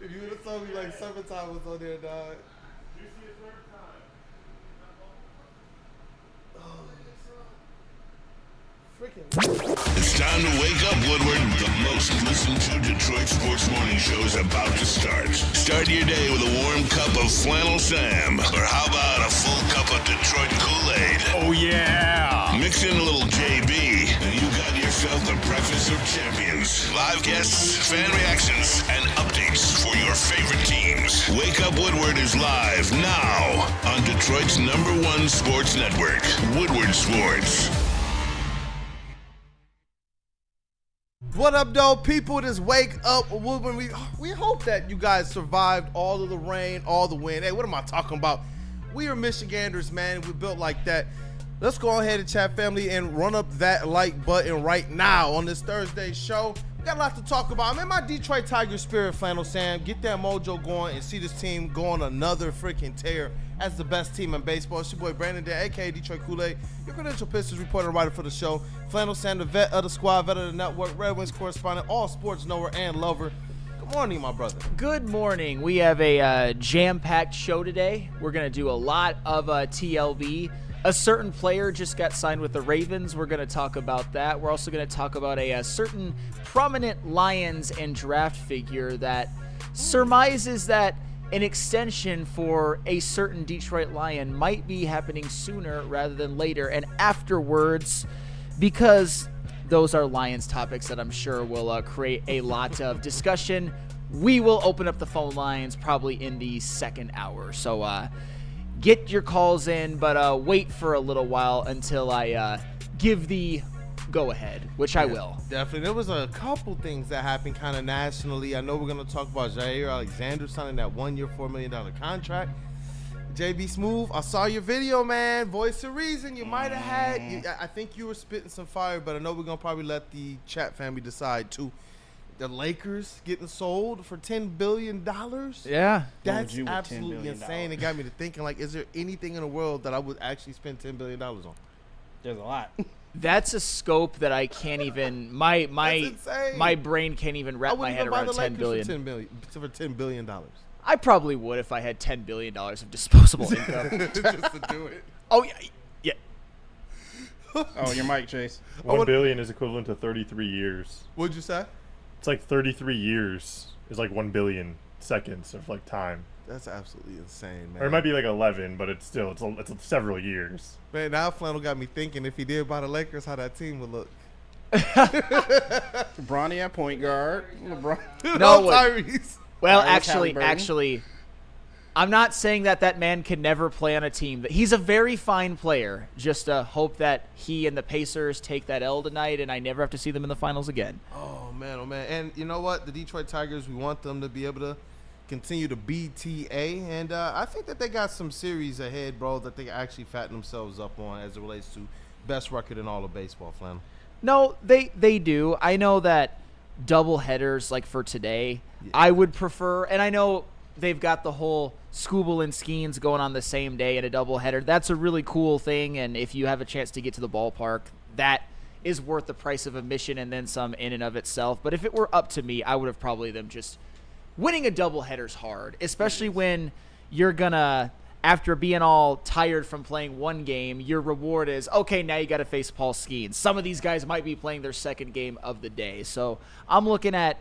If you would have told me like summertime was on there, dog. It's time to wake up, Woodward. The most listened to Detroit sports morning show is about to start. Start your day with a warm cup of Flannel Sam. Or how about a full cup of Detroit Kool-Aid? Oh, yeah. Mix in a little JB, and you got yourself the breakfast of champions. Live guests, fan reactions, and updates for your favorite teams. Wake Up Woodward is live now on Detroit's #1 sports network, Woodward Sports. What up, though, people? It is Wake Up Woodward. We hope that you guys survived all of the rain, all the wind. Hey, what am I talking about? We are Michiganders, man. We're built like that. Let's go ahead and chat, family, and run up that like button right now on this Thursday show. We got a lot to talk about. I'm in my Detroit Tigers spirit, Flannel Sam. Get that mojo going and see this team go on another freaking tear as the best team in baseball. It's your boy Brandon Dan, a.k.a. Detroit Kool-Aid, your credential Pistons reporter and writer for the show. Flannel Sam, the vet of the squad, vet of the network, Red Wings correspondent, all sports knower and lover. Good morning, my brother. Good morning. We have a jam-packed show today. We're going to do a lot of TLB. A certain player just got signed with the Ravens. We're going to talk about that. We're also going to talk about a certain prominent Lions and draft figure that surmises that an extension for a certain Detroit Lion might be happening sooner rather than later and afterwards, because those are Lions topics that I'm sure will create a lot of discussion. We will open up the phone lines probably in the second hour. So get your calls in, but wait for a little while until I give the go-ahead, which I will. Definitely. There was a couple things that happened kind of nationally. I know we're going to talk about Jaire Alexander signing that 1-year, $4 million contract. JB Smooth, I saw your video, man. Voice of reason. You might have had, I think you were spitting some fire, but I know we're going to probably let the chat family decide too. The Lakers getting sold for $10 billion? Yeah. That's absolutely insane. It got me to thinking, like, is there anything in the world that I would actually spend $10 billion on? There's a lot. That's a scope that I can't even, my brain can't even wrap my head around. $10 billion. For $10 billion. I probably would if I had $10 billion of disposable income. Just to do it. Oh, yeah. Oh, your mic, Chase. $1 billion is equivalent to 33 years. What'd you say? It's like 33 years is like 1 billion seconds of like time. That's absolutely insane, man. Or it might be like 11, but it's still it's several years. Man, now Flannel got me thinking if he did buy the Lakers, how that team would look. Bronny at point guard. LeBron. No, Tyrese. Well, Tyrese actually, I'm not saying that man can never play on a team. He's a very fine player. Just hope that he and the Pacers take that L tonight, and I never have to see them in the finals again. Oh man. And you know what? The Detroit Tigers, we want them to be able to continue to BTA, and I think that they got some series ahead, bro, that they actually fatten themselves up on as it relates to best record in all of baseball, Flannel. No, they do. I know that double headers, like for today, I would prefer, and I know they've got the whole Skubal and Skeens going on the same day in a doubleheader. That's a really cool thing, and if you have a chance to get to the ballpark, that is worth the price of admission and then some in and of itself. But if it were up to me, I would have probably them just winning a doubleheader's hard, especially when you're gonna, after being all tired from playing one game, your reward is, okay, now you got to face Paul Skeens. Some of these guys might be playing their second game of the day. So I'm looking at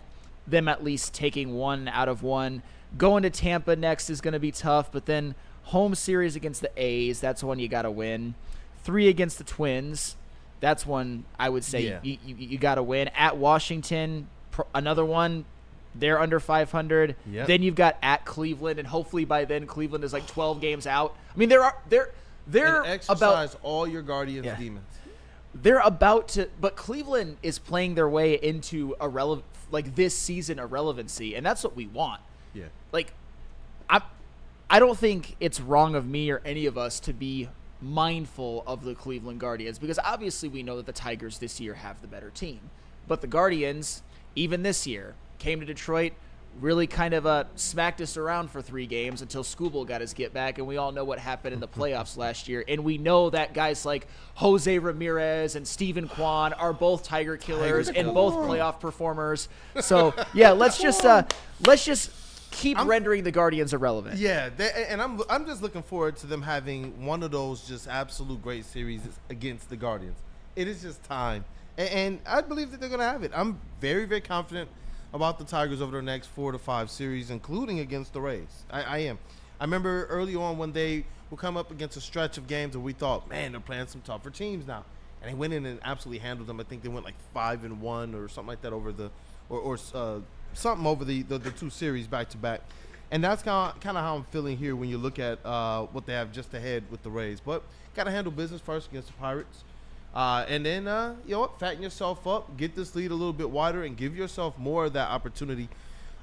them at least taking 1 out of 1. Going to Tampa next is going to be tough, but then home series against the A's, that's one you got to win. 3 against the Twins, that's one I would say you got to win. At Washington, another one. They're under 500. Yep. Then you've got at Cleveland, and hopefully by then Cleveland is like 12 games out. I mean, they're and exercise all your Guardians demons. They're about to, but Cleveland is playing their way into this season irrelevancy, and that's what we want. Yeah. Like, I don't think it's wrong of me or any of us to be mindful of the Cleveland Guardians, because obviously we know that the Tigers this year have the better team, but the Guardians, even this year, came to Detroit, really kind of smacked us around for 3 games until Skubal got his get back, and we all know what happened in the playoffs last year. And we know that guys like Jose Ramirez and Steven Kwan are both Tiger killers and both playoff performers. So yeah, let's just keep rendering the Guardians irrelevant. Yeah, and I'm just looking forward to them having one of those just absolute great series against the Guardians. It is just time, and I believe that they're going to have it. I'm very, very confident about the Tigers over the next 4 to 5 series, including against the Rays. I am. I remember early on when they would come up against a stretch of games where we thought, man, they're playing some tougher teams now. And they went in and absolutely handled them. I think they went like 5-1 or something like that over the something over the 2 series back to back. And that's kind of how I'm feeling here when you look at what they have just ahead with the Rays. But got to handle business first against the Pirates. And then, you know what, fatten yourself up, get this lead a little bit wider, and give yourself more of that opportunity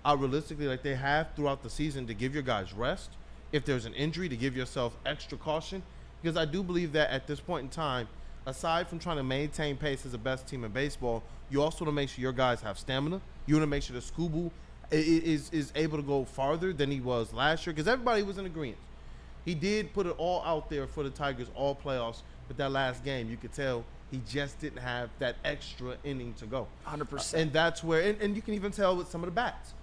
realistically like they have throughout the season to give your guys rest. If there's an injury, to give yourself extra caution. Because I do believe that at this point in time, aside from trying to maintain pace as the best team in baseball, you also want to make sure your guys have stamina. You want to make sure that Scooble is able to go farther than he was last year, because everybody was in agreement. He did put it all out there for the Tigers, all playoffs, but that last game, you could tell he just didn't have that extra inning to go. 100%. And that's where, and you can even tell with some of the bats.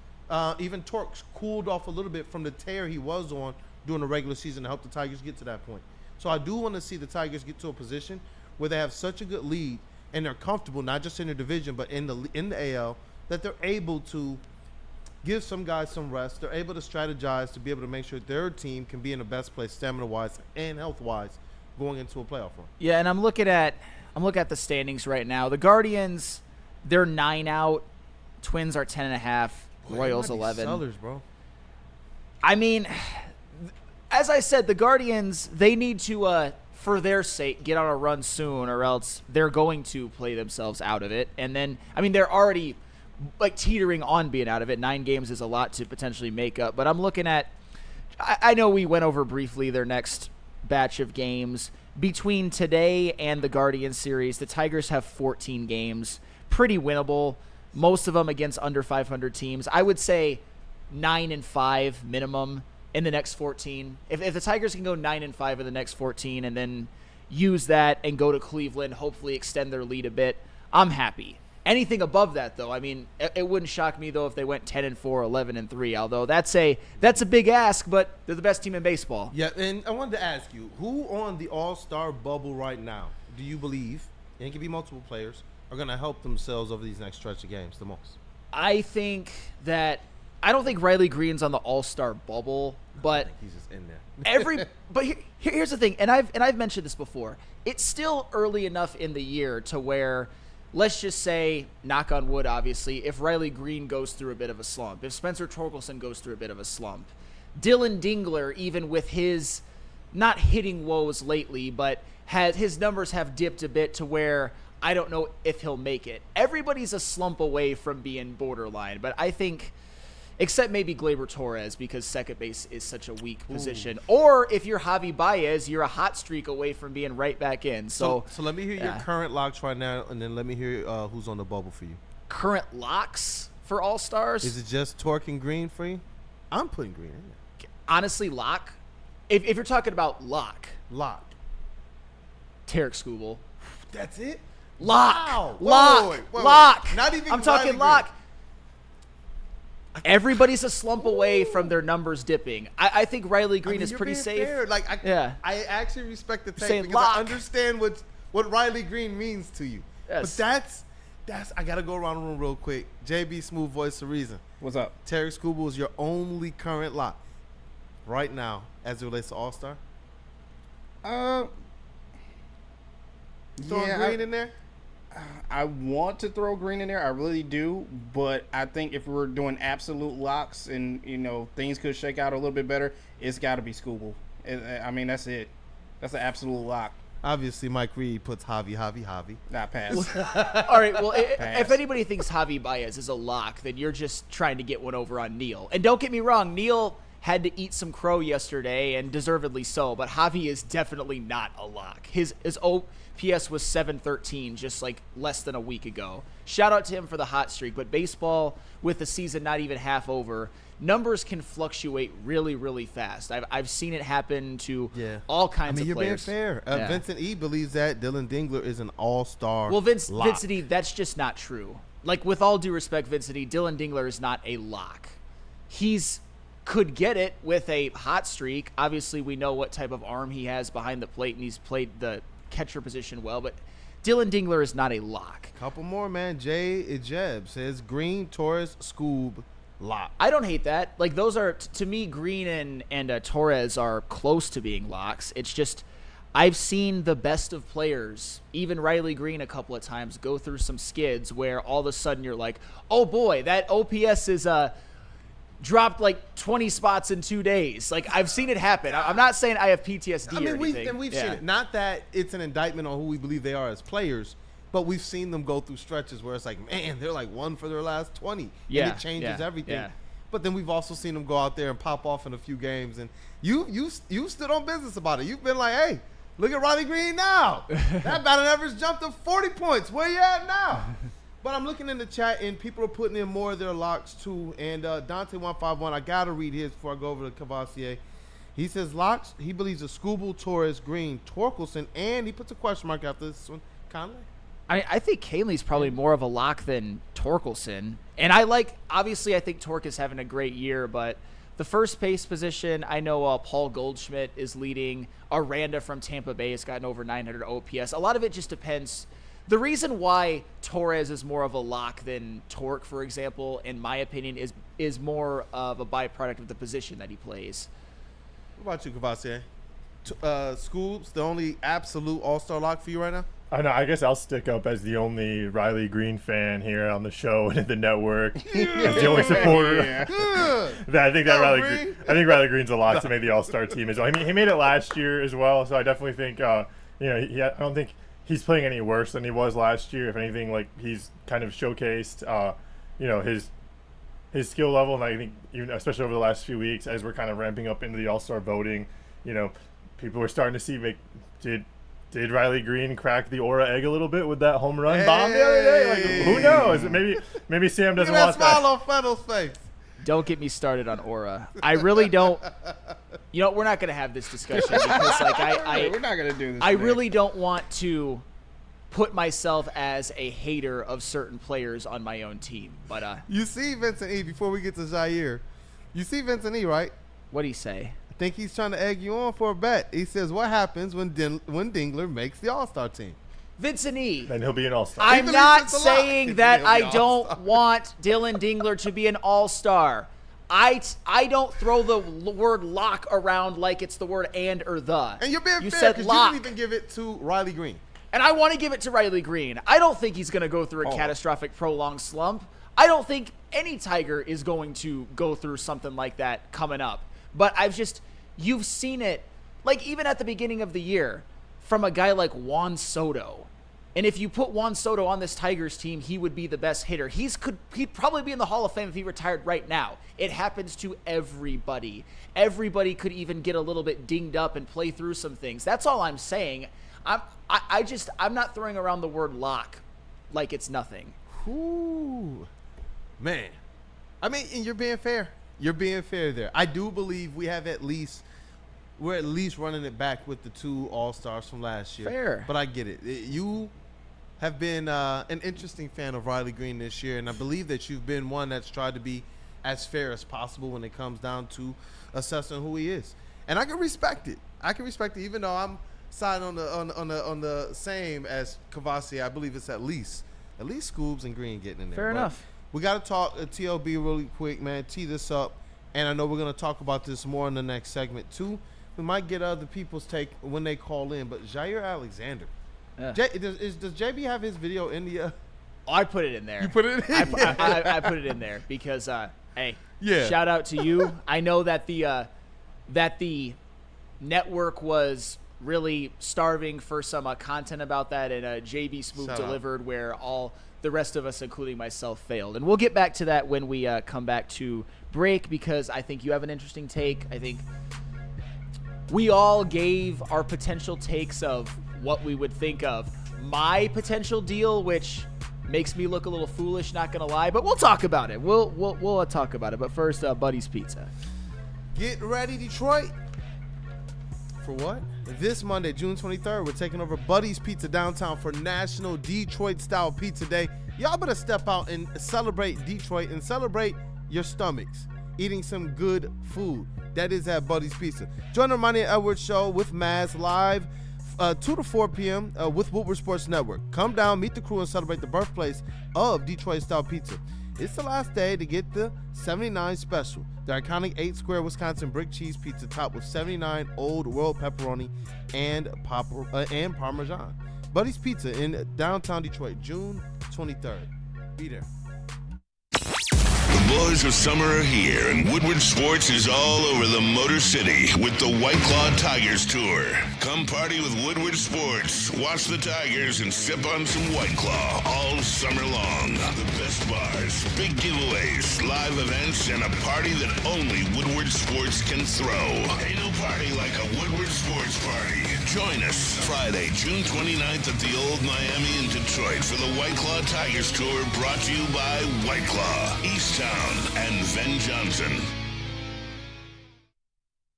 Even Torks cooled off a little bit from the tear he was on during the regular season to help the Tigers get to that point. So I do want to see the Tigers get to a position where they have such a good lead and they're comfortable, not just in their division, but in the AL, that they're able to give some guys some rest. They're able to strategize to be able to make sure their team can be in the best place stamina-wise and health-wise going into a playoff run. Yeah, and I'm looking at the standings right now. The Guardians, they're 9 out. Twins are 10.5. Royals 11. Sellers, bro. I mean, as I said, the Guardians, they need to, for their sake, get on a run soon, or else they're going to play themselves out of it. And then, I mean, they're already like teetering on being out of it. 9 games is a lot to potentially make up. But I'm looking at, I know we went over briefly their next batch of games. Between today and the Guardians series, the Tigers have 14 games. Pretty winnable. Most of them against under 500 teams. I would say 9-5 minimum in the next 14. If the Tigers can go 9-5 in the next 14 and then use that and go to Cleveland, hopefully extend their lead a bit, I'm happy. Anything above that, though, I mean, it wouldn't shock me, though, if they went 10-4, 11-3, although that's a big ask, but they're the best team in baseball. Yeah, and I wanted to ask you, who on the All-Star bubble right now do you believe, and it can be multiple players, are going to help themselves over these next stretch of games the most? I don't think Riley Green's on the All-Star bubble, but he's just in there. But here's the thing, and I've mentioned this before. It's still early enough in the year to where, let's just say, knock on wood, obviously, if Riley Green goes through a bit of a slump, if Spencer Torkelson goes through a bit of a slump, Dylan Dingler, even with his not hitting woes lately, but his numbers have dipped a bit to where I don't know if he'll make it. Everybody's a slump away from being borderline, but I think, except maybe Gleyber Torres, because second base is such a weak position. Or if you're Javi Baez, you're a hot streak away from being right back in. So let me hear your current locks right now, and then let me hear who's on the bubble for you. Current locks for All-Stars? Is it just Torque and Green for you? I'm putting Green in there. Honestly, lock. If you're talking about lock. Tarek Skubal. That's it? Lock. Wow. Lock. Not even I'm talking Riley lock. Everybody's a slump away from their numbers dipping. I think Riley Green is pretty safe. Fair. Like, I actually respect the take because lock. I understand what Riley Green means to you. Yes. But that's I gotta go around the room real quick. JB, smooth voice of reason. What's up? Tarek Skubal is your only current lock right now as it relates to All-Star. Throwing Green in there? I want to throw Green in there. I really do. But I think if we're doing absolute locks and, things could shake out a little bit better, it's got to be Skubal. I mean, that's it. That's an absolute lock. Obviously, Mike Reed puts Javi. Not pass. All right, well, if anybody thinks Javi Baez is a lock, then you're just trying to get one over on Neil. And don't get me wrong, Neil had to eat some crow yesterday, and deservedly so, but Javi is definitely not a lock. His OPS was 713 just like less than a week ago. Shout out to him for the hot streak, but baseball, with the season not even half over, numbers can fluctuate really, really fast. I've seen it happen to all kinds of you're players. being fair. Vincent E. believes that Dylan Dingler is an all-star. Well, lock. Vincent E., that's just not true. Like, with all due respect, Vincent E., Dylan Dingler is not a lock. He's could get it with a hot streak. Obviously, we know what type of arm he has behind the plate, and he's played the catcher position well, but Dylan Dingler is not a lock. Couple more, man. Jay Ejeb says Green, Torres, Scoob, lock. I don't hate that. Like, those are, to me, Green and Torres are close to being locks. It's just, I've seen the best of players, even Riley Green a couple of times, go through some skids where all of a sudden you're like, oh boy, that OPS is dropped like 20 spots in 2 days. Like, I've seen it happen. I'm not saying I have PTSD I mean, or anything. we've Yeah. seen it. Not that it's an indictment on who we believe they are as players, but we've seen them go through stretches where it's like, man, they're like 1 for their last 20. Yeah, And it changes yeah, everything. yeah. But then we've also seen them go out there and pop off in a few games. And you stood on business about it. You've been like, hey, look at Riley Green now. That batting average jumped to 40 points. Where you at now? But I'm looking in the chat, and people are putting in more of their locks, too. And Dante151, I got to read his before I go over to Cavassier. He says locks, he believes a Scooble, Torres, Green, Torkelson, and he puts a question mark after this one, Conley. I think Kahnle's probably more of a lock than Torkelson. And obviously I think Torque is having a great year, but the first base position, I know Paul Goldschmidt is leading. Aranda from Tampa Bay has gotten over 900 OPS. A lot of it just depends. The reason why Torres is more of a lock than Torque, for example, in my opinion, is more of a byproduct of the position that he plays. What about you, Cavassier? Scoobs, the only absolute all-star lock for you right now? I know. I guess I'll stick up as the only Riley Green fan here on the show and at the network. As the only supporter. I think Riley Green's a lock to make the All-Star team as well. I mean, he made it last year as well, so I definitely think I don't think he's playing any worse than he was last year. If anything, like, he's kind of showcased his skill level, and I think even especially over the last few weeks as we're kind of ramping up into the All-Star voting, people were starting to see did Riley Green crack the aura egg a little bit with that home run bomb the other day? Like, who knows? Maybe Sam doesn't want that. Smile on Fennel's face. Don't get me started on aura. I really don't. We're not going to have this discussion because, we're not going to do this. I really don't want to put myself as a hater of certain players on my own team. But you see Vincent E. before we get to Jaire. You see Vincent E. right? What'd he say? I think he's trying to egg you on for a bet. He says, "What happens when Dingler makes the All-Star team?" Vincent E. Then he'll be an All-Star. I'm not saying that I don't want Dylan Dingler to be an All-Star. I don't throw the word lock around like it's the word and or the. And you're being you fair said because you lock. didn't even give it to Riley Green. And I want to give it to Riley Green. I don't think he's going to go through a catastrophic prolonged slump. I don't think any Tiger is going to go through something like that coming up. But you've seen it, like even at the beginning of the year, from a guy like Juan Soto. And if you put Juan Soto on this Tigers team, he would be the best hitter. He'd probably be in the Hall of Fame if he retired right now. It happens to everybody. Everybody could even get a little bit dinged up and play through some things. That's all I'm saying. I'm not throwing around the word lock like it's nothing. Ooh, man. I mean, and you're being fair. You're being fair there. I do believe we're at least running it back with the 2 All-Stars from last year. Fair. But I get it. You have been an interesting fan of Riley Green this year, and I believe that you've been one that's tried to be as fair as possible when it comes down to assessing who he is. And I can respect it. Even though I'm siding on the same as Cavassier. I believe it's at least Scoobs and Green getting in there. Fair enough. We got to talk TLB really quick, man. Tee this up, and I know we're going to talk about this more in the next segment, too. We might get other people's take when they call in, but Jaire Alexander. Yeah. Does JB have his video in the I put it in there. You put it in? I put it in there because, hey, yeah. Shout out to you. I know that the network was really starving for some content about that, and JB Smooth Shout delivered out. Where all the rest of us, including myself, failed. And we'll get back to that when we come back to break, because I think you have an interesting take. I think we all gave our potential takes of what we would think of my potential deal, which makes me look a little foolish, not gonna lie, but we'll talk about it. We'll talk about it. But first, Buddy's Pizza. Get ready, Detroit. For what? This Monday, June 23rd, we're taking over Buddy's Pizza downtown for National Detroit-style Pizza Day. Y'all better step out and celebrate Detroit and celebrate your stomachs. eating some good food. That is at Buddy's Pizza. Join the Ermanni and Edwards show with Maz live 2 to 4 p.m. With Woodward Sports Network. Come down, meet the crew, and celebrate the birthplace of Detroit-style pizza. It's the last day to get the 79 special, the iconic 8-square Wisconsin brick cheese pizza topped with 79 Old World pepperoni and Parmesan. Buddy's Pizza in downtown Detroit, June 23rd. Be there. The boys of summer are here, and Woodward Sports is all over the Motor City with the White Claw Tigers Tour. Come party with Woodward Sports, watch the Tigers, and sip on some White Claw all summer long. The best bars, big giveaways, live events, and a party that only Woodward Sports can throw. Ain't no party like a Woodward Sports party. Join us Friday, June 29th at the Old Miami in Detroit for the White Claw Tigers Tour, brought to you by White Claw, Easttown, and Ven Johnson.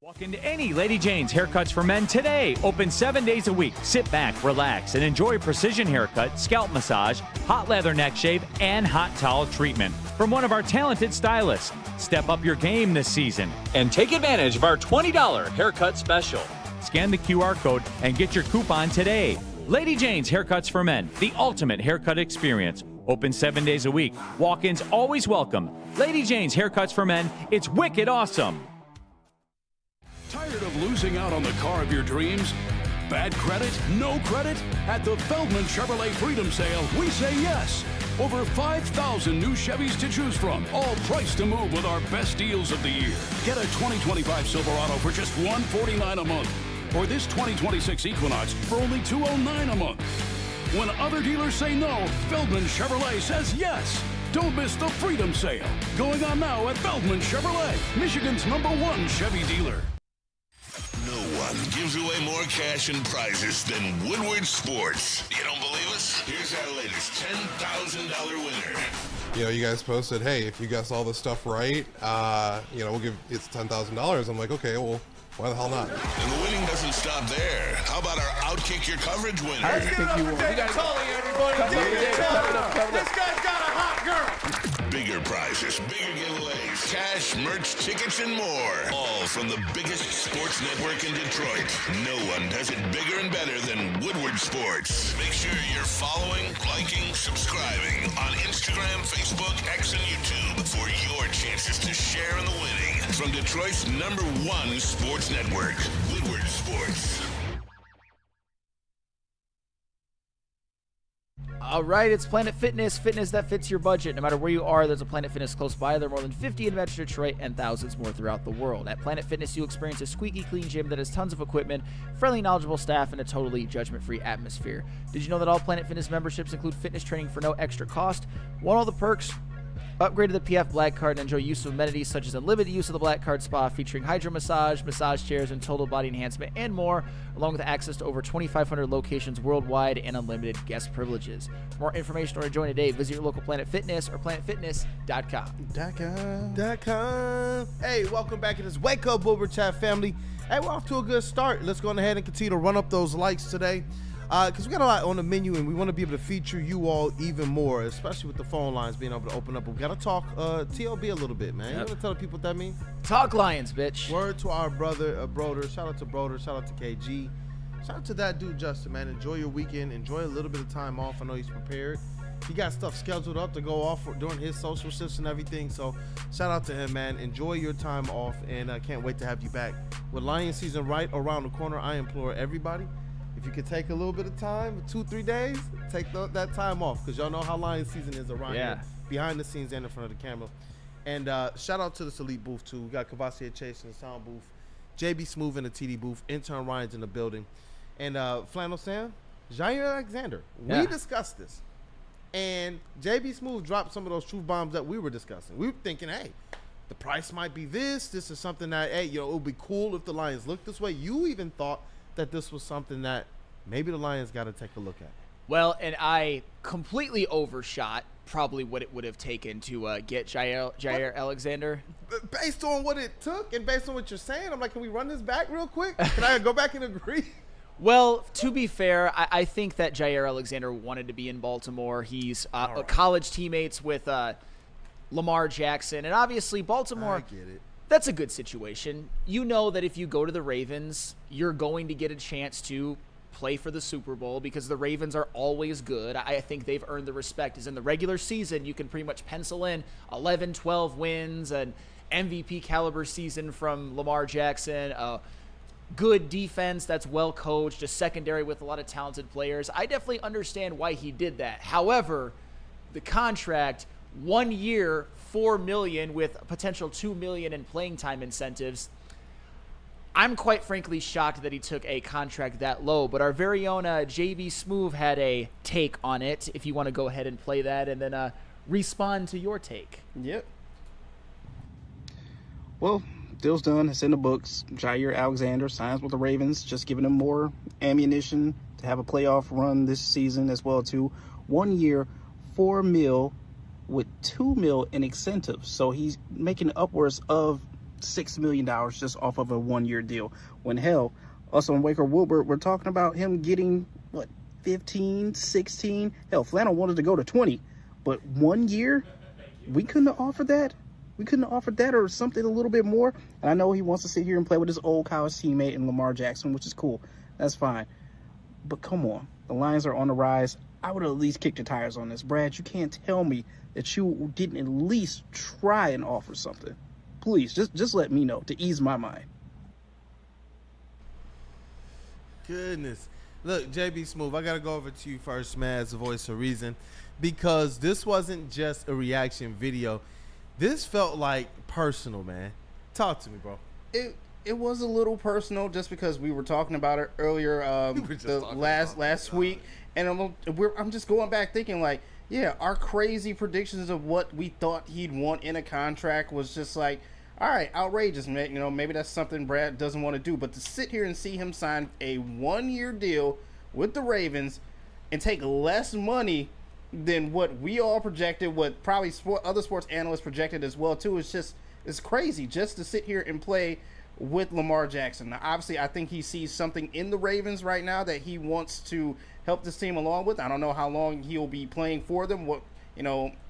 Walk into any Lady Jane's Haircuts for Men today. Open 7 days a week. Sit back, relax, and enjoy precision haircut, scalp massage, hot leather neck shave, and hot towel treatment from one of our talented stylists. Step up your game this season and take advantage of our $20 haircut special. Scan the QR code and get your coupon today. Lady Jane's Haircuts for Men, the ultimate haircut experience. Open 7 days a week. Walk-ins always welcome. Lady Jane's Haircuts for Men. It's wicked awesome. Tired of losing out on the car of your dreams? Bad credit? No credit? At the Feldman Chevrolet Freedom Sale, we say yes. Over 5,000 new Chevys to choose from, all priced to move with our best deals of the year. Get a 2025 Silverado for just $149 a month, or this 2026 Equinox for only $209 a month. When other dealers say no, Feldman Chevrolet says yes. Don't miss the Freedom Sale, going on now at Feldman Chevrolet, Michigan's #1 Chevy dealer. No one gives away more cash and prizes than Woodward Sports. You don't believe us? Here's our latest $10,000 winner. You know, you guys posted, hey, if you guess all this stuff right, we'll give it's $10,000. I'm like, okay, well, why the hell not? And the winning doesn't stop there. How about our Outkick Your Coverage winner? Let's give it up for David Tully, everybody. David Tully. This guy's got a hot girl. Bigger prizes, bigger giveaways, cash, merch, tickets, and more. All from the biggest sports network in Detroit. No one does it bigger and better than Woodward Sports. Make sure you're following, liking, subscribing on Instagram, Facebook, X, and YouTube for your chances to share in the winning. From Detroit's #1 sports network, Woodward Sports. All right, it's Planet Fitness, fitness that fits your budget. No matter where you are, there's a Planet Fitness close by. There are more than 50 in Metro Detroit and thousands more throughout the world. At Planet Fitness, you'll experience a squeaky clean gym that has tons of equipment, friendly, knowledgeable staff, and a totally judgment-free atmosphere. Did you know that all Planet Fitness memberships include fitness training for no extra cost? Want all the perks? Upgrade to the PF Black Card and enjoy use of amenities such as unlimited use of the Black Card Spa featuring hydro massage, massage chairs, and total body enhancement, and more, along with access to over 2,500 locations worldwide and unlimited guest privileges. For more information or to join today, visit your local Planet Fitness or planetfitness.com. Hey, welcome back to this Wake Up Woodward Chat family. Hey, we're off to a good start. Let's go ahead and continue to run up those likes today. Because we got a lot on the menu and we want to be able to feature you all even more, especially with the phone lines being able to open up. But we got to talk TLB a little bit, man. You want to tell the people what that means? Talk Lions, bitch. Word to our brother, Broder. Shout out to Broder. Shout out to KG. Shout out to that dude, Justin, man. Enjoy your weekend. Enjoy a little bit of time off. I know he's prepared. He got stuff scheduled up to go off during his social shifts and everything. So shout out to him, man. Enjoy your time off, and I can't wait to have you back. With Lion season right around the corner, I implore everybody, if you could take a little bit of time, 2-3 days, take that time off, because y'all know how Lion season is around here, behind the scenes and in front of the camera. And shout out to this elite booth too. We got Kavasi Chase in the sound booth, JB Smooth in the TD booth, intern Ryan's in the building, and Flannel Sam, Jaire Alexander. Yeah. We discussed this, and JB Smooth dropped some of those truth bombs that we were discussing. We were thinking, hey, the price might be this. This is something that, hey, it would be cool if the Lions looked this way. You even thought that this was something that maybe the Lions got to take a look at. Well, and I completely overshot probably what it would have taken to get Jaire Alexander. Based on what it took and based on what you're saying, I'm like, can we run this back real quick? Can I go back and agree? Well, to be fair, I think that Jaire Alexander wanted to be in Baltimore. He's college teammates with Lamar Jackson. And obviously Baltimore, I get it. that's a good situation. You know that if you go to the Ravens, you're going to get a chance to play for the Super Bowl because the Ravens are always good. I think they've earned the respect. As in the regular season, you can pretty much pencil in 11, 12 wins, an MVP caliber season from Lamar Jackson, a good defense that's well coached, a secondary with a lot of talented players. I definitely understand why he did that. However, the contract, 1 year, $4 million with a potential $2 million in playing time incentives. I'm quite frankly shocked that he took a contract that low, but our very own JB Smoove had a take on it. If you want to go ahead and play that and then respond to your take. Yep. Well, deal's done. It's in the books. Jaire Alexander signs with the Ravens, just giving him more ammunition to have a playoff run this season as well too. 1 year, $4 million with $2 million in incentives. So he's making upwards of $6 million just off of a 1 year deal. When hell, us on Waker Woodward, we're talking about him getting, 15, 16? Hell, Flannel wanted to go to 20. But 1 year, we couldn't have offered that. We couldn't have offered that or something a little bit more. And I know he wants to sit here and play with his old college teammate in Lamar Jackson, which is cool. That's fine. But come on. The Lions are on the rise. I would have at least kicked the tires on this. Brad, you can't tell me that you didn't at least try and offer something. Please, just let me know to ease my mind. Goodness. Look, JB Smoove, I got to go over to you first, man, as a voice of reason, because this wasn't just a reaction video. This felt like personal, man. Talk to me, bro. It was a little personal just because we were talking about it earlier last week, and I'm just going back thinking like, yeah, our crazy predictions of what we thought he'd want in a contract was just like, all right, outrageous, man. You know, maybe that's something Brad doesn't want to do, but to sit here and see him sign a 1 year deal with the Ravens and take less money than what we all projected, what probably other sports analysts projected as well too, it's crazy just to sit here and play with Lamar Jackson. Now, obviously, I think he sees something in the Ravens right now that he wants to help this team along with. I don't know how long he'll be playing for them,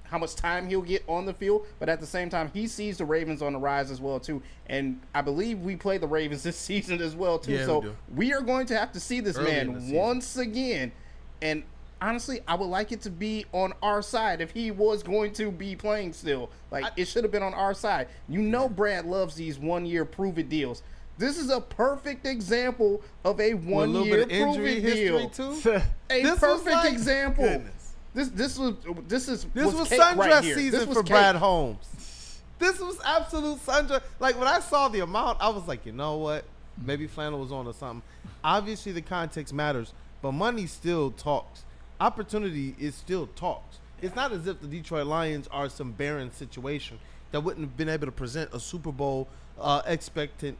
how much time he'll get on the field, but at the same time, he sees the Ravens on the rise as well too. And I believe we play the Ravens this season as well too. Yeah, so we are going to have to see this man once again. And honestly, I would like it to be on our side if he was going to be playing still. It should have been on our side. You know Brad loves these 1 year prove-it deals. This is a perfect example of a 1 year prove-it deal. Too. A perfect example. Goodness. This was sundress season for Brad Holmes. This was absolute sundress. Like when I saw the amount, I was like, you know what? Maybe Flannel was on to something. Obviously, the context matters, but money still talks. Opportunity is still talks. It's not as if the Detroit Lions are some barren situation that wouldn't have been able to present a Super Bowl expectant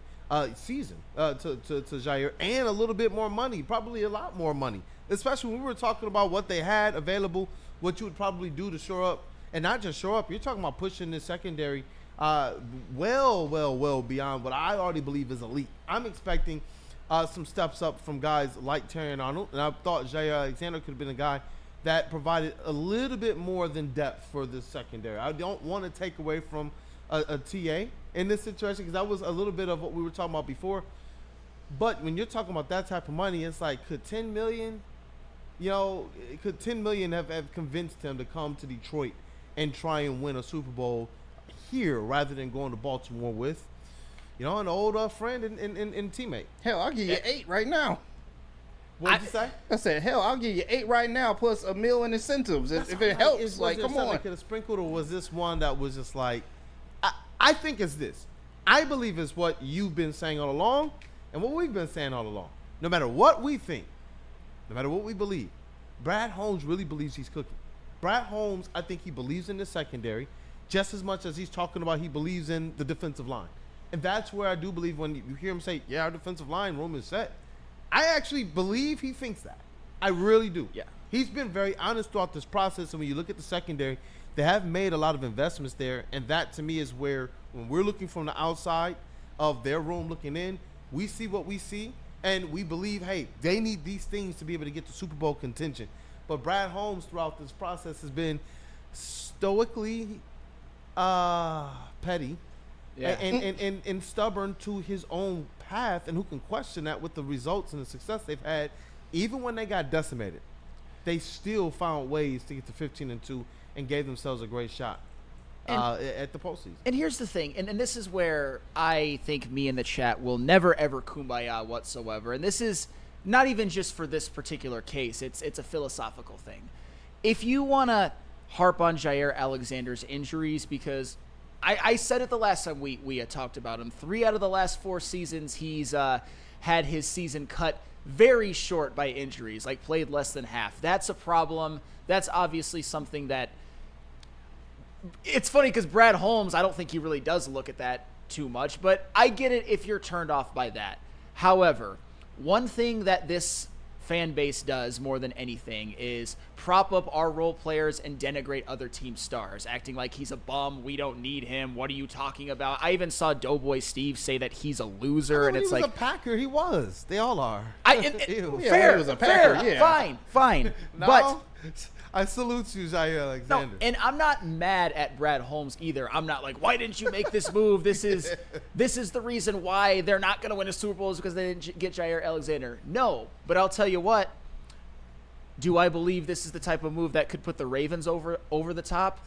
season to Jaire and a little bit more money, probably a lot more money, especially when we were talking about what they had available, what you would probably do to shore up, and not just shore up. You're talking about pushing this secondary well beyond what I already believe is elite. I'm expecting some steps up from guys like Terry Arnold, and I thought Jaire Alexander could have been a guy that provided a little bit more than depth for this secondary. I don't want to take away from a TA in this situation because that was a little bit of what we were talking about before. But when you're talking about that type of money, it's like, could $10 million, could $10 million have convinced him to come to Detroit and try and win a Super Bowl here rather than going to Baltimore with, an old friend and teammate? Hell, I'll give you 8 right now. What'd you say? I said, hell, I'll give you 8 right now plus $1 million in incentives if it helps. Come on. Could have sprinkled, or was this one that was just like? I think it's this. I believe it's what you've been saying all along, and what we've been saying all along. No matter what we think, no matter what we believe, Brad Holmes really believes he's cooking. Brad Holmes, I think he believes in the secondary just as much as he's talking about he believes in the defensive line. And that's where I do believe when you hear him say, yeah, our defensive line room is set. I actually believe he thinks that. I really do. Yeah. He's been very honest throughout this process, and when you look at the secondary, they have made a lot of investments there, and that to me is where, when we're looking from the outside of their room looking in, we see what we see, and we believe, hey, they need these things to be able to get to Super Bowl contention. But Brad Holmes throughout this process has been stoically petty, and stubborn to his own path, and who can question that with the results and the success they've had, even when they got decimated, they still found ways to get to 15-2 and gave themselves a great shot at the postseason. And here's the thing, and this is where I think me and the chat will never ever kumbaya whatsoever. And this is not even just for this particular case. It's a philosophical thing. If you want to harp on Jaire Alexander's injuries, because I said it the last time we had talked about him, 3 out of the last 4 seasons he's had his season cut very short by injuries, like played less than half. That's a problem. That's obviously something that it's funny because Brad Holmes, I don't think he really does look at that too much, but I get it if you're turned off by that. However, one thing that this fan base does more than anything is prop up our role players and denigrate other team stars, acting like he's a bum. We don't need him. What are you talking about? I even saw Doughboy Steve say that he's a loser, and it's like he was a Packer. He was. They all are. Fair, he was a Packer, fair, yeah. No, fine. But I salute you, Jaire no, Alexander. and I'm not mad at Brad Holmes either. I'm not like, why didn't you make this move? This is the reason why they're not going to win a Super Bowl is because they didn't get Jaire Alexander. No, but I'll tell you what. Do I believe this is the type of move that could put the Ravens over the top?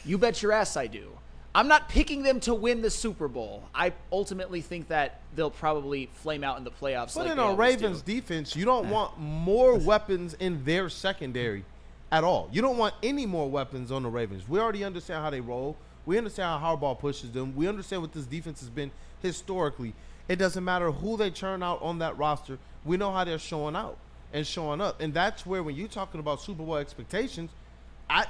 You bet your ass I do. I'm not picking them to win the Super Bowl. I ultimately think that they'll probably flame out in the playoffs. But like in they a always Ravens do. defense, you don't want more weapons in their secondary at all. You don't want any more weapons on the Ravens. We already understand how they roll. We understand how Harbaugh pushes them. We understand what this defense has been historically. It doesn't matter who they churn out on that roster. We know how they're showing out and showing up. And that's where, when you're talking about Super Bowl expectations,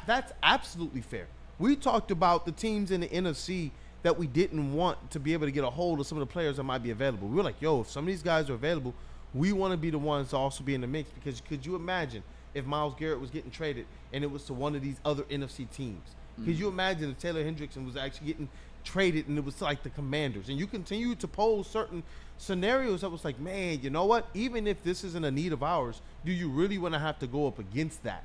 that's absolutely fair. We talked about the teams in the NFC that we didn't want to be able to get a hold of some of the players that might be available. We were like, yo, if some of these guys are available, we want to be the ones to also be in the mix. Because could you imagine if Myles Garrett was getting traded and it was to one of these other NFC teams? Could you imagine if Taylor Hendrickson was actually getting traded and it was like the Commanders? And you continue to pose certain scenarios that was like, man, you know what? Even if this isn't a need of ours, do you really want to have to go up against that?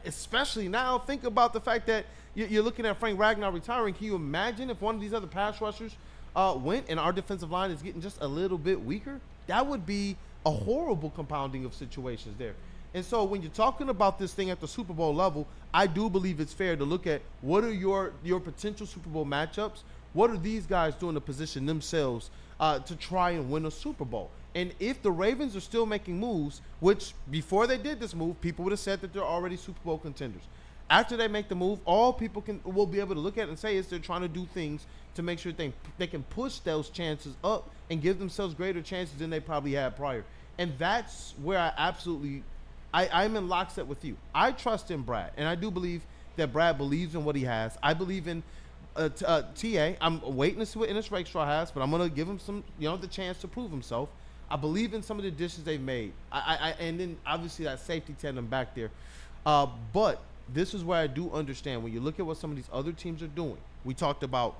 Especially now, think about the fact that you're looking at Frank Ragnar retiring. Can you imagine if one of these other pass rushers went and our defensive line is getting just a little bit weaker? That would be a horrible compounding of situations there. And so when you're talking about this thing at the Super Bowl level, I do believe it's fair to look at what are your potential Super Bowl matchups. What are these guys doing to position themselves to try and win a Super Bowl? And if the Ravens are still making moves, which before they did this move, people would have said that they're already Super Bowl contenders. After they make the move, all people will be able to look at and say is they're trying to do things to make sure they can push those chances up and give themselves greater chances than they probably had prior. And that's where I'm in lockstep with you. I trust in Brad, and I do believe that Brad believes in what he has. I believe in TA. I'm waiting to see what Ennis Rakestraw has, but I'm going to give him some, the chance to prove himself. I believe in some of the additions they've made. And then obviously that safety tandem back there. But this is where I do understand when you look at what some of these other teams are doing. We talked about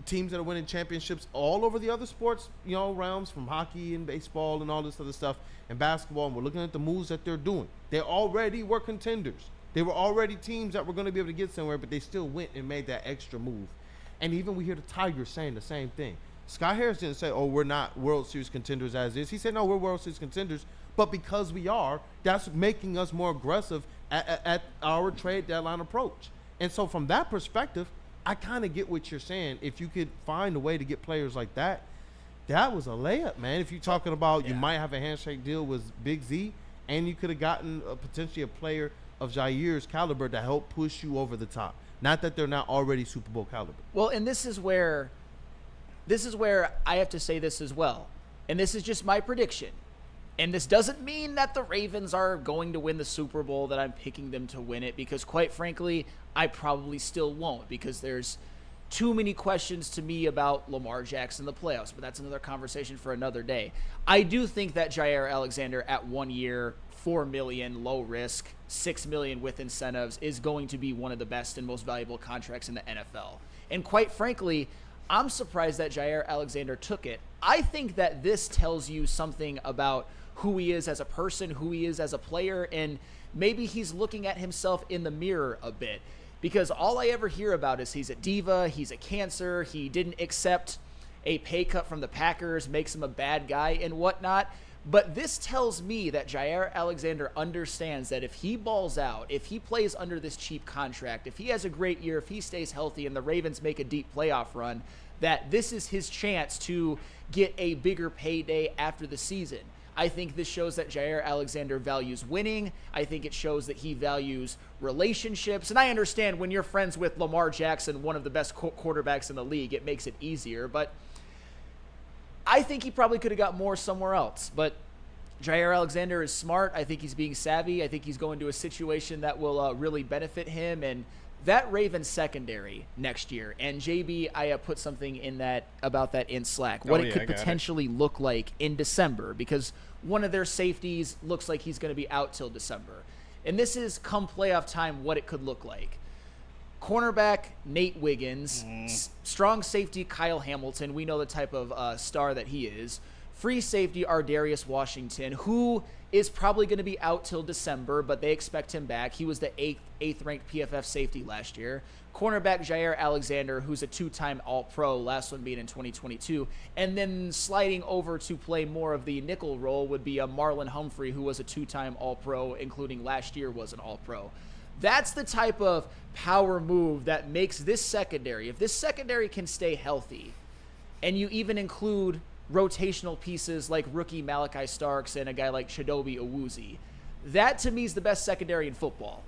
teams that are winning championships all over the other sports, realms, from hockey and baseball and all this other stuff and basketball. And we're looking at the moves that they're doing. They already were contenders. They were already teams that were going to be able to get somewhere, but they still went and made that extra move. And even we hear the Tigers saying the same thing. Scott Harris didn't say, we're not World Series contenders as is. He said, no, we're World Series contenders. But because we are, that's making us more aggressive at our trade deadline approach. And so from that perspective, I kind of get what you're saying. If you could find a way to get players like that, that was a layup, man. If you're talking about you might have a handshake deal with Big Z, and you could have gotten potentially a player of Jaire's caliber to help push you over the top. Not that they're not already Super Bowl caliber. Well, and this is where I have to say this as well. And this is just my prediction. And this doesn't mean that the Ravens are going to win the Super Bowl, that I'm picking them to win it, because quite frankly, I probably still won't, because there's too many questions to me about Lamar Jackson in the playoffs, but that's another conversation for another day. I do think that Jaire Alexander at 1 year, $4 million, low risk, $6 million with incentives is going to be one of the best and most valuable contracts in the NFL. And quite frankly, I'm surprised that Jaire Alexander took it. I think that this tells you something about who he is as a person, who he is as a player, and maybe he's looking at himself in the mirror a bit. because all I ever hear about is he's a diva, he's a cancer, he didn't accept a pay cut from the Packers, makes him a bad guy and whatnot. But this tells me that Jaire Alexander understands that if he balls out, if he plays under this cheap contract, if he has a great year, if he stays healthy and the Ravens make a deep playoff run, that this is his chance to get a bigger payday after the season. I think this shows that Jaire Alexander values winning. I think it shows that he values relationships. And I understand when you're friends with Lamar Jackson, one of the best quarterbacks in the league, it makes it easier. But I think he probably could have got more somewhere else. But Jaire Alexander is smart. I think he's being savvy. I think he's going to a situation that will really benefit him. And that Ravens secondary next year, and JB, I put something in that about that in Slack, what it could potentially look like in December, because one of their safeties looks like he's going to be out till December. And this is come playoff time what it could look like. Cornerback Nate Wiggins, strong safety Kyle Hamilton. We know the type of star that he is. Free safety Ardarius Washington, who is probably going to be out till December, but they expect him back. He was the eighth ranked PFF safety last year. Cornerback Jaire Alexander, who's a two-time All-Pro, last one being in 2022. And then sliding over to play more of the nickel role would be a Marlon Humphrey, who was a two-time All-Pro, including last year was an All-Pro. That's the type of power move that makes this secondary, if this secondary can stay healthy, and you even include rotational pieces like rookie Malachi Starks and a guy like Chidobe Awuzie, that to me is the best secondary in football.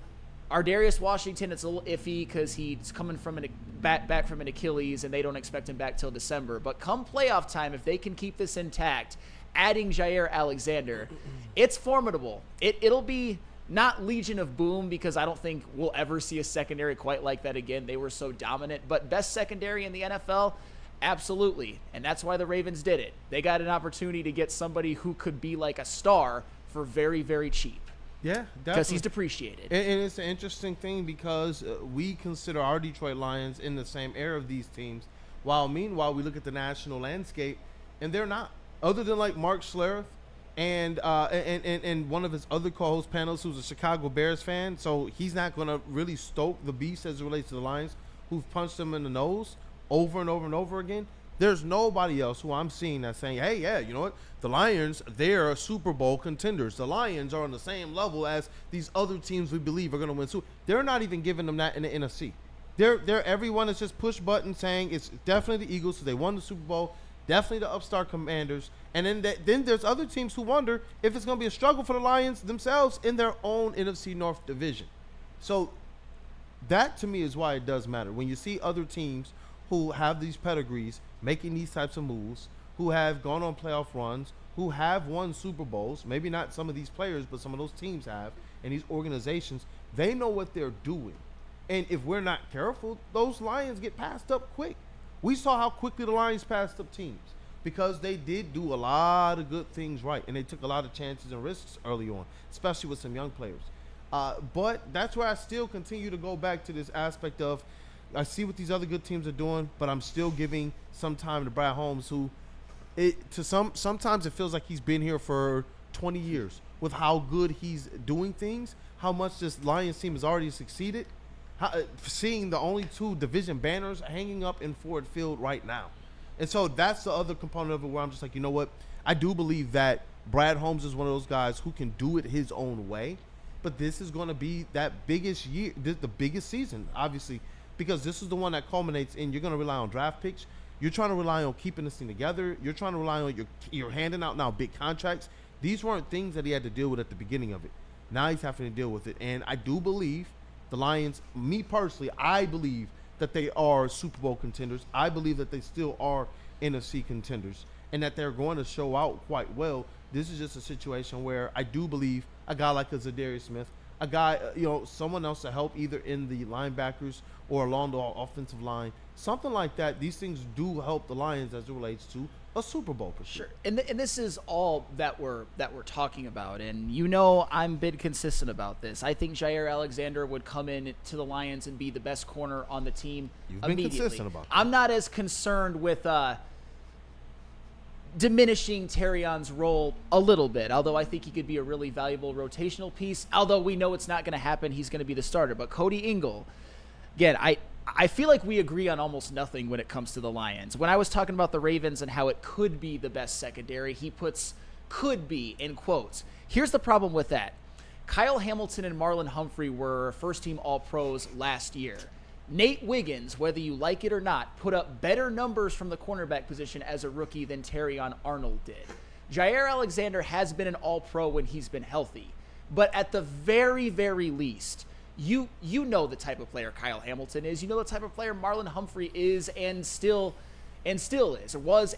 Ardarius Washington, it's a little iffy because he's coming from back from an Achilles and they don't expect him back till December. But come playoff time, if they can keep this intact, adding Jaire Alexander, it's formidable. It'll be not Legion of Boom, because I don't think we'll ever see a secondary quite like that again. They were so dominant. But best secondary in the NFL? Absolutely. And that's why the Ravens did it. They got an opportunity to get somebody who could be like a star for very, very cheap. Yeah, definitely. Because he's depreciated. And it's an interesting thing because we consider our Detroit Lions in the same era of these teams, while meanwhile we look at the national landscape and they're not. Other than like Mark Schlereth and one of his other co-host panels who's a Chicago Bears fan, so he's not going to really stoke the beast as it relates to the Lions, who've punched him in the nose over and over and over again. There's nobody else who I'm seeing that's saying, hey, yeah, you know what? The Lions, they're Super Bowl contenders. The Lions are on the same level as these other teams we believe are going to win. So they're not even giving them that in the NFC. Everyone is just push button saying it's definitely the Eagles, so they won the Super Bowl, definitely the upstart Commanders. And then there's other teams who wonder if it's going to be a struggle for the Lions themselves in their own NFC North division. So that to me is why it does matter. When you see other teams who have these pedigrees making these types of moves, who have gone on playoff runs, who have won Super Bowls, maybe not some of these players, but some of those teams have, and these organizations, they know what they're doing. And if we're not careful, those Lions get passed up quick. We saw how quickly the Lions passed up teams because they did do a lot of good things right, and they took a lot of chances and risks early on, especially with some young players. But that's where I still continue to go back to this aspect of I see what these other good teams are doing, but I'm still giving some time to Brad Holmes, who sometimes it feels like he's been here for 20 years with how good he's doing things, how much this Lions team has already succeeded, seeing the only 2 division banners hanging up in Ford Field right now. And so that's the other component of it where I'm just like, you know what? I do believe that Brad Holmes is one of those guys who can do it his own way, but this is going to be that biggest year, the biggest season, obviously, because this is the one that culminates in you're going to rely on draft picks. You're trying to rely on keeping this thing together. You're trying to rely on you're handing out now big contracts. These weren't things that he had to deal with at the beginning of it. Now he's having to deal with it. And I do believe the Lions, me personally, I believe that they are Super Bowl contenders. I believe that they still are NFC contenders and that they're going to show out quite well. This is just a situation where I do believe a guy like a Zadarius Smith, a guy, someone else to help either in the linebackers or along the offensive line, something like that. These things do help the Lions as it relates to a Super Bowl pursuit. Sure, and this is all that we're talking about, and I'm been consistent about this. I think Jaire Alexander would come in to the Lions and be the best corner on the team. You've been consistent about that. I'm not as concerned with diminishing Terrion's role a little bit, although I think he could be a really valuable rotational piece. Although we know it's not going to happen, he's going to be the starter. But Cody Ingle, again, I feel like we agree on almost nothing when it comes to the Lions. When I was talking about the Ravens and how it could be the best secondary, he puts "could be" in quotes. Here's the problem with that. Kyle Hamilton and Marlon Humphrey were first-team All-Pros last year. Nate Wiggins, whether you like it or not, put up better numbers from the cornerback position as a rookie than Terrion Arnold did. Jaire Alexander has been an All-Pro when he's been healthy. But at the very, very least, you know the type of player Kyle Hamilton is. You know the type of player Marlon Humphrey is and still is, or was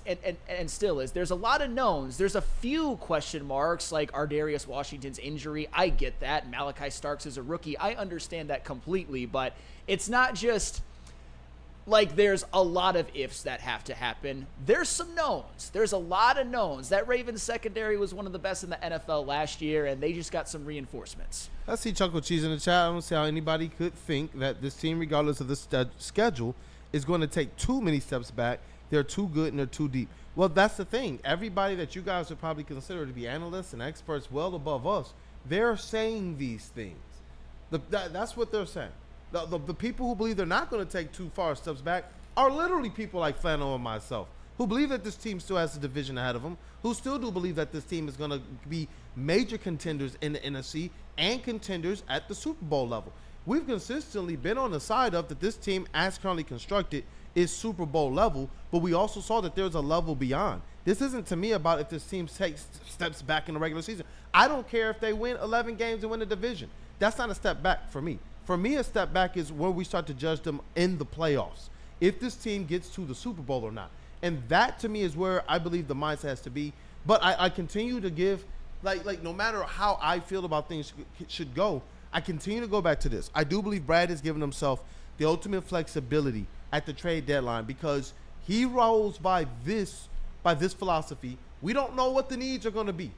and still is. There's a lot of knowns. There's a few question marks, like Ardarius Washington's injury. I get that. Malachi Starks is a rookie. I understand that completely, but it's not just like there's a lot of ifs that have to happen. There's some knowns. There's a lot of knowns. That Ravens secondary was one of the best in the NFL last year, and they just got some reinforcements. I see Chuckle Cheese in the chat. I don't see how anybody could think that this team, regardless of the schedule, is going to take too many steps back. They're too good and they're too deep. Well, that's the thing. Everybody that you guys would probably consider to be analysts and experts well above us, they're saying these things. That's what they're saying. The people who believe they're not going to take too far steps back are literally people like Flannel and myself, who believe that this team still has a division ahead of them, who still do believe that this team is going to be major contenders in the NFC and contenders at the Super Bowl level. We've consistently been on the side of that this team, as currently constructed, is Super Bowl level, but we also saw that there's a level beyond. This isn't, to me, about if this team takes steps back in the regular season. I don't care if they win 11 games and win the division. That's not a step back for me. For me, a step back is where we start to judge them in the playoffs, if this team gets to the Super Bowl or not. And that, to me, is where I believe the mindset has to be. But I continue to give, like no matter how I feel about things should go, I continue to go back to this. I do believe Brad has given himself the ultimate flexibility at the trade deadline because he rolls by this philosophy. We don't know what the needs are going to be.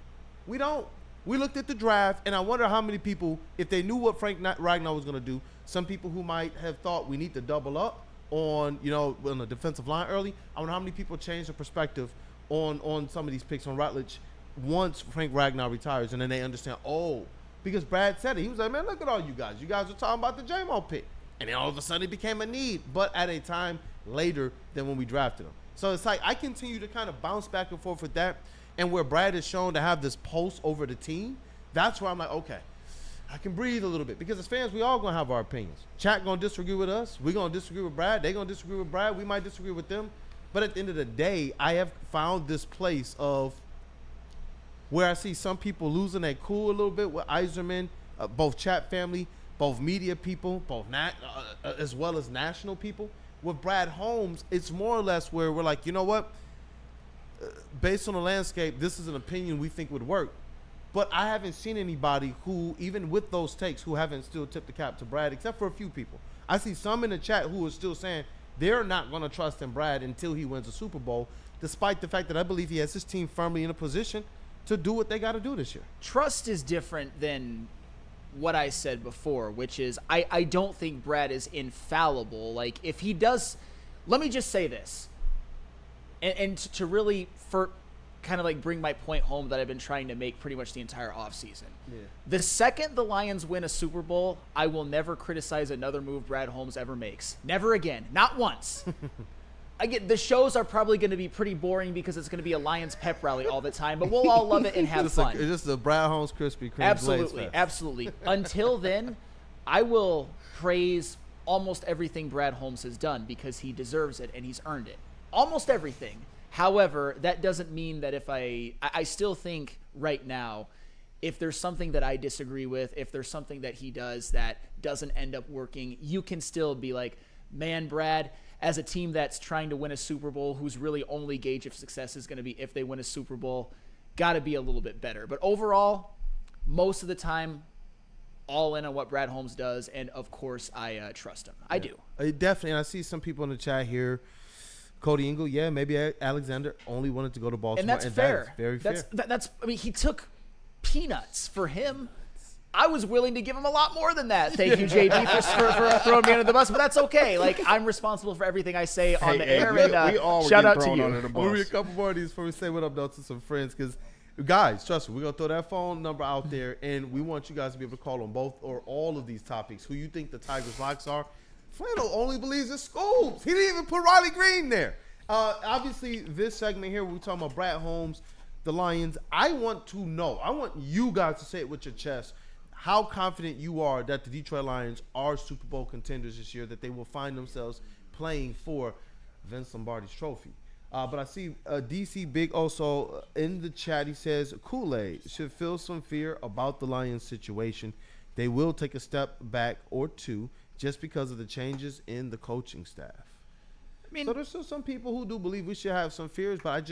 We don't. We looked at the draft, and I wonder how many people, if they knew what Frank Ragnar was going to do, some people who might have thought we need to double up on the defensive line early. I wonder how many people changed their perspective on some of these picks on Rutledge once Frank Ragnar retires, and then they understand, because Brad said it. He was like, man, look at all you guys. You guys were talking about the JAMO pick. And then all of a sudden it became a need, but at a time later than when we drafted him. So it's like I continue to kind of bounce back and forth with that. And where Brad is shown to have this pulse over the team, that's where I'm like, okay, I can breathe a little bit. Because as fans, we all going to have our opinions. Chat going to disagree with us. We're going to disagree with Brad. They're going to disagree with Brad. We might disagree with them. But at the end of the day, I have found this place of where I see some people losing their cool a little bit with Iserman, both chat family, both media people, both as well as national people. With Brad Holmes, it's more or less where we're like, you know what? Based on the landscape, this is an opinion we think would work. But I haven't seen anybody who, even with those takes, who haven't still tipped the cap to Brad, except for a few people. I see some in the chat who are still saying they're not going to trust in Brad until he wins a Super Bowl, despite the fact that I believe he has his team firmly in a position to do what they got to do this year. Trust is different than what I said before, which is I don't think Brad is infallible. Like, if he does, let me just say this, and to really kind of like bring my point home that I've been trying to make pretty much the entire offseason. Yeah. The second the Lions win a Super Bowl, I will never criticize another move Brad Holmes ever makes. Never again. Not once. The shows are probably going to be pretty boring because it's going to be a Lions pep rally all the time, but we'll all love it and have fun. It's just the Brad Holmes Krispy Kreme. Absolutely. Until then, I will praise almost everything Brad Holmes has done because he deserves it and he's earned it. Almost everything. However, that doesn't mean that if I still think right now, if there's something that I disagree with, if there's something that he does that doesn't end up working, you can still be like, man, Brad, as a team that's trying to win a Super Bowl, whose really only gauge of success is going to be if they win a Super Bowl, got to be a little bit better. But overall, most of the time, all in on what Brad Holmes does, and of course, I trust him. I do. Definitely, and I see some people in the chat here. Cody Ingle, maybe Alexander only wanted to go to Baltimore. And that's fair. That is very fair. I mean, he took peanuts for him. I was willing to give him a lot more than that. Thank you, JD, for throwing me under the bus, but that's okay. Like, I'm responsible for everything I say on the air, and shout out to you. I'm going to read a couple more of these before we say what up, though, to some friends, because, guys, trust me, we're going to throw that phone number out there, and we want you guys to be able to call on both or all of these topics. Who you think the Tigers' locks are, Flannel only believes in Scoops. He didn't even put Riley Green there. Obviously, this segment here, we're talking about Brad Holmes, the Lions. I want to know. I want you guys to say it with your chest. How confident you are that the Detroit Lions are Super Bowl contenders this year, that they will find themselves playing for Vince Lombardi's trophy. But I see DC Big also in the chat. He says, Kool-Aid should feel some fear about the Lions situation. They will take a step back or two just because of the changes in the coaching staff. I mean, so there's still some people who do believe we should have some fears, but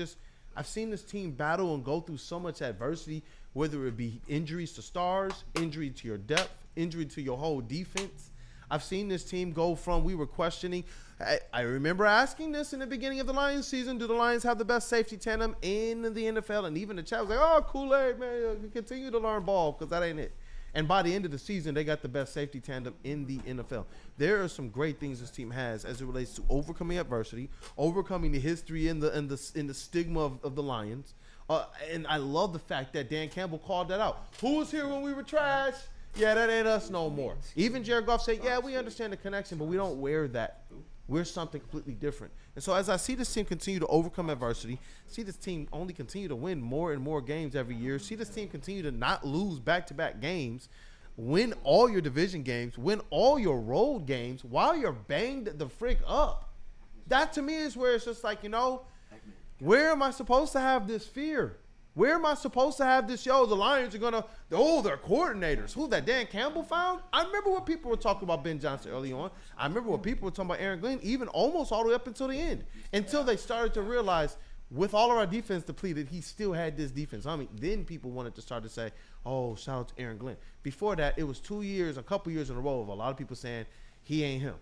I've seen this team battle and go through so much adversity, whether it be injuries to stars, injury to your depth, injury to your whole defense. I've seen this team go from, we were questioning. I remember asking this in the beginning of the Lions season, do the Lions have the best safety tandem in the NFL? And even the chat was like, oh, Kool-Aid, man, we continue to learn ball because that ain't it. And by the end of the season, they got the best safety tandem in the NFL. There are some great things this team has as it relates to overcoming adversity, overcoming the history and the stigma of the Lions. And I love the fact that Dan Campbell called that out. Who was here when we were trash? Yeah, that ain't us no more. Even Jared Goff said, yeah, we understand the connection, but we don't wear that. We're something completely different. And so as I see this team continue to overcome adversity, see this team only continue to win more and more games every year, see this team continue to not lose back-to-back games, win all your division games, win all your road games while you're banged the frick up. That to me is where it's just like, where am I supposed to have this fear? Where am I supposed to have this, the Lions are going to, they're coordinators. Who that Dan Campbell found? I remember what people were talking about Ben Johnson early on. I remember what people were talking about Aaron Glenn, even almost all the way up until the end. Until they started to realize, with all of our defense depleted, he still had this defense. I mean, then people wanted to start to say, oh, shout out to Aaron Glenn. Before that, it was 2 years, a couple years in a row of a lot of people saying, he ain't him.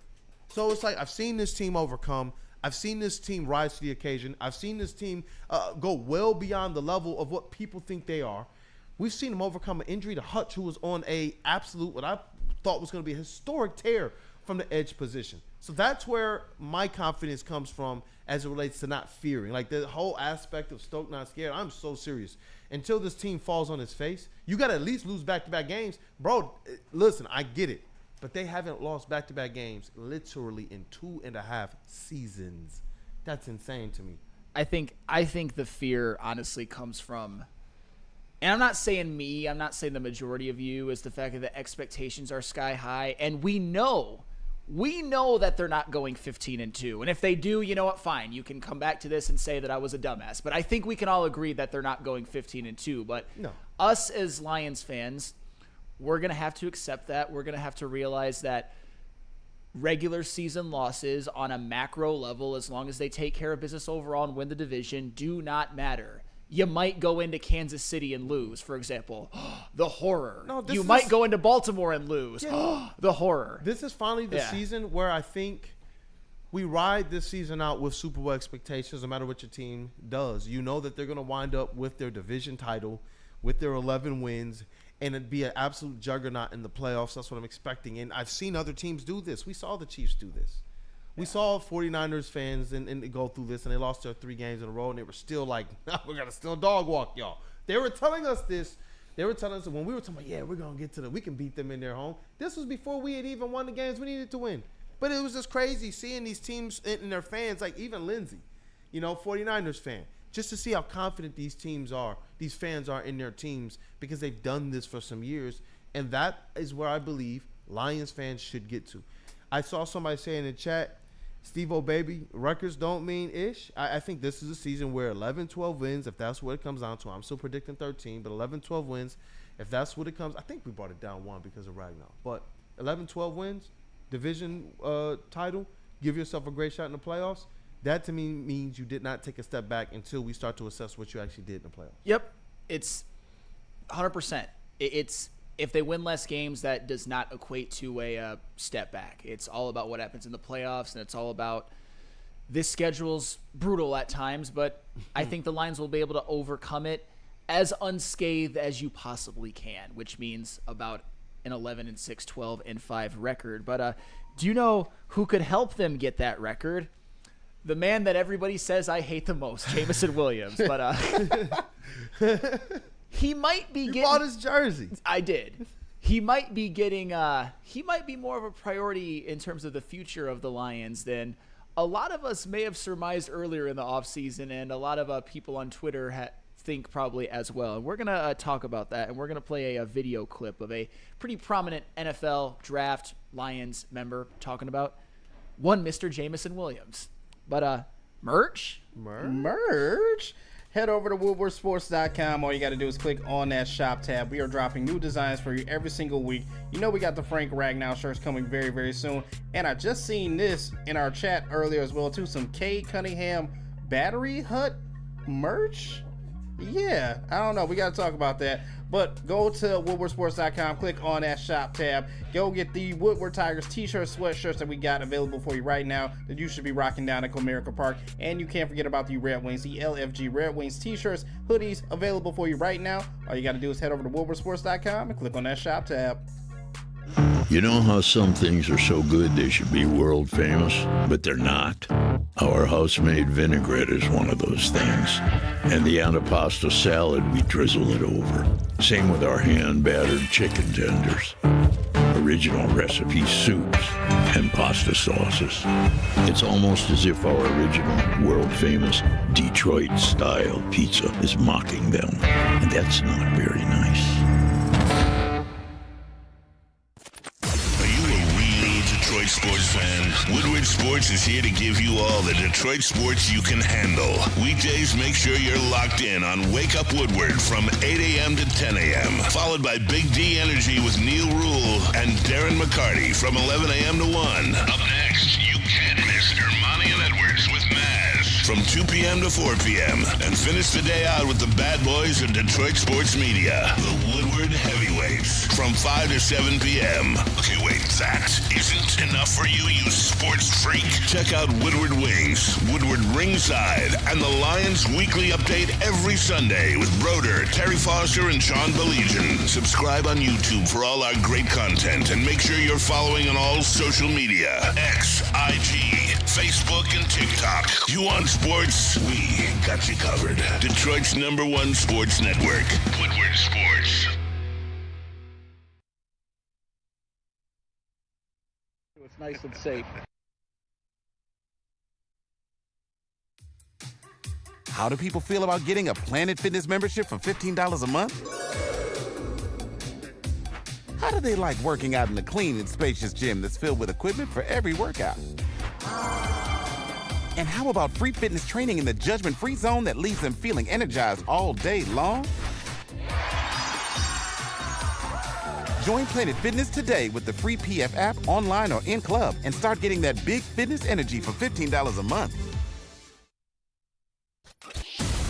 So it's like, I've seen this team overcome. I've seen this team rise to the occasion. I've seen this team go well beyond the level of what people think they are. We've seen them overcome an injury to Hutch, who was on a absolute, what I thought was going to be a historic tear from the edge position. So that's where my confidence comes from as it relates to not fearing. Like the whole aspect of Stoke not scared, I'm so serious. Until this team falls on its face, you got to at least lose back-to-back games. Bro, listen, I get it. But they haven't lost back-to-back games literally in 2.5 seasons. That's insane to me. I think the fear honestly comes from, and I'm not saying me, I'm not saying the majority of you, is the fact that the expectations are sky high, and we know that they're not going 15-2. And if they do, you know what? Fine, you can come back to this and say that I was a dumbass. But I think we can all agree that they're not going 15-2. But no. Us as Lions fans, we're going to have to accept that. We're going to have to realize that regular season losses on a macro level, as long as they take care of business overall and win the division, do not matter. You might go into Kansas City and lose, for example. The horror. No, you might go into Baltimore and lose. Yeah. The horror. This is finally the season where I think we ride this season out with Super Bowl expectations, no matter what your team does. You know that they're going to wind up with their division title, with their 11 wins, and it'd be an absolute juggernaut in the playoffs. That's what I'm expecting. And I've seen other teams do this. We saw the Chiefs do this. We saw 49ers fans and go through this, and they lost their 3 games in a row, and they were still like, we're going to still dog walk y'all. They were telling us this. They were telling us when we were talking about, we're going to get to we can beat them in their home. This was before we had even won the games we needed to win. But it was just crazy seeing these teams and their fans, like even Lindsey, 49ers fan, just to see how confident these teams are, these fans are in their teams, because they've done this for some years. And that is where I believe Lions fans should get to. I saw somebody say in the chat, Steve-O baby, records don't mean ish. I think this is a season where 11-12 wins, if that's what it comes down to. I'm still predicting 13, but 11-12 wins, if that's what it comes. I think we brought it down 1 because of Ragnar. But 11-12 wins, division title, give yourself a great shot in the playoffs. That to me means you did not take a step back until we start to assess what you actually did in the playoffs. Yep. It's 100%. It's if they win less games, that does not equate to a step back. It's all about what happens in the playoffs, and it's all about this schedule's brutal at times, but I think the Lions will be able to overcome it as unscathed as you possibly can, which means about an 11-6, 12-5 record. But do you know who could help them get that record? The man that everybody says I hate the most, Jameson Williams. But he might be getting. You bought his jersey. I did. he might be getting he might be more of a priority in terms of the future of the Lions than a lot of us may have surmised earlier in the offseason, and a lot of people on Twitter think probably as well. And we're going to talk about that, and we're going to play a video clip of a pretty prominent NFL draft Lions member talking about one Mr. Jameson Williams. But merch? Head over to woodwardsports.com. All you got to do is click on that shop tab. We are dropping new designs for you every single week. You know we got the Frank Ragnow shirts coming very, very soon. And I just seen this in our chat earlier as well, too. Some Cade Cunningham Battery Hut merch. Yeah, I don't know. We got to talk about that. But go to woodwardsports.com, click on that shop tab. Go get the Woodward Tigers t-shirts, sweatshirts that we got available for you right now that you should be rocking down at Comerica Park. And you can't forget about the Red Wings, the LFG Red Wings t-shirts, hoodies available for you right now. All you got to do is head over to woodwardsports.com and click on that shop tab. You know how some things are so good they should be world famous, but they're not? Our house-made vinaigrette is one of those things. And the antipasta salad, we drizzle it over. Same with our hand-battered chicken tenders. Original recipe soups and pasta sauces. It's almost as if our original, world-famous Detroit-style pizza is mocking them. And that's not very nice. Detroit sports fan, Woodward Sports is here to give you all the Detroit sports you can handle. Weekdays, make sure you're locked in on Wake Up Woodward from 8 a.m. to 10 a.m. Followed by Big D Energy with Neil Rule and Darren McCarty from 11 a.m. to 1. Up next, you can't miss Ermanni and Edwards with Maz from 2 p.m. to 4 p.m. And finish the day out with the bad boys of Detroit sports media, the Woodward Heavyweights from 5 to 7 p.m. Okay, wait, that isn't enough for you, you sports freak. Check out Woodward Wings, Woodward Ringside, and the Lions Weekly Update every Sunday with Broder, Terry Foster, and Sean Belegian. Subscribe on YouTube for all our great content, and make sure you're following on all social media: X, IG, Facebook, and TikTok. You want sports? We got you covered. Detroit's #1 sports network, Woodward Sports. It's nice and safe. How do people feel about getting a Planet Fitness membership for $15 a month? How do they like working out in a clean and spacious gym that's filled with equipment for every workout? And how about free fitness training in the judgment-free zone that leaves them feeling energized all day long? Join Planet Fitness today with the free PF app, online or in club, and start getting that big fitness energy for $15 a month.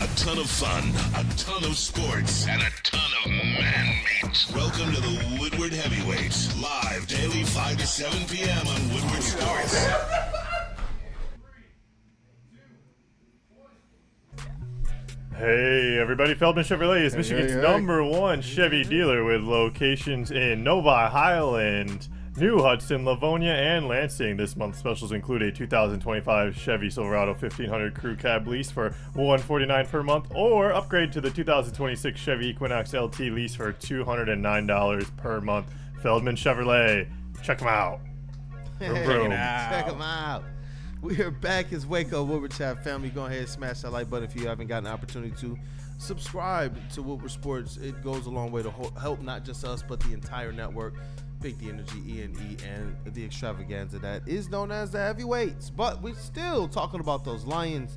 A ton of fun, a ton of sports, and a ton of man meat. Welcome to the Woodward Heavyweights, live daily 5 to 7 p.m. on Woodward Sports. Hey everybody, Feldman Chevrolet is Michigan's #1 Chevy dealer with locations in Novi, Highland, New Hudson, Livonia, and Lansing. This month's specials include a 2025 Chevy Silverado 1500 Crew Cab lease for $149 per month, or upgrade to the 2026 Chevy Equinox LT lease for $209 per month. Feldman Chevrolet, check them out. Vroom, vroom. Check them out. We are back as Wake Up Woodward Chat family. Go ahead and smash that like button if you haven't gotten an opportunity to. Subscribe to Woodward Sports. It goes a long way to help not just us, but the entire network. Big the energy, E&E, and the extravaganza that is known as the Heavyweights. But we're still talking about those Lions.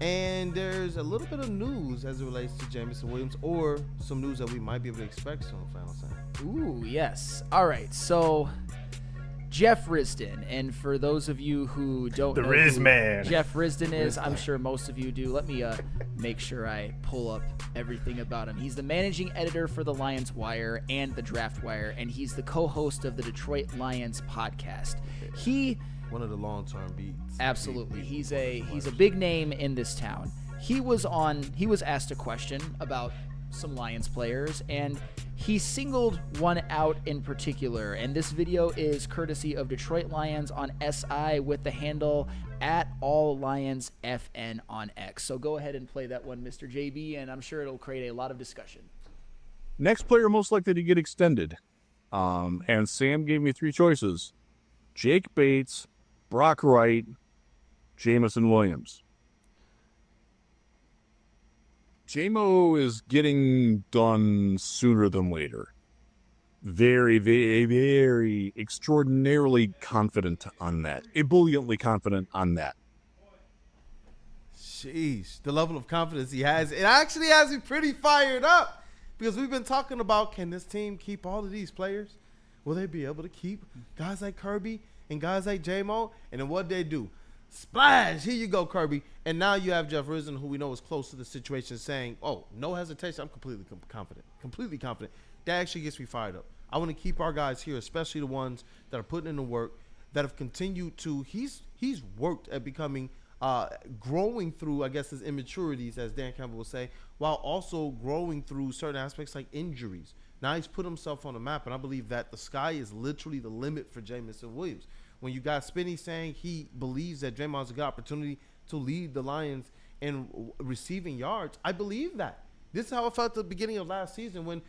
And there's a little bit of news as it relates to Jameson Williams, or some news that we might be able to expect soon, Final Sam. Ooh, yes. All right, so Jeff Risdon, and for those of you who don't know Riz who Man. Jeff Risdon is, I'm sure most of you do. Let me make sure I pull up everything about him. He's the managing editor for the Lions Wire and the Draft Wire, and he's the co-host of the Detroit Lions podcast. One of the long-term beats. Absolutely. He's a big name in this town. He was asked a question about some Lions players, and he singled one out in particular, and this video is courtesy of Detroit Lions on SI with the handle @AllLionsFN on X. So go ahead and play that one, Mr. JB, and I'm sure it'll create a lot of discussion. Next player most likely to get extended. And Sam gave me 3 choices: Jake Bates, Brock Wright, Jameson Williams. JAMO is getting done sooner than later. Very, very, very extraordinarily confident on that. Ebulliently confident on that. Sheesh, the level of confidence he has. It actually has me pretty fired up because we've been talking about, can this team keep all of these players? Will they be able to keep guys like Kirby and guys like JAMO? And then what they do? Splash! Here you go, Kirby. And now you have Jeff Risdon, who we know is close to the situation, saying, oh, no hesitation. I'm completely confident. Completely confident. That actually gets me fired up. I want to keep our guys here, especially the ones that are putting in the work, that have continued to, he's worked at becoming, growing through, I guess, his immaturities, as Dan Campbell will say, while also growing through certain aspects like injuries. Now he's put himself on the map, and I believe that the sky is literally the limit for Jameson Williams. When you got Spinney saying he believes that Draymond has a good opportunity to lead the Lions in receiving yards, I believe that. This is how I felt at the beginning of last season when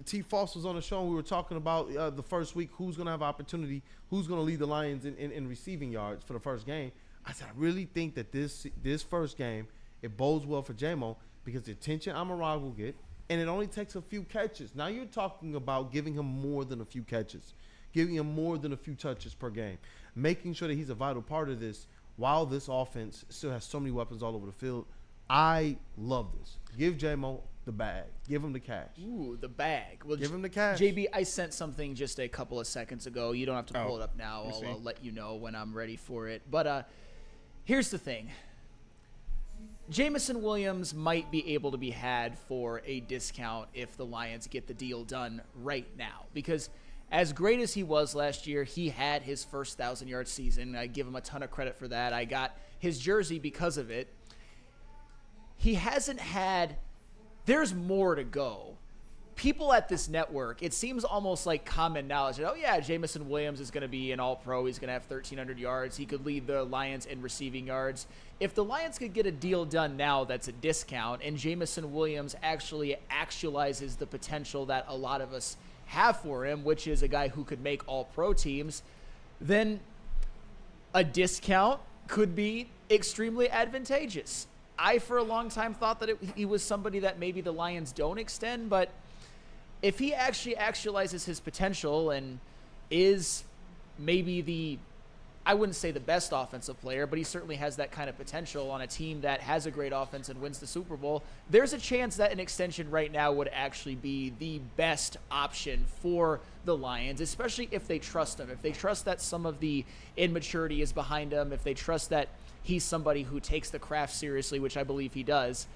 T. Foss was on the show and we were talking about the first week, who's going to have opportunity, who's going to lead the Lions in receiving yards for the first game. I said, I really think that this first game, it bodes well for JAMO because the attention Amon-Ra will get, and it only takes a few catches. Now you're talking about giving him more than a few catches, giving him more than a few touches per game, making sure that he's a vital part of this while this offense still has so many weapons all over the field. I love this. Give JAMO the bag. Give him the cash. Ooh, the bag. Well, give him the cash. JB, I sent something just a couple of seconds ago. You don't have to pull it up now. I'll let you know when I'm ready for it. But here's the thing. Jameson Williams might be able to be had for a discount if the Lions get the deal done right now. Because as great as he was last year, he had his first 1,000-yard season. I give him a ton of credit for that. I got his jersey because of it. He hasn't had – there's more to go. People at this network, it seems almost like common knowledge that, oh, yeah, Jameson Williams is going to be an all-pro. He's going to have 1,300 yards. He could lead the Lions in receiving yards. If the Lions could get a deal done now that's a discount and Jameson Williams actually actualizes the potential that a lot of us have for him, which is a guy who could make all-pro teams, then a discount could be extremely advantageous. I, for a long time, thought that he was somebody that maybe the Lions don't extend, but if he actually actualizes his potential and is maybe I wouldn't say the best offensive player, but he certainly has that kind of potential on a team that has a great offense and wins the Super Bowl, there's a chance that an extension right now would actually be the best option for the Lions, especially if they trust him. If they trust that some of the immaturity is behind him, if they trust that he's somebody who takes the craft seriously, which I believe he does,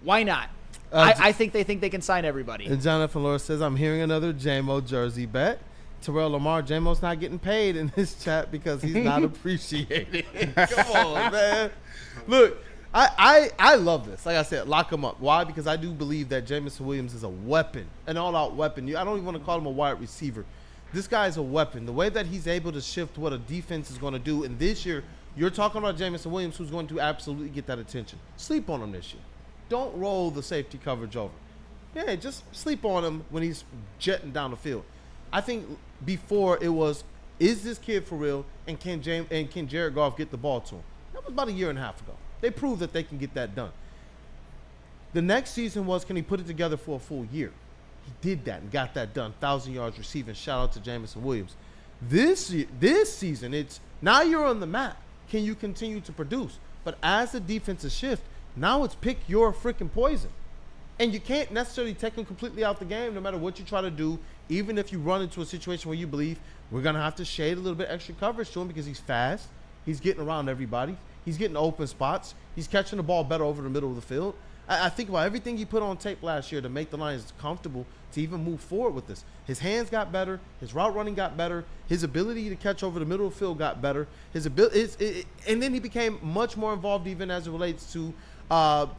why not? I think they can sign everybody. And Jonathan Laura says, I'm hearing another JAMO jersey bet. Terrell Lamar, JAMO's not getting paid in this chat because he's not appreciated. Come on, man. Look, I love this. Like I said, lock him up. Why? Because I do believe that Jameson Williams is a weapon, an all-out weapon. I don't even want to call him a wide receiver. This guy is a weapon. The way that he's able to shift what a defense is going to do, and this year, you're talking about Jameson Williams, who's going to absolutely get that attention. Sleep on him this year. Don't roll the safety coverage over. Yeah, just sleep on him when he's jetting down the field. I think before it was, is this kid for real, and can Jared Goff get the ball to him? That was about a year and a half ago. They proved that they can get that done. The next season was, can he put it together for a full year? He did that and got that done. 1,000 yards receiving. Shout out to Jameson Williams. This season, it's now you're on the map. Can you continue to produce? But as the defensive shift, now it's pick your freaking poison. And you can't necessarily take him completely out the game no matter what you try to do, even if you run into a situation where you believe we're going to have to shade a little bit extra coverage to him because he's fast. He's getting around everybody. He's getting open spots. He's catching the ball better over the middle of the field. I think about everything he put on tape last year to make the Lions comfortable to even move forward with this. His hands got better. His route running got better. His ability to catch over the middle of the field got better. And then he became much more involved even as it relates to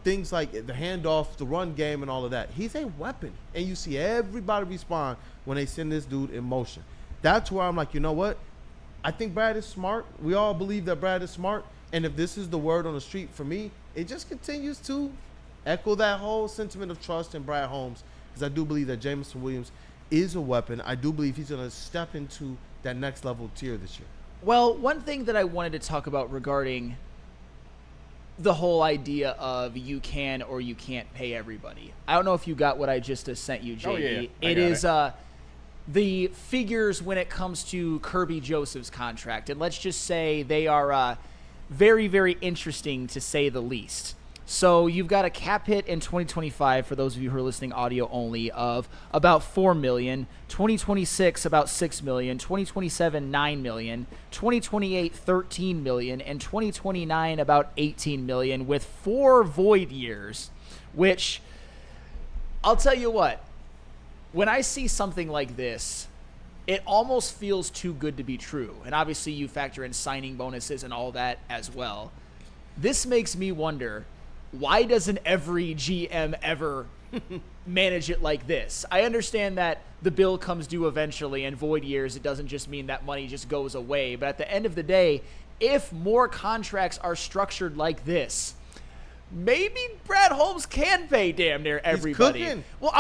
things like the handoff, the run game, and all of that. He's a weapon, and you see everybody respond when they send this dude in motion. That's where I'm like, you know what? I think Brad is smart. We all believe that Brad is smart, and if this is the word on the street for me, it just continues to echo that whole sentiment of trust in Brad Holmes, because I do believe that Jameson Williams is a weapon. I do believe he's going to step into that next level tier this year. Well, one thing that I wanted to talk about regarding the whole idea of you can or you can't pay everybody. I don't know if you got what I just sent you, JD. Oh, yeah. It is the figures when it comes to Kirby Joseph's contract. And let's just say they are very, very interesting to say the least. So you've got a cap hit in 2025, for those of you who are listening audio only, of about $4 million, 2026 about $6 million, 2027 $9 million, 2028 $13 million, and 2029 about $18 million, with 4 void years, which I'll tell you what, when I see something like this, it almost feels too good to be true. And obviously you factor in signing bonuses and all that as well. This makes me wonder, why doesn't every GM ever manage it like this? I understand that the bill comes due eventually, and void years, it doesn't just mean that money just goes away. But at the end of the day, if more contracts are structured like this, maybe Brad Holmes can pay damn near everybody. He's cooking. Well,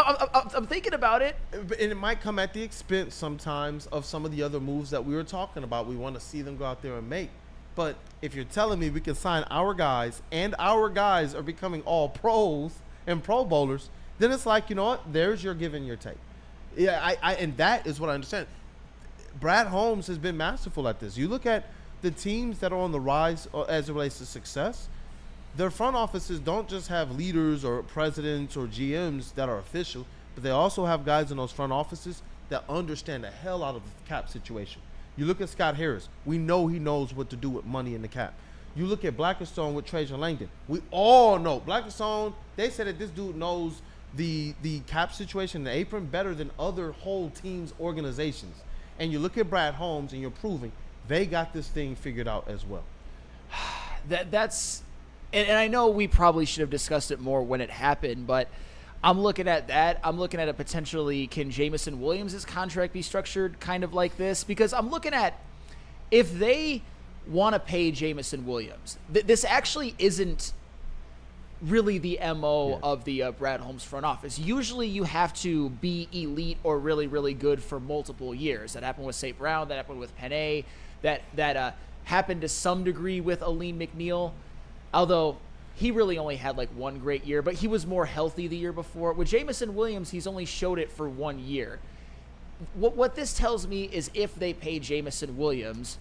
I'm thinking about it. And it might come at the expense sometimes of some of the other moves that we were talking about. We want to see them go out there and make. But if you're telling me we can sign our guys and our guys are becoming all pros and pro bowlers, then it's like, you know what? There's your give and your take. Yeah, and that is what I understand. Brad Holmes has been masterful at this. You look at the teams that are on the rise as it relates to success, their front offices don't just have leaders or presidents or GMs that are official, but they also have guys in those front offices that understand the hell out of the cap situation. You look at Scott Harris. We know he knows what to do with money in the cap. You look at Blackstone with Trajan Langdon. We all know. Blackstone, they said that this dude knows the cap situation, the apron, better than other whole teams' organizations. And you look at Brad Holmes, and you're proving they got this thing figured out as well. That's and I know we probably should have discussed it more when it happened, but I'm looking at that. I'm looking at a potentially, can Jameson Williams' contract be structured kind of like this? Because I'm looking at, if they want to pay Jameson Williams, this actually isn't really the MO of the Brad Holmes front office. Usually you have to be elite or really, really good for multiple years. That happened with St. Brown. That happened with Panay. That happened to some degree with Aleem McNeil, although he really only had like one great year, but he was more healthy the year before. With Jameson Williams, he's only showed it for 1 year. What this tells me is if they pay Jameson Williams,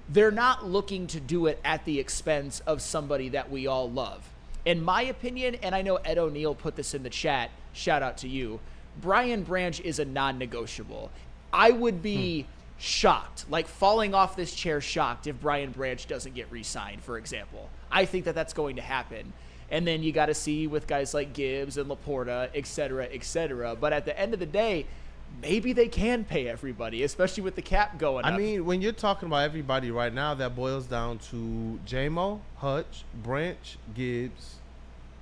they're not looking to do it at the expense of somebody that we all love. In my opinion, and I know Ed O'Neill put this in the chat, shout out to you, Brian Branch is a non-negotiable. I would be shocked, like falling off this chair shocked, if Brian Branch doesn't get re-signed, for example. I think that that's going to happen. And then you got to see with guys like Gibbs and Laporta, et cetera, et cetera. But at the end of the day, maybe they can pay everybody, especially with the cap going up. I mean, when you're talking about everybody right now, that boils down to JAMO, Hutch, Branch, Gibbs,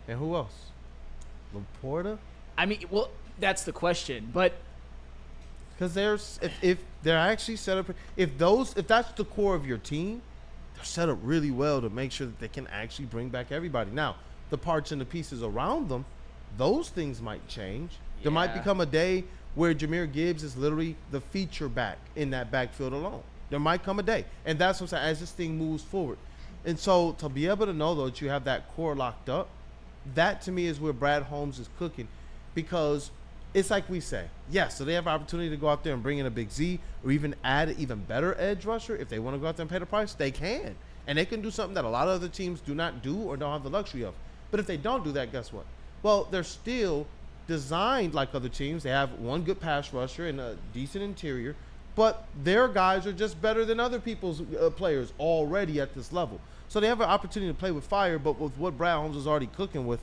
and who else? Laporta? I mean, well, that's the question. But because there's if they're actually set up, if that's the core of your team, they're set up really well to make sure that they can actually bring back everybody. Now, the parts and the pieces around them, those things might change. There might become a day where Jahmyr Gibbs is literally the feature back in that backfield alone. There might come a day. And that's what I'm saying, as this thing moves forward. And so to be able to know, though, that you have that core locked up, that to me is where Brad Holmes is cooking, because it's like we say, yes, so they have an opportunity to go out there and bring in a Big Z or even add an even better edge rusher. If they want to go out there and pay the price, they can. And they can do something that a lot of other teams do not do or don't have the luxury of. But if they don't do that, guess what? Well, they're still designed like other teams. They have one good pass rusher and a decent interior, but their guys are just better than other people's players already at this level. So they have an opportunity to play with fire, but with what Brad Holmes is already cooking with,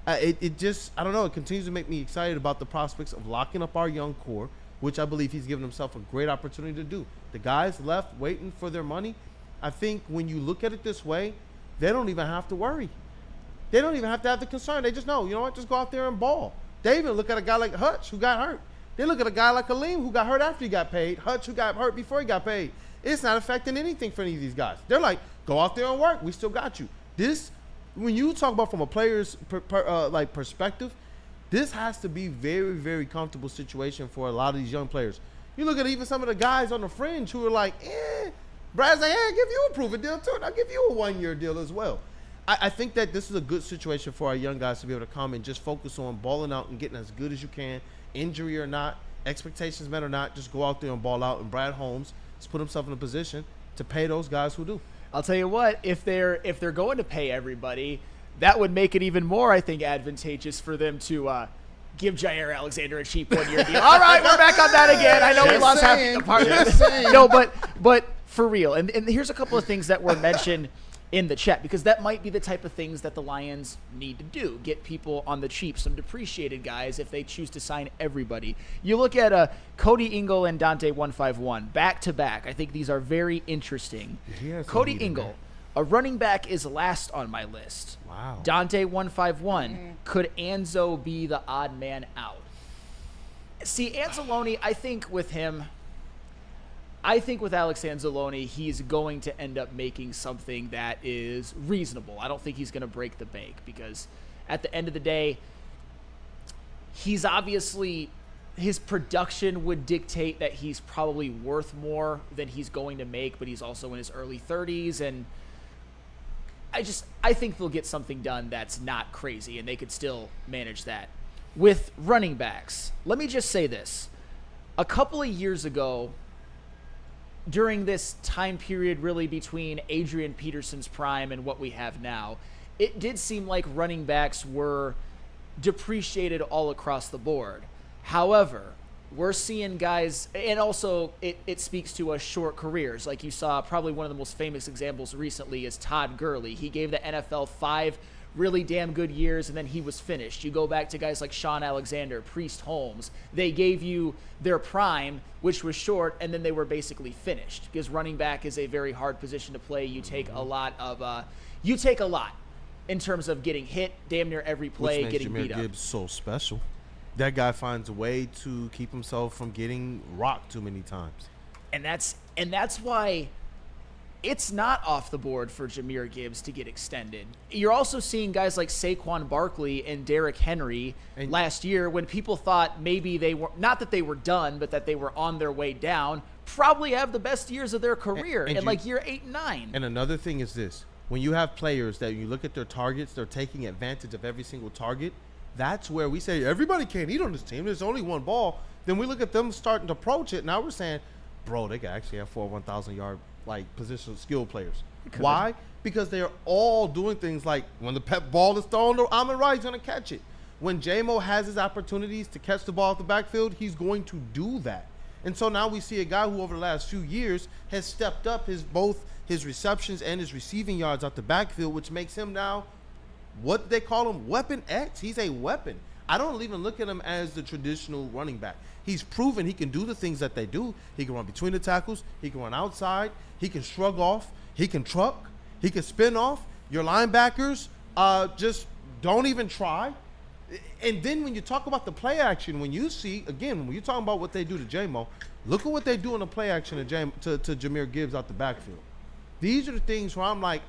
it just, I don't know, it continues to make me excited about the prospects of locking up our young core, which I believe he's given himself a great opportunity to do. The guys left waiting for their money, I think when you look at it this way, they don't even have to worry. They don't even have to have the concern. They just know, you know what, just go out there and ball. They even look at a guy like Hutch who got hurt. They look at a guy like Aleem who got hurt after he got paid, Hutch who got hurt before he got paid. It's not affecting anything for any of these guys. They're like, go out there and work. We still got you. This, when you talk about from a player's perspective, This has to be very, very comfortable situation for a lot of these young players. You look at even some of the guys on the fringe who are like, Brad's like, hey, I'll give you a proven deal too. And I'll give you a 1-year deal as well. I think that this is a good situation for our young guys to be able to come and just focus on balling out and getting as good as you can, injury or not, expectations met or not, just go out there and ball out. And Brad Holmes has put himself in a position to pay those guys who do. I'll tell you what, if they're going to pay everybody, that would make it even more, I think, advantageous for them to give Jaire Alexander a cheap 1-year deal. All right, we're back on that again. I know we lost half the part. No, but for real. And here's a couple of things that were mentioned in the chat, because that might be the type of things that the Lions need to do. Get people on the cheap, some depreciated guys if they choose to sign everybody. You look at Cody Ingle and Dante 151 back-to-back. I think these are very interesting. Cody Ingle, a running back, is last on my list. Wow. Dante 151. Could Anzo be the odd man out? See, Anzalone, I think with Alex Anzalone, he's going to end up making something that is reasonable. I don't think he's going to break the bank, because at the end of the day, he's obviously, his production would dictate that he's probably worth more than he's going to make, but he's also in his early 30s, and I think they'll get something done that's not crazy, and they could still manage that. With running backs, let me just say this. A couple of years ago, during this time period really between Adrian Peterson's prime and what we have now, it did seem like running backs were depreciated all across the board. However, we're seeing guys, and also it speaks to short careers. Like you saw, probably one of the most famous examples recently is Todd Gurley. He gave the NFL 5 really damn good years, and then he was finished. You go back to guys like Jaire Alexander, Priest Holmes. They gave you their prime, which was short, and then they were basically finished, because running back is a very hard position to play. You take a lot in terms of getting hit damn near every play, which makes getting Jahmyr beat up. Gibbs so special. That guy finds a way to keep himself from getting rocked too many times. And that's why it's not off the board for Jahmyr Gibbs to get extended. You're also seeing guys like Saquon Barkley and Derrick Henry last year, when people thought maybe they were, not that they were done, but that they were on their way down, probably have the best years of their career in like year 8 and 9. And another thing is this. When you have players that you look at their targets, they're taking advantage of every single target. That's where we say everybody can't eat on this team. There's only one ball. Then we look at them starting to approach it. Now we're saying, bro, they can actually have 4 1,000-yard like positional skill players. Why? Because they're all doing things like when the pep ball is thrown to Amon-Ra, he's going to catch it. When JAMO has his opportunities to catch the ball off the backfield, he's going to do that. And so now we see a guy who over the last few years has stepped up both his receptions and his receiving yards out the backfield, which makes him now, what they call him, Weapon X. He's a weapon. I don't even look at him as the traditional running back. He's proven he can do the things that they do. He can run between the tackles. He can run outside. He can shrug off. He can truck. He can spin off. Your linebackers just don't even try. And then when you talk about the play action, when you see, again, when you're talking about what they do to JAMO, look at what they do in the play action to Jahmyr Gibbs out the backfield. These are the things where I'm like,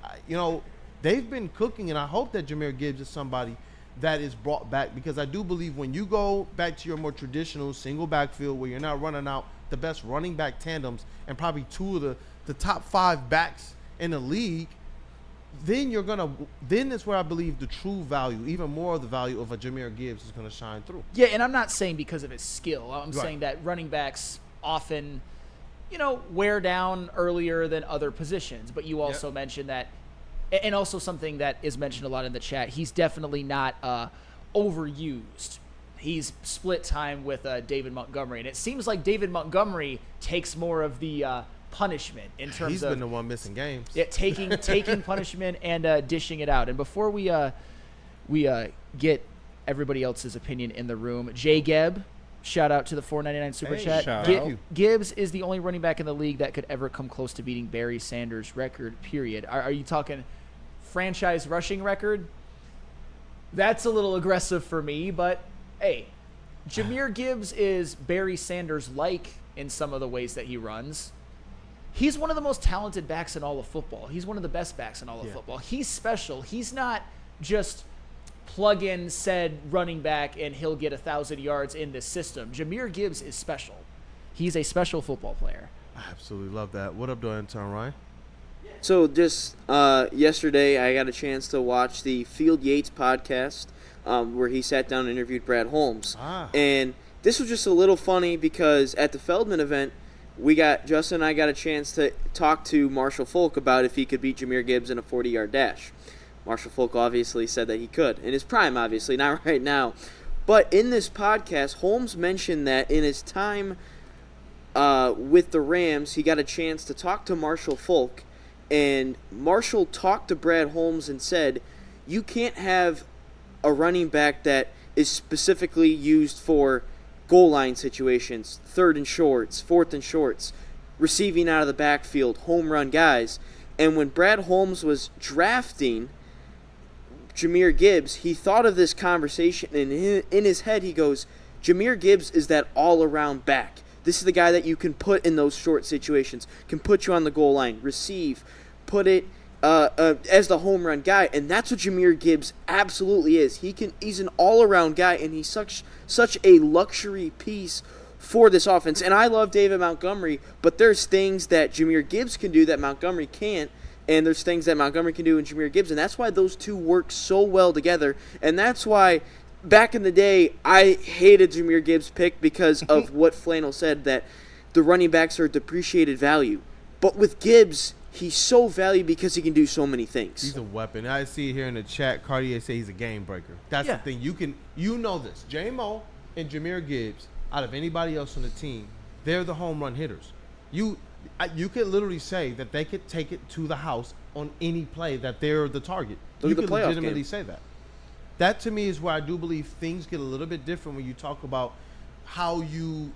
they've been cooking, and I hope that Jahmyr Gibbs is somebody that is brought back, because I do believe when you go back to your more traditional single backfield where you're not running out the best running back tandems and probably 2 of the top 5 backs in the league, then that's where I believe the true value, even more of the value of a Jahmyr Gibbs is going to shine through. Yeah, and I'm not saying because of his skill. I'm saying that running backs often, wear down earlier than other positions. But you also mentioned that, and also something that is mentioned a lot in the chat, he's definitely not overused. He's split time with David Montgomery, and it seems like David Montgomery takes more of the punishment in terms of. He's been the one missing games. Yeah, taking punishment and dishing it out. And before we get everybody else's opinion in the room, Jay Gebb, shout out to the $4.99 super chat. Thank you. Gibbs is the only running back in the league that could ever come close to beating Barry Sanders' record. Period. Are you talking franchise rushing record? That's a little aggressive for me, but hey, Jahmyr Gibbs is Barry Sanders-like in some of the ways that he runs. He's one of the most talented backs in all of football. He's one of the best backs in all of football. He's special. He's not just plug in said running back and he'll get 1,000 yards in this system. Jahmyr Gibbs is special. He's a special football player. I absolutely love that. What up, doing, Ryan? So just yesterday, I got a chance to watch the Field Yates podcast where he sat down and interviewed Brad Holmes. And this was just a little funny because at the Feldman event, Justin and I got a chance to talk to Marshall Faulk about if he could beat Jahmyr Gibbs in a 40-yard dash. Marshall Faulk obviously said that he could. In his prime, obviously, not right now. But in this podcast, Holmes mentioned that in his time with the Rams, he got a chance to talk to Marshall Faulk. And Marshall talked to Brad Holmes and said, you can't have a running back that is specifically used for goal line situations, 3rd and shorts, 4th and shorts, receiving out of the backfield, home run guys. And when Brad Holmes was drafting Jahmyr Gibbs, he thought of this conversation, and in his head he goes, Jahmyr Gibbs is that all-around back. This is the guy that you can put in those short situations, can put you on the goal line, receive, put it as the home run guy, and that's what Jahmyr Gibbs absolutely is. He's an all-around guy, and he's such a luxury piece for this offense. And I love David Montgomery, but there's things that Jahmyr Gibbs can do that Montgomery can't, and there's things that Montgomery can do in Jahmyr Gibbs, and that's why those two work so well together, and that's why back in the day, I hated Jahmyr Gibbs' pick because of what Flannel said, that the running backs are depreciated value. But with Gibbs, he's so valued because he can do so many things. He's a weapon. I see it here in the chat. Cartier say he's a game breaker. That's the thing. You know this. JAMO and Jahmyr Gibbs, out of anybody else on the team, they're the home run hitters. You could literally say that they could take it to the house on any play that they're the target. You could legitimately say that. That to me is where I do believe things get a little bit different when you talk about how you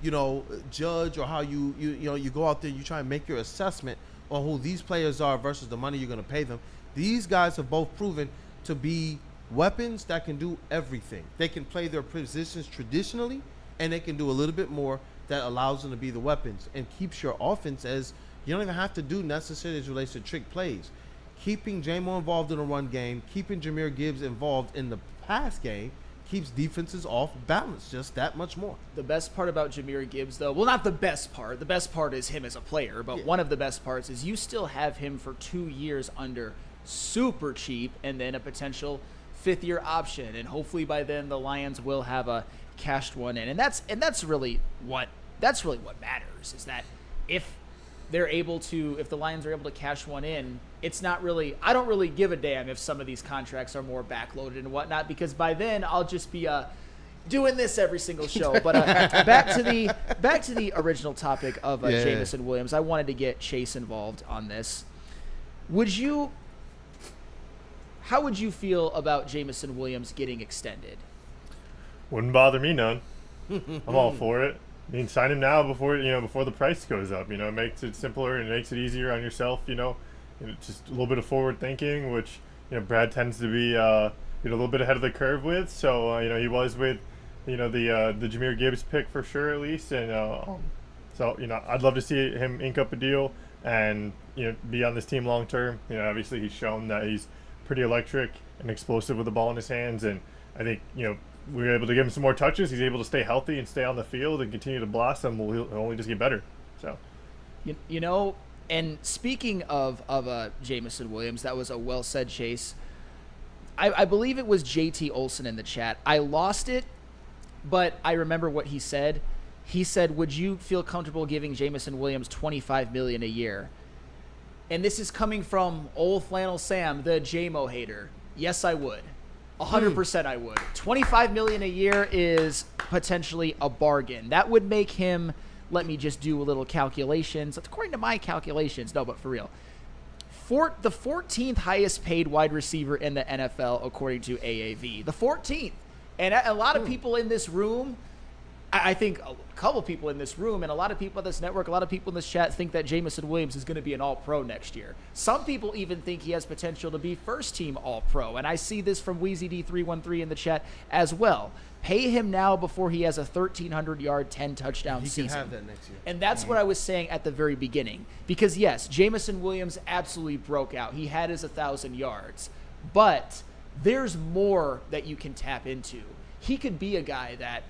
judge, or how you go out there and you try and make your assessment on who these players are versus the money you're going to pay them. These guys have both proven to be weapons that can do everything. They can play their positions traditionally, and they can do a little bit more that allows them to be the weapons and keeps your offense, as you don't even have to do necessarily as relates to trick plays. Keeping JAMO involved in the run game, keeping Jahmyr Gibbs involved in the pass game, keeps defenses off balance just that much more. The best part about Jahmyr Gibbs, though, well, not the best part. The best part is him as a player, but one of the best parts is you still have him for 2 years under super cheap, and then a potential 5th-year option, and hopefully by then the Lions will have a cashed one in, and that's really what matters, is that if the Lions are able to cash one in, it's not really, I don't really give a damn if some of these contracts are more backloaded and whatnot, because by then I'll just be doing this every single show. But back to the original topic of Jameson Williams. I wanted to get Chase involved on this. How would you feel about Jameson Williams getting extended? Wouldn't bother me none. I'm all for it. I mean, sign him now before the price goes up. It makes it simpler and makes it easier on yourself. Just a little bit of forward thinking, which Brad tends to be a little bit ahead of the curve with. So he was with the Jahmyr Gibbs pick for sure, at least. And so I'd love to see him ink up a deal and be on this team long term. Obviously he's shown that he's pretty electric and explosive with the ball in his hands, and I think we were able to give him some more touches. He's able to stay healthy and stay on the field and continue to blossom. He'll only just get better. So, and speaking of Jameson Williams, that was a well said, Chase. I believe it was JT Olson in the chat. I lost it, but I remember what he said. He said, "Would you feel comfortable giving Jameson Williams $25 million a year?" And this is coming from old Flannel Sam, the JAMO hater. Yes, I would. 100% I would. $25 million a year is potentially a bargain. That would make him, let me just do a little calculations. According to my calculations, no, but for real. The 14th highest paid wide receiver in the NFL, according to AAV. The 14th. And a lot of people in this room, I think a couple people in this room and a lot of people on this network, a lot of people in this chat think that Jameson Williams is going to be an all-pro next year. Some people even think he has potential to be first-team all-pro, and I see this from WeezyD313 in the chat as well. Pay him now before he has a 1,300-yard, 10-touchdown season. He can have that next year. And that's what I was saying at the very beginning. Because, yes, Jameson Williams absolutely broke out. He had his 1,000 yards. But there's more that you can tap into. He could be a guy that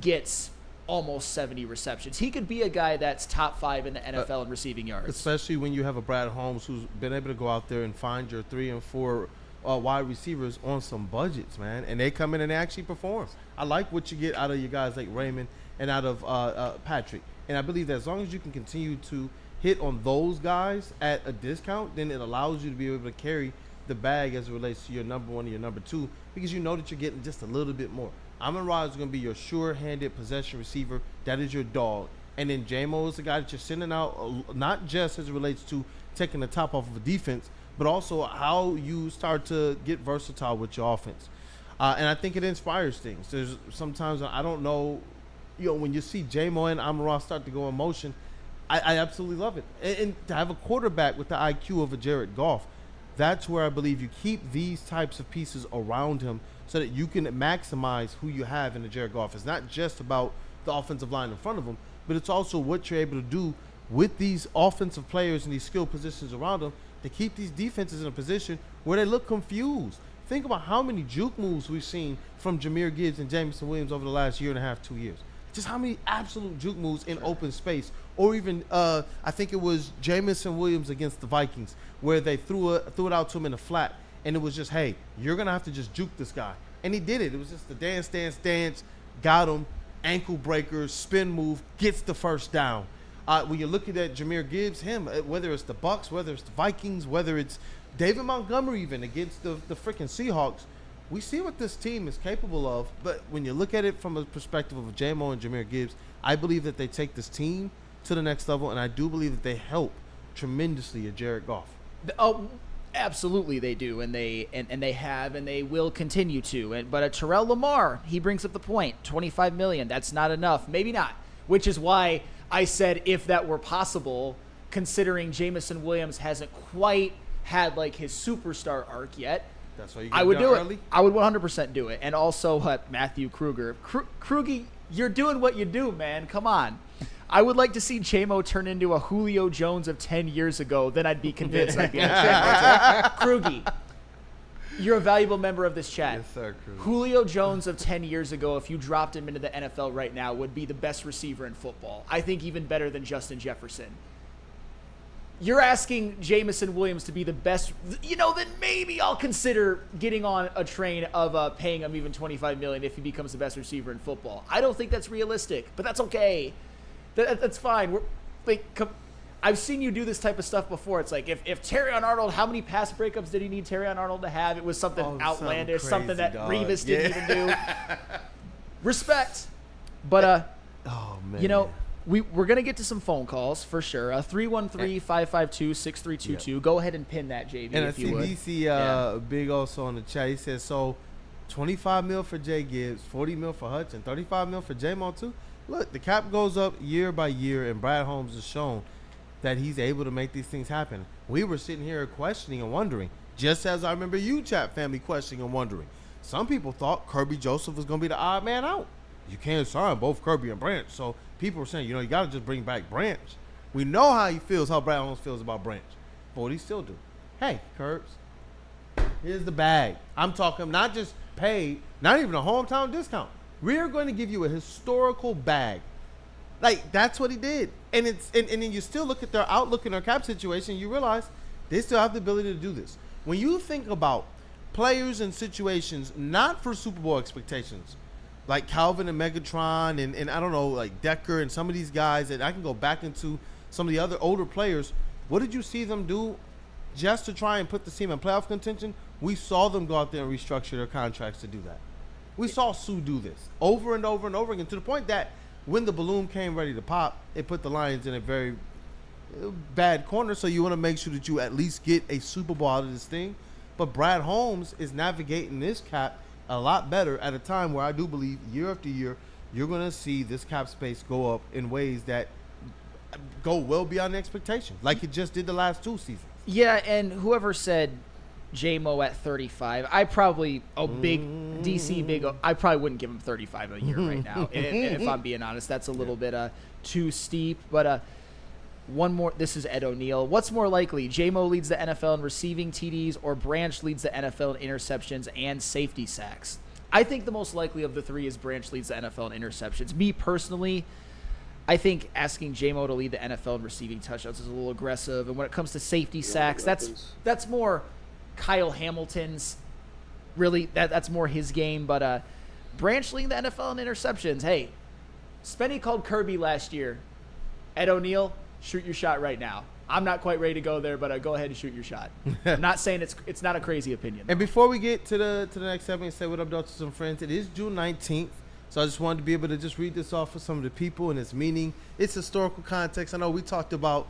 gets almost 70 receptions. He could be a guy that's top 5 in the NFL in receiving yards. Especially when you have a Brad Holmes who's been able to go out there and find your 3 and 4 wide receivers on some budgets, man. And they come in and they actually perform. I like what you get out of your guys like Raymond and out of Patrick. And I believe that as long as you can continue to hit on those guys at a discount, then it allows you to be able to carry the bag as it relates to your number 1 and your number 2, because you know that you're getting just a little bit more. Amon-Ra is going to be your sure-handed possession receiver. That is your dog. And then JAMO is the guy that you're sending out, not just as it relates to taking the top off of a defense, but also how you start to get versatile with your offense. And I think it inspires things. There's sometimes I don't know, when you see JAMO and Amon-Ra start to go in motion, I absolutely love it. And to have a quarterback with the IQ of a Jared Goff, that's where I believe you keep these types of pieces around him so that you can maximize who you have in the Jared Goff. It's not just about the offensive line in front of him, but it's also what you're able to do with these offensive players and these skill positions around them to keep these defenses in a position where they look confused. Think about how many juke moves we've seen from Jahmyr Gibbs and Jameson Williams over the last year and a half, 2 years. Just how many absolute juke moves in open space. Or even, I think it was Jameson Williams against the Vikings, where they threw it out to him in the flat, and it was just, hey, you're going to have to just juke this guy. And he did it. It was just the dance, got him, ankle breaker, spin move, gets the first down. When you're looking at Jahmyr Gibbs, whether it's the Bucs, whether it's the Vikings, whether it's David Montgomery even against the freaking Seahawks, we see what this team is capable of. But when you look at it from a perspective of JAMO and Jahmyr Gibbs, I believe that they take this team to the next level, and I do believe that they help tremendously at Jared Goff. Oh, absolutely they do, and they have, and they will continue to. But Terrell Lamar, he brings up the point, $25 million, that's not enough. Maybe not, which is why I said if that were possible, considering Jameson Williams hasn't quite had like his superstar arc yet, that's why I would do it. I would 100% do it. And also Matthew Kruger. Krugy, you're doing what you do, man. Come on. I would like to see JAMO turn into a Julio Jones of 10 years ago. Then I'd be convinced I'd be a fan. Krugy, you're a valuable member of this chat. Yes, sir, Krugy. Julio Jones of 10 years ago, if you dropped him into the NFL right now, would be the best receiver in football. I think even better than Justin Jefferson. You're asking Jameson Williams to be the best, then maybe I'll consider getting on a train of paying him even $25 million if he becomes the best receiver in football. I don't think that's realistic, but that's okay. That's fine. I've seen you do this type of stuff before. It's like if Terrion Arnold, how many pass breakups did he need Terrion Arnold to have? It was something outlandish, something that Revis didn't even do. Respect. But, oh, man. We're going to get to some phone calls for sure. 313-552-6322. Yep. Go ahead and pin that, JV, and if you would. And I see DC Big also on the chat. He says, so $25 million for Jay Gibbs, $40 million for Hutch, and $35 million for JAMO too. Look, the cap goes up year by year, and Brad Holmes has shown that he's able to make these things happen. We were sitting here questioning and wondering, just as I remember you, chat family, questioning and wondering. Some people thought Kirby Joseph was going to be the odd man out. You can't sign both Kirby and Branch, so people were saying, you got to just bring back Branch. We know how he feels, how Brad Holmes feels about Branch. But what he still do? Hey, Curbs, here's the bag. I'm talking not just paid, not even a hometown discount. We're going to give you a historical bag. Like, that's what he did. And then you still look at their outlook and their cap situation, you realize they still have the ability to do this. When you think about players and situations not for Super Bowl expectations, like Calvin and Megatron and I don't know, like Decker and some of these guys that I can go back into some of the other older players, what did you see them do just to try and put the team in playoff contention? We saw them go out there and restructure their contracts to do that. We saw Sue do this over and over and over again, to the point that when the balloon came ready to pop, it put the Lions in a very bad corner. So you want to make sure that you at least get a Super Bowl out of this thing. But Brad Holmes is navigating this cap a lot better at a time where I do believe year after year you're going to see this cap space go up in ways that go well beyond expectation, like it just did the last 2 seasons. Yeah, and whoever said JAMO at 35, I probably I probably wouldn't give him 35 a year right now. if I'm being honest, that's a little bit too steep. But one more. This is Ed O'Neill. What's more likely? JAMO leads the NFL in receiving TDs, or Branch leads the NFL in interceptions and safety sacks? I think the most likely of the three is Branch leads the NFL in interceptions. Me personally, I think asking JAMO to lead the NFL in receiving touchdowns is a little aggressive. And when it comes to safety sacks, that's more Kyle Hamilton's. Really, that's more his game. But Branch leading the NFL in interceptions. Hey, Spenny called Kirby last year. Ed O'Neill, shoot your shot right now. I'm not quite ready to go there, but go ahead and shoot your shot. I'm not saying it's not a crazy opinion. And before we get to the next segment and say what up, to some friends, it is June 19th. So I just wanted to be able to just read this off for some of the people and its meaning, its historical context. I know we talked about,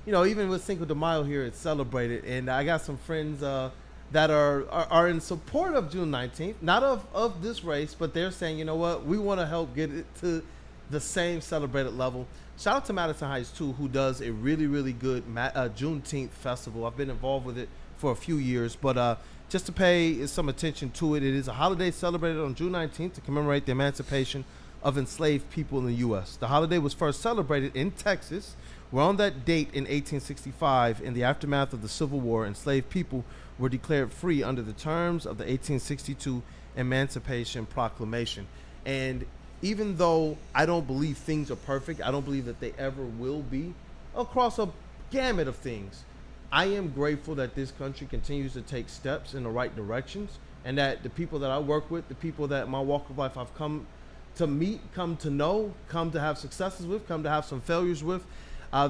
even with Cinco de Mayo here, it's celebrated. And I got some friends that are in support of June 19th, not of this race, but they're saying, you know what, we want to help get it to the same celebrated level. Shout out to Madison Heights, too, who does a really, really good Juneteenth festival. I've been involved with it for a few years, but just to pay some attention to it, it is a holiday celebrated on June 19th to commemorate the emancipation of enslaved people in the U.S. The holiday was first celebrated in Texas, where on that date in 1865, in the aftermath of the Civil War, enslaved people were declared free under the terms of the 1862 Emancipation Proclamation. And even though I don't believe things are perfect, I don't believe that they ever will be across a gamut of things, I am grateful that this country continues to take steps in the right directions, and that the people that I work with, the people that my walk of life I've come to meet, come to know, come to have successes with, come to have some failures with,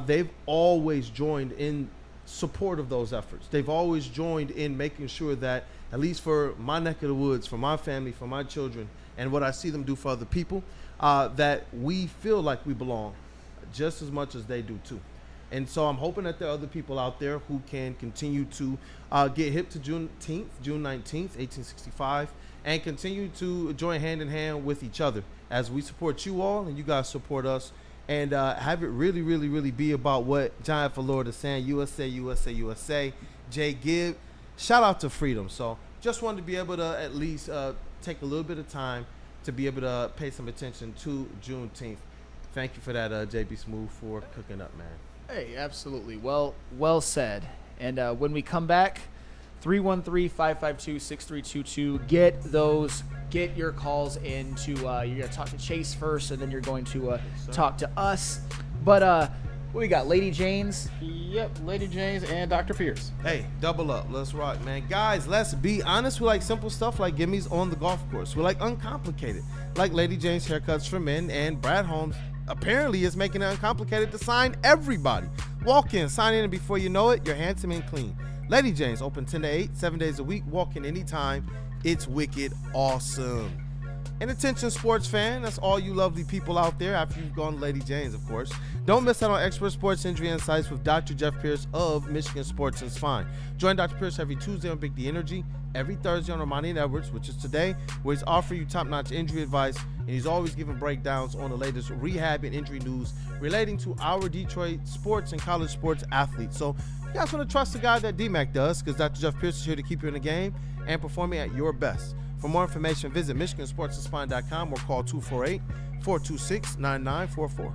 they've always joined in support of those efforts. They've always joined in making sure that, at least for my neck of the woods, for my family, for my children, and what I see them do for other people, that we feel like we belong just as much as they do too. And so I'm hoping that there are other people out there who can continue to get hip to Juneteenth, June 19th, 1865, and continue to join hand in hand with each other as we support you all and you guys support us, and have it really, really, really be about what John F. Lord is saying, USA, USA, USA, Jay Gibb. Shout out to freedom. So just wanted to be able to at least take a little bit of time to be able to pay some attention to Juneteenth. Thank you for that, JB Smooth, for cooking up, man. Hey, absolutely. Well said. And when we come back, 313-552-6322. Get your calls into. You're going to talk to Chase first, and then you're going to talk to us. But what we got, Lady Jane's? Yep, Lady Jane's and Dr. Pierce. Hey, double up. Let's rock, man. Guys, let's be honest. We like simple stuff like gimmies on the golf course. We like uncomplicated, like Lady Jane's Haircuts for Men, and Brad Holmes apparently is making it uncomplicated to sign everybody. Walk in, sign in, and before you know it, you're handsome and clean. Lady Jane's open 10 to 8, 7 days a week. Walk in anytime. It's wicked awesome. And attention sports fan, that's all you lovely people out there after you've gone to Lady Jane's, of course. Don't miss out on expert sports injury insights with Dr. Jeff Pierce of Michigan Sports and Spine. Join Dr. Pierce every Tuesday on Big D Energy, every Thursday on Ermanni and Edwards, which is today, where he's offering you top-notch injury advice, and he's always giving breakdowns on the latest rehab and injury news relating to our Detroit sports and college sports athletes. So you guys want to trust the guy that D-Mac does, because Dr. Jeff Pierce is here to keep you in the game and performing at your best. For more information, visit MichiganSportsAndSpine.com or call 248-426-9944.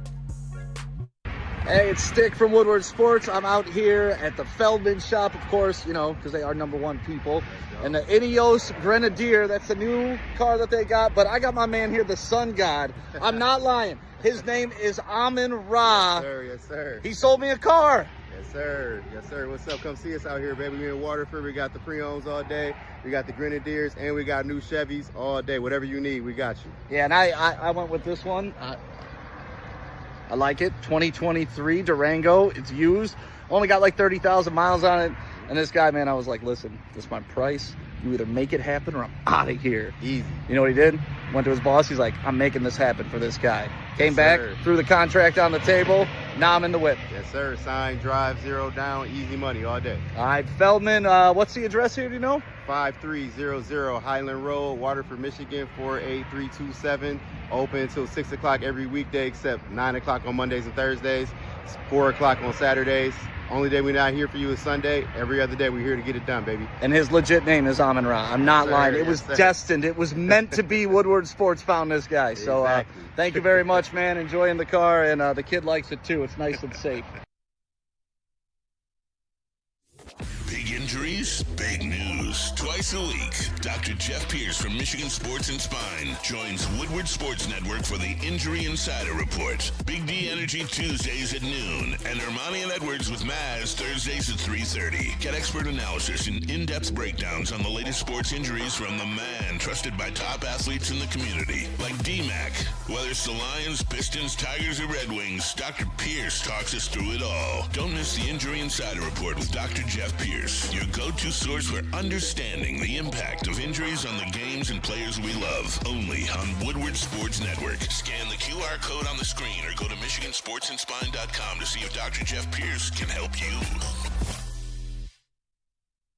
Hey, it's Stick from Woodward Sports. I'm out here at the Feldman shop, of course, because they are #1 people. And the Ineos Grenadier, that's the new car that they got. But I got my man here, the Sun God. I'm not lying. His name is Amon-Ra. Yes, sir. Yes, sir. He sold me a car. Yes, sir. Yes, sir. What's up? Come see us out here, baby. We in Waterford. We got the pre-owns all day. We got the Grenadiers, and we got new Chevys all day. Whatever you need, we got you. Yeah, and I went with this one. I like it. 2023 Durango. It's used. Only got like 30,000 miles on it. And this guy, man, I was like, listen, this is my price. You either make it happen or I'm out of here. Easy. You know what he did? Went to his boss. He's like, I'm making this happen for this guy. Came back, threw the contract on the table. Now I'm in the whip. Yes, sir. Sign, drive, 0 down, easy money all day. All right, Feldman, what's the address here, do you know? 5300 Highland Road, Waterford, Michigan, 48327. Open until 6 o'clock every weekday except 9 o'clock on Mondays and Thursdays. It's 4 o'clock on Saturdays. Only day we're not here for you is Sunday. Every other day we're here to get it done, baby. And his legit name is Amon-Ra. I'm not lying. It was destined. It was meant to be. Woodward Sports found this guy. So thank you very much, man. Enjoying the car, and the kid likes it too. It's nice and safe. Injuries? Big news. Twice a week, Dr. Jeff Pierce from Michigan Sports and Spine joins Woodward Sports Network for the Injury Insider Report. Big D Energy Tuesdays at noon, and Ermanni and Edwards with Maz Thursdays at 3:30. Get expert analysis and in-depth breakdowns on the latest sports injuries from the man trusted by top athletes in the community, like D-Mac. Whether it's the Lions, Pistons, Tigers, or Red Wings, Dr. Pierce talks us through it all. Don't miss the Injury Insider Report with Dr. Jeff Pierce, your go-to source for understanding the impact of injuries on the games and players we love. Only on Woodward Sports Network. Scan the QR code on the screen or go to MichiganSportsandSpine.com to see if Dr. Jeff Pierce can help you.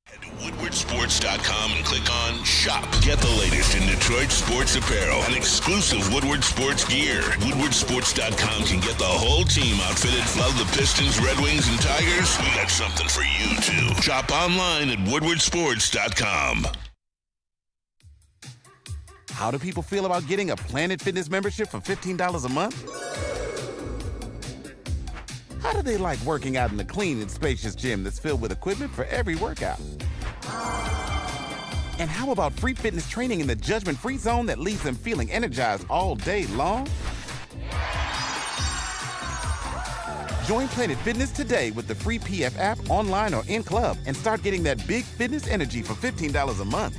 Head to WoodwardSports.com and click on Shop. Get the latest in Detroit sports apparel and exclusive Woodward Sports gear. WoodwardSports.com can get the whole team outfitted. Love the Pistons, Red Wings, and Tigers? We got something for you, too. Shop online at WoodwardSports.com. How do people feel about getting a Planet Fitness membership for $15 a month? How do they like working out in the clean and spacious gym that's filled with equipment for every workout? And how about free fitness training in the judgment-free zone that leaves them feeling energized all day long? Join Planet Fitness today with the free PF app, online or in club, and start getting that big fitness energy for $15 a month.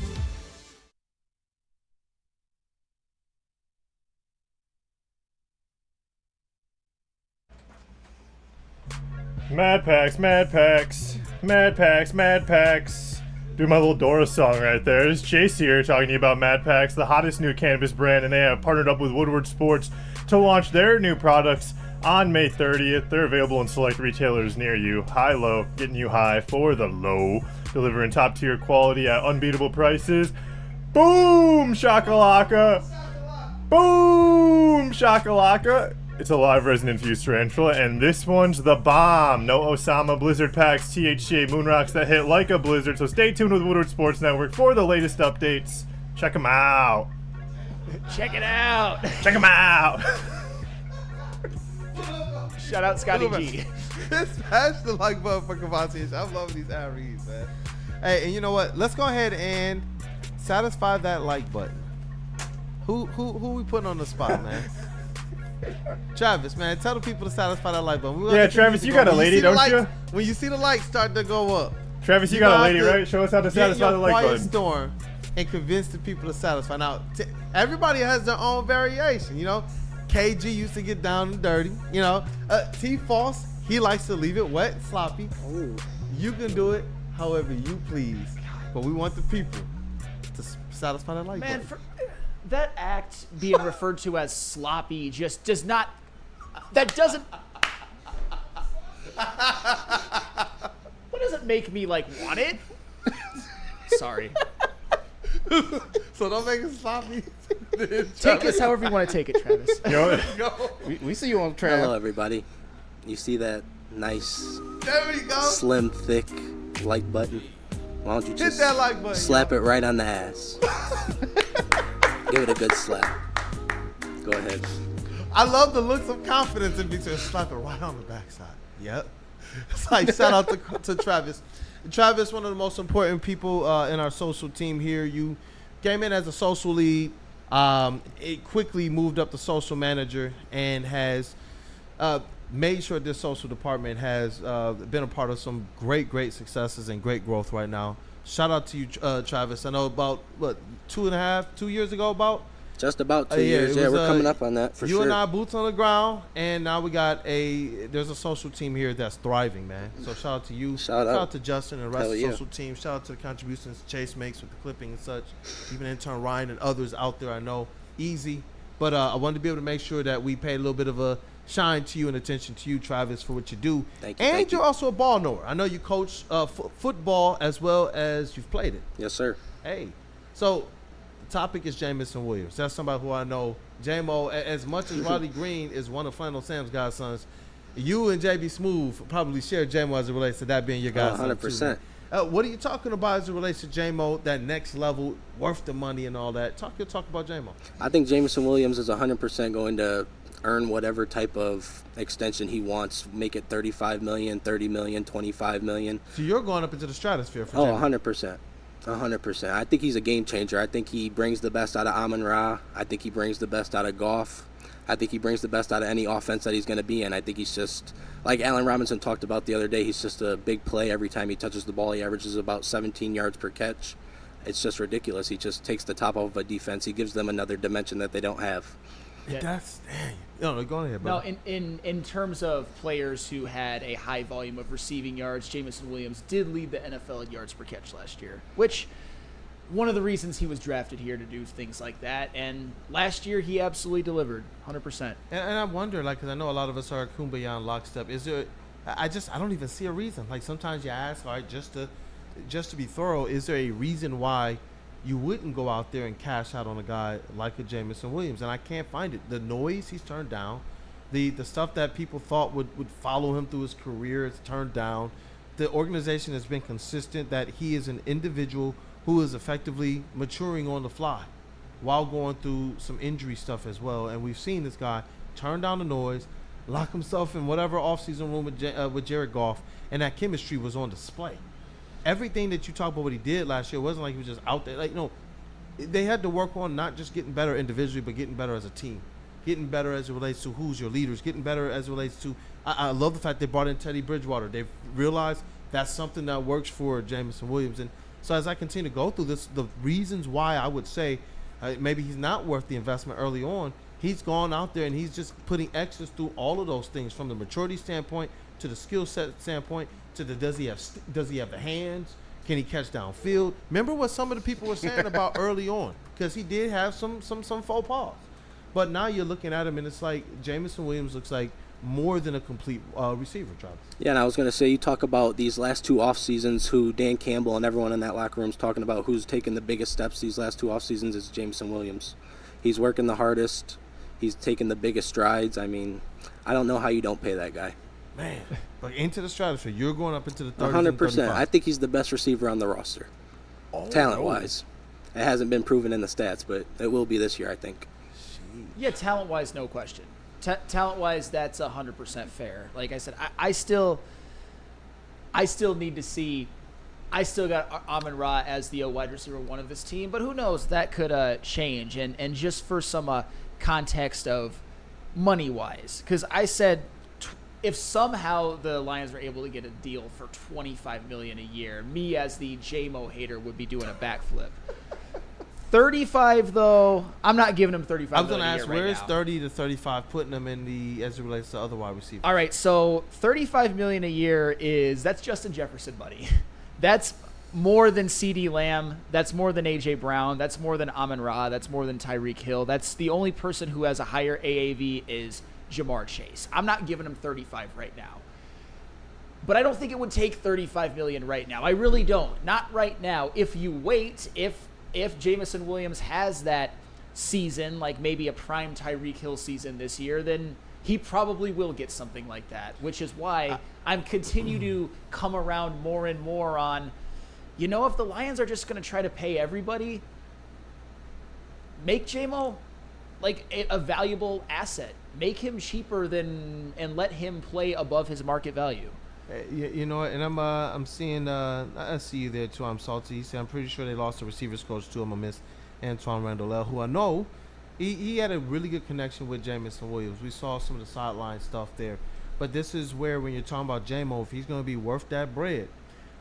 Mad Packs, Mad Packs, Mad Packs, Mad Packs. Do my little Dora song right there. It's Chase here talking to you about Mad Packs, the hottest new cannabis brand, and they have partnered up with Woodward Sports to launch their new products on May 30th. They're available in select retailers near you. High-low, getting you high for the low. Delivering top-tier quality at unbeatable prices. Boom, shakalaka. Boom, shakalaka. It's a live resin-infused tarantula, and this one's the bomb. No Osama Blizzard packs, THCA moon rocks that hit like a blizzard, so stay tuned with Woodward Sports Network for the latest updates. Check them out. Check it out. Check them out. Shout out Scotty G. Smash the like button for Cavazzi. I love these ad reads, man. Hey, and you know what? Let's go ahead and satisfy that like button. Who we putting on the spot, man? Travis, man, tell the people to satisfy that like button. Yeah, Travis, you got a lady, don't you? When you see the lights start to go up. Travis, you got a lady, right? Show us how to satisfy the like button. Storm and convince the people to satisfy. Now, everybody has their own variation, you know. KG used to get down and dirty, you know. T. Foss, he likes to leave it wet and sloppy. Ooh. You can do it however you please, but we want the people to satisfy that like button. That act being referred to as sloppy just does not. That doesn't. What does it make me like want it? Sorry. So don't make it sloppy. Take this however you want to take it, Travis. We see you on Travis. Hello, everybody. You see that nice, there we go. Slim, thick like button? Why don't you just hit that like button, slap it right on the ass? Give it a good slap. Go ahead. I love the looks of confidence in me to slap it right on the backside. Yep. It's like shout out to Travis. Travis, one of the most important people in our social team here. You came in as a social lead. It quickly moved up to social manager and has made sure this social department has been a part of some great successes and great growth right now. Shout out to you, Travis. I know about, 2 years ago, about? Just about 2 years. Yeah, we're coming up on that for sure. You and I, boots on the ground, and now we got there's a social team here that's thriving, man. So shout out to you. Shout out to Justin and the rest of the social team. Shout out to the contributions Chase makes with the clipping and such. Even intern Ryan and others out there, I know. Easy. But I wanted to be able to make sure that we pay a little bit of a shine to you and attention to you, Travis, for what you do. Thank you. And you're also a ball knower. I know you coach football as well as you've played it. Yes, sir. Hey, so the topic is Jameson Williams. That's somebody who I know. JAMO, as much as Riley Green is one of Flannel Sam's godsons, you and JB Smooth probably share JAMO as it relates to that being your godson. 100%. What are you talking about as it relates to JAMO, that next level, worth the money and all that? Talk about JAMO. I think Jameson Williams is 100% going to earn whatever type of extension he wants, make it $35 million, $30 million, $25 million. So you're going up into the stratosphere for Oh, JAMO. 100%. 100%. I think he's a game changer. I think he brings the best out of Amon-Ra. I think he brings the best out of Goff. I think he brings the best out of any offense that he's going to be in. I think he's just, like Allen Robinson talked about the other day, he's just a big play. Every time he touches the ball, he averages about 17 yards per catch. It's just ridiculous. He just takes the top off of a defense. He gives them another dimension that they don't have. Yeah. That's dang. No, go ahead, No, brother. in terms of players who had a high volume of receiving yards, Jameson Williams did lead the NFL in yards per catch last year, which one of the reasons he was drafted here to do things like that. And last year he absolutely delivered, 100%. And I wonder, like, because I know a lot of us are kumbaya and lockstep. Is there? I don't even see a reason. Like sometimes you ask, all right, just to be thorough, is there a reason why you wouldn't go out there and cash out on a guy like a Jameson Williams? And I can't find it. The noise he's turned down, the stuff that people thought would follow him through his career is turned down. The organization has been consistent that he is an individual who is effectively maturing on the fly while going through some injury stuff as well. And we've seen this guy turn down the noise, lock himself in whatever offseason room with Jared Goff, and that chemistry was on display. Everything that you talk about what he did last year wasn't like he was just out there. Like, they had to work on not just getting better individually, but getting better as a team, getting better as it relates to who's your leaders, getting better as it relates to I love the fact they brought in Teddy Bridgewater. They've realized that's something that works for Jameson Williams. And so as I continue to go through this, the reasons why I would say maybe he's not worth the investment early on, he's gone out there and he's just putting extras through all of those things, from the maturity standpoint to the skill set standpoint to the does he have the hands? Can he catch downfield? Remember what some of the people were saying about early on, because he did have some faux pas. But now you're looking at him and it's like Jameson Williams looks like more than a complete receiver, Travis. Yeah, and I was going to say, you talk about these last two off seasons, who Dan Campbell and everyone in that locker room is talking about who's taken the biggest steps these last two off seasons is Jameson Williams. He's working the hardest. He's taken the biggest strides. I mean, I don't know how you don't pay that guy. Man, but into the stratosphere, you're going up into the 30s 100%. I think he's the best receiver on the roster, talent-wise. It hasn't been proven in the stats, but it will be this year, I think. Yeah, talent-wise, no question. Talent-wise, that's 100% fair. Like I said, I still need to see. I still got Amon-Ra as the wide receiver one of this team, but who knows? That could change. And just for some context of money-wise, because I said if somehow the Lions were able to get a deal for $25 million a year, me as the JAMO hater would be doing a backflip. 35 though, I'm not giving him 35. I was going to ask, where is 30 to 35 putting them in the as it relates to other wide receivers? All right, so $35 million a year that's Justin Jefferson, buddy. That's more than CeeDee Lamb. That's more than A.J. Brown. That's more than Amon-Ra. That's more than Tyreek Hill. That's the only person who has a higher AAV is Jamar Chase. I'm not giving him 35 right now. But I don't think it would take $35 million right now. I really don't. Not right now. If you wait, if Jameson Williams has that season, like maybe a prime Tyreek Hill season this year, then he probably will get something like that, which is why I'm continue to come around more and more on, if the Lions are just going to try to pay everybody, make JAMO like a valuable asset. Make him cheaper and let him play above his market value. You know what? And I'm seeing I see you there too. I'm salty. I'm pretty sure they lost the receivers coach too. I'm gonna miss Antoine Randall, who I know he had a really good connection with Jameson Williams. We saw some of the sideline stuff there. But this is where, when you're talking about JAMO, if he's gonna be worth that bread,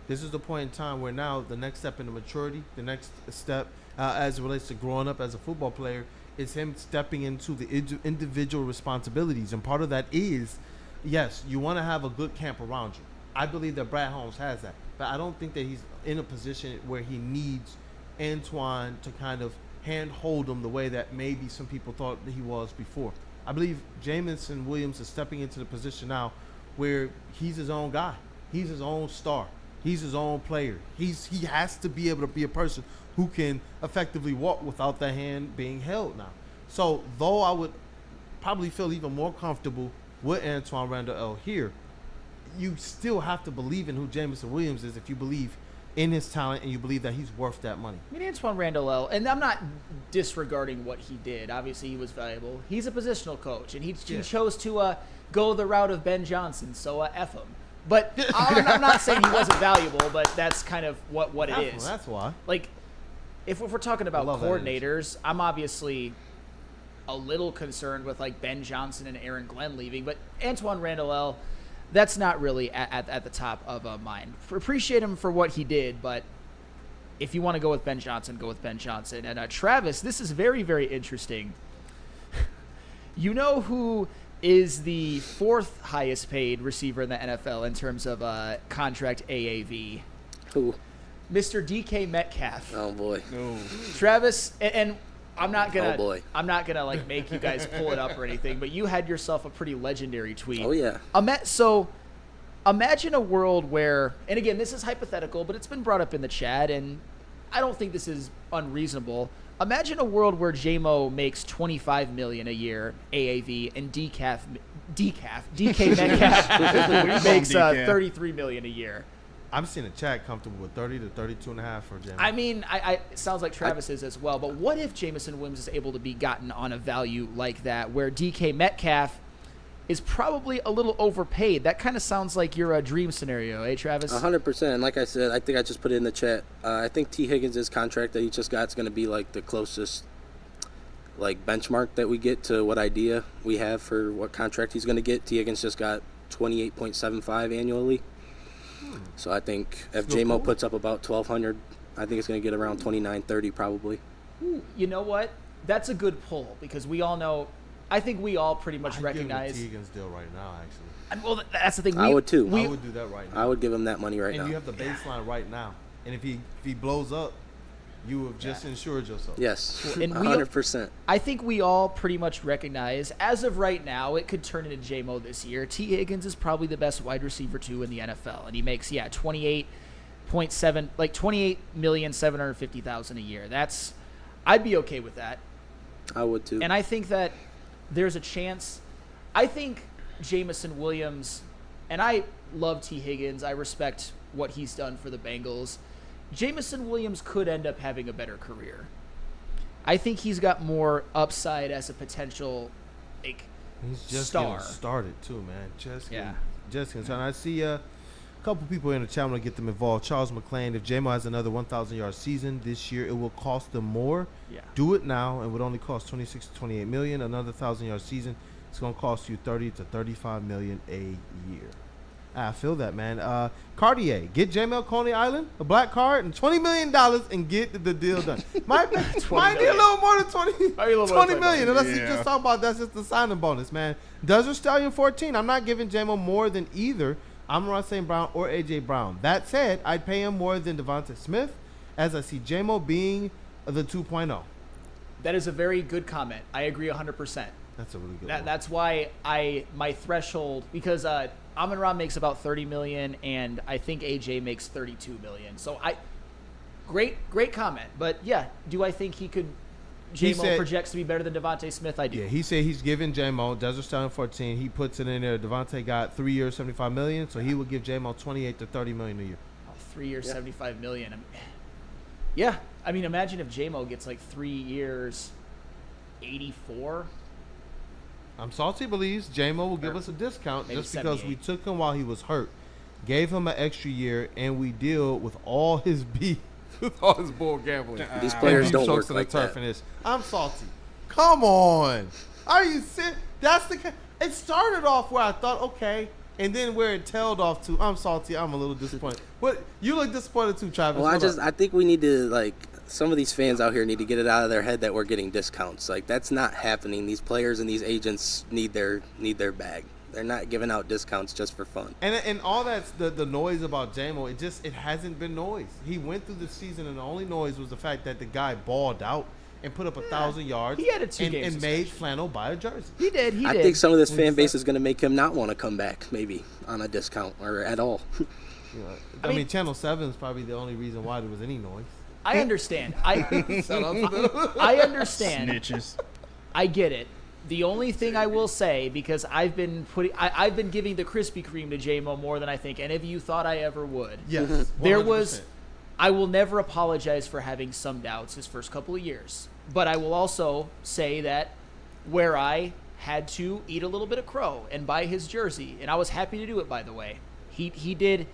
this is the point in time where now the next step in the maturity, the next step as it relates to growing up as a football player, is him stepping into the individual responsibilities. And part of that is, yes, you want to have a good camp around you. I believe that Brad Holmes has that. But I don't think that he's in a position where he needs Antoine to kind of handhold him the way that maybe some people thought that he was before. I believe Jameson Williams is stepping into the position now where he's his own guy. He's his own star. He's his own player. He has to be able to be a person who can effectively walk without the hand being held now. So though I would probably feel even more comfortable with Antoine Randall here, you still have to believe in who Jameson Williams is if you believe in his talent and you believe that he's worth that money. I mean, Antoine Randall, and I'm not disregarding what he did. Obviously, he was valuable. He's a positional coach, and he chose to go the route of Ben Johnson, so F him. But I'm not saying he wasn't valuable, but that's kind of what it is. That's why. Like, if we're talking about coordinators, I'm obviously a little concerned with, like, Ben Johnson and Aaron Glenn leaving, but Antoine Randall, that's not really at the top of mine. Appreciate him for what he did, but if you want to go with Ben Johnson, go with Ben Johnson. And Travis, this is very, very interesting. You know who is the 4th highest paid receiver in the NFL in terms of contract AAV? Who? Mr. DK Metcalf. Oh boy. No. Travis, and I'm not gonna. Oh boy. I'm not gonna like make you guys pull it up or anything, but you had yourself a pretty legendary tweet. Oh yeah. So, imagine a world where, and again, this is hypothetical, but it's been brought up in the chat, and I don't think this is unreasonable. Imagine a world where JAMO makes $25 million a year AAV, and DK Metcalf makes $33 million a year. I'm seeing a chat comfortable with 30 to 32.5 for JAMO. I mean, it sounds like Travis is as well. But what if Jameson Williams is able to be gotten on a value like that, where DK Metcalf is probably a little overpaid? That kind of sounds like your dream scenario, eh, Travis? 100%. And like I said, I think I just put it in the chat. I think T. Higgins' contract that he just got is going to be like the closest like benchmark that we get to what idea we have for what contract he's going to get. T. Higgins just got 28.75 annually. So I think if JAMO puts up about 1,200, I think it's going to get around 29-30 probably. You know what? That's a good pull because we all know. I think we all pretty much recognize. I'd give him the T. Higgins deal right now, actually. Well, that's the thing. I would too. I would do that right now. I would give him that money right now. And you have the baseline right now. And if he blows up, you have just insured yourself. Yes, and 100%. I think we all pretty much recognize, as of right now, it could turn into JAMO this year. T. Higgins is probably the best wide receiver 2 in the NFL, and he makes 28,750,000 a year. I'd be okay with that. I would too. And I think that there's a chance. I think Jameson Williams, and I love T. Higgins. I respect what he's done for the Bengals. Jameson Williams could end up having a better career. I think he's got more upside as a potential he's just star. Getting started too, man. Just getting started. I see a couple people in the chat. I'm gonna get them involved. Charles McClain, if JAMO has another 1,000-yard season this year, it will cost them more. Yeah. Do it now, and would only cost 26 to 28 million. Another 1,000-yard season, it's gonna cost you 30 to 35 million a year. I feel that, man. Cartier, get JML Coney Island, a black card, and $20 million and get the deal done. Might be a little more than 20 million. Unless you just talk about that's just the signing bonus, man. Desert Stallion 14. I'm not giving JMO more than either Amon-Ra St. Brown or A.J. Brown. That said, I'd pay him more than Devonta Smith, as I see JMO being the 2.0. That is a very good comment. I agree 100%. That's a really good one. That's why my threshold, because Amon-Ra makes about $30 million, and I think AJ makes $32 million. So great comment. But yeah, do I think JMO projects to be better than Devontae Smith? I do. Yeah, he said he's giving JMO Desert Stallion 14. He puts it in there. Devontae got 3 years, $75 million, so he would give JMO 28 to 30 million a year. 3 years, $75 million. Yeah, I mean, imagine if JMO gets like 3 years, 84. I'm salty believes JMO will give us a discount just because 78. we took him while he was hurt, gave him an extra year, and we deal with all his beef, with all his bull gambling. These players don't work like that. I'm salty. Come on. Are you serious? It started off where I thought, okay, and then where it tailed off to, I'm salty. I'm a little disappointed. What you look disappointed too, Travis? Well, I think we need to some of these fans out here need to get it out of their head that we're getting discounts. Like, that's not happening. These players and these agents need their bag. They're not giving out discounts just for fun. And all that's the noise about JAMO. It hasn't been noise. He went through the season, and the only noise was the fact that the guy balled out and put up 1,000 yards. He had a 2 games and made flannel buy a jersey. He did. I think some of this fan base is going to make him not want to come back, maybe on a discount or at all. I mean, Channel 7 is probably the only reason why there was any noise. I understand. I understand. Snitches. I get it. The only thing I will say, because I've been giving the Krispy Kreme to JMO more than I think any of you thought I ever would. Yes, 100%. I will never apologize for having some doubts his first couple of years. But I will also say that where I had to eat a little bit of crow and buy his jersey, and I was happy to do it, by the way. He did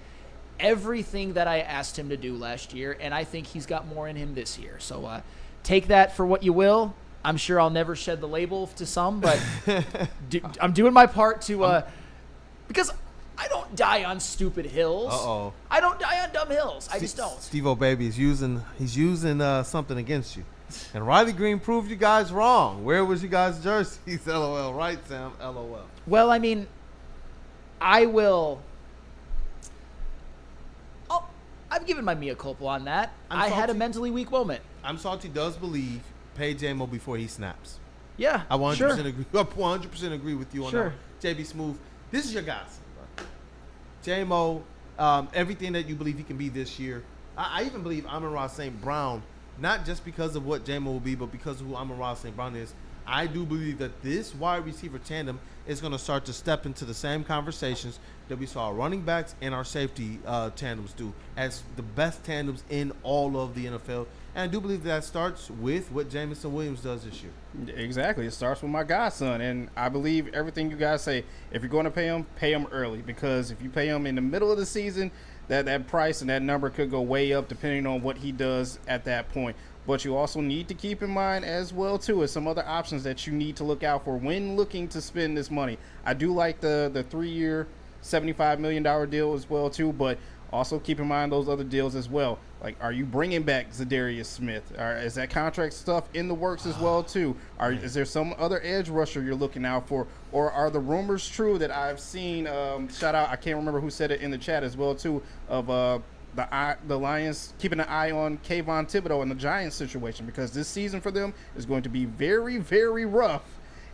everything that I asked him to do last year, and I think he's got more in him this year. So take that for what you will. I'm sure I'll never shed the label to some, but I'm doing my part to because I don't die on stupid hills. Uh-oh. I don't die on dumb hills. I just don't. Steve-O Baby is using something against you. And Riley Green proved you guys wrong. Where was you guys' jerseys? LOL. Right, Sam? LOL. Well, I mean, I've given my mea culpa on that. I had a mentally weak moment. I'm salty does believe pay JAMO before he snaps. Yeah, I 100% sure. agree. I 100% agree with you on Sure. that. JB Smooth, this is your guy, bro. JAMO, everything that you believe he can be this year. I even believe Amon-Ra St. Brown, not just because of what JAMO will be, but because of who Amon-Ra St. Brown is. I do believe that this wide receiver tandem is going to start to step into the same conversations that we saw our running backs and our safety tandems do as the best tandems in all of the NFL. And I do believe that starts with what Jameson Williams does this year. Exactly. It starts with my godson. And I believe everything you guys say, if you're going to pay him early. Because if you pay him in the middle of the season, that price and that number could go way up depending on what he does at that point. But you also need to keep in mind as well, too, is some other options that you need to look out for when looking to spend this money. I do like the 3-year, $75 million deal as well, too, but also keep in mind those other deals as well. Like, are you bringing back Zadarius Smith? Is that contract stuff in the works as well, too? Is there some other edge rusher you're looking out for? Or are the rumors true that I've seen, shout out, I can't remember who said it in the chat as well, too, of the Lions keeping an eye on Kayvon Thibodeau and the Giants situation, because this season for them is going to be very, very rough,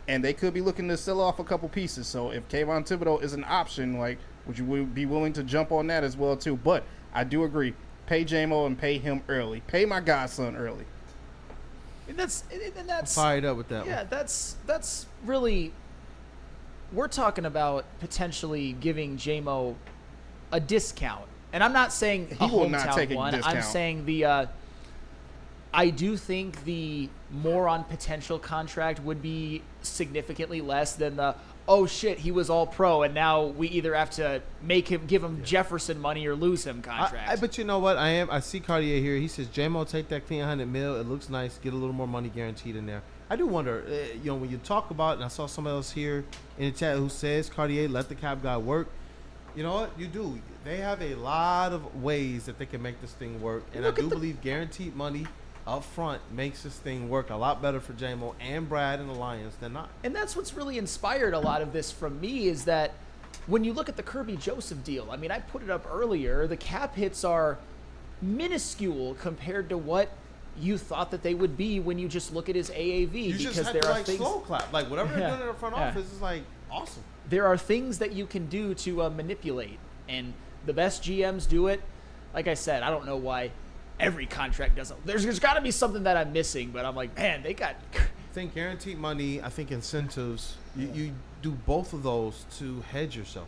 and they could be looking to sell off a couple pieces. So if Kayvon Thibodeau is an option, like, would you be willing to jump on that as well, too? But I do agree. Pay JAMO and pay him early. Pay my godson early. And that's I'm fired up with that one. Yeah, that's really, we're talking about potentially giving JAMO a discount. And I'm not saying He will not take a one. discount. I'm saying I do think the more on potential contract would be significantly less than the, oh shit, he was all pro and now we either have to give him Jefferson money or lose him contract. But you know what? I see Cartier here. He says, JAMO, take that clean $100 million. It looks nice. Get a little more money guaranteed in there. I do wonder, when you talk about, and I saw somebody else here in the chat who says, Cartier, let the cap guy work. You know what? You do. They have a lot of ways that they can make this thing work. And I do believe guaranteed money up front makes this thing work a lot better for JAMO and Brad and the Lions than not. And that's what's really inspired a lot of this from me is that when you look at the Kirby Joseph deal, I mean, I put it up earlier, the cap hits are minuscule compared to what you thought that they would be when you just look at his AAV. You because just have there to, are things, slow clap. Like, whatever they're doing in the front office is, awesome. There are things that you can do to manipulate, and the best GMs do it. Like I said, I don't know why every contract doesn't. There's got to be something that I'm missing, but I'm like, man, they got. I think guaranteed money, I think incentives, you do both of those to hedge yourself.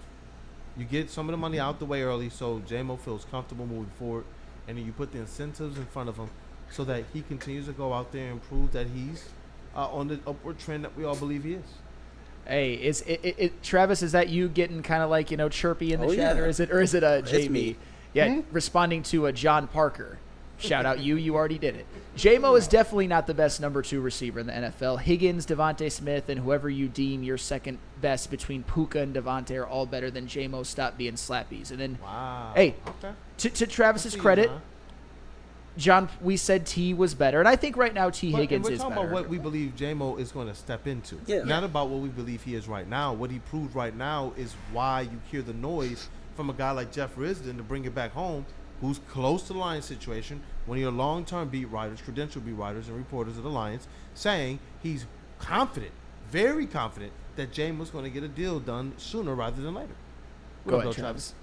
You get some of the money out the way early so JAMO feels comfortable moving forward, and then you put the incentives in front of him so that he continues to go out there and prove that he's on the upward trend that we all believe he is. Hey, Travis, is that you getting kind of like, chirpy in the chat, yeah. or is it JB? me. Yeah, responding to John Parker. Shout out you already did it. JAMO is definitely not the best number 2 receiver in the NFL. Higgins, Devontae Smith, and whoever you deem your second best between Puka and Devontae are all better than JAMO. Stop being slappies. And then, okay. To Travis's credit, John, we said T was better, and I think right now Higgins is better. We're talking about what we believe JAMO is going to step into. Yeah. Not about what we believe he is right now. What he proved right now is why you hear the noise from a guy like Jeff Risdon to bring it back home, who's close to the Lions situation, one of your long-term beat writers, credentialed beat writers and reporters of the Lions, saying he's confident, very confident, that JAMO's going to get a deal done sooner rather than later. Go ahead, Travis.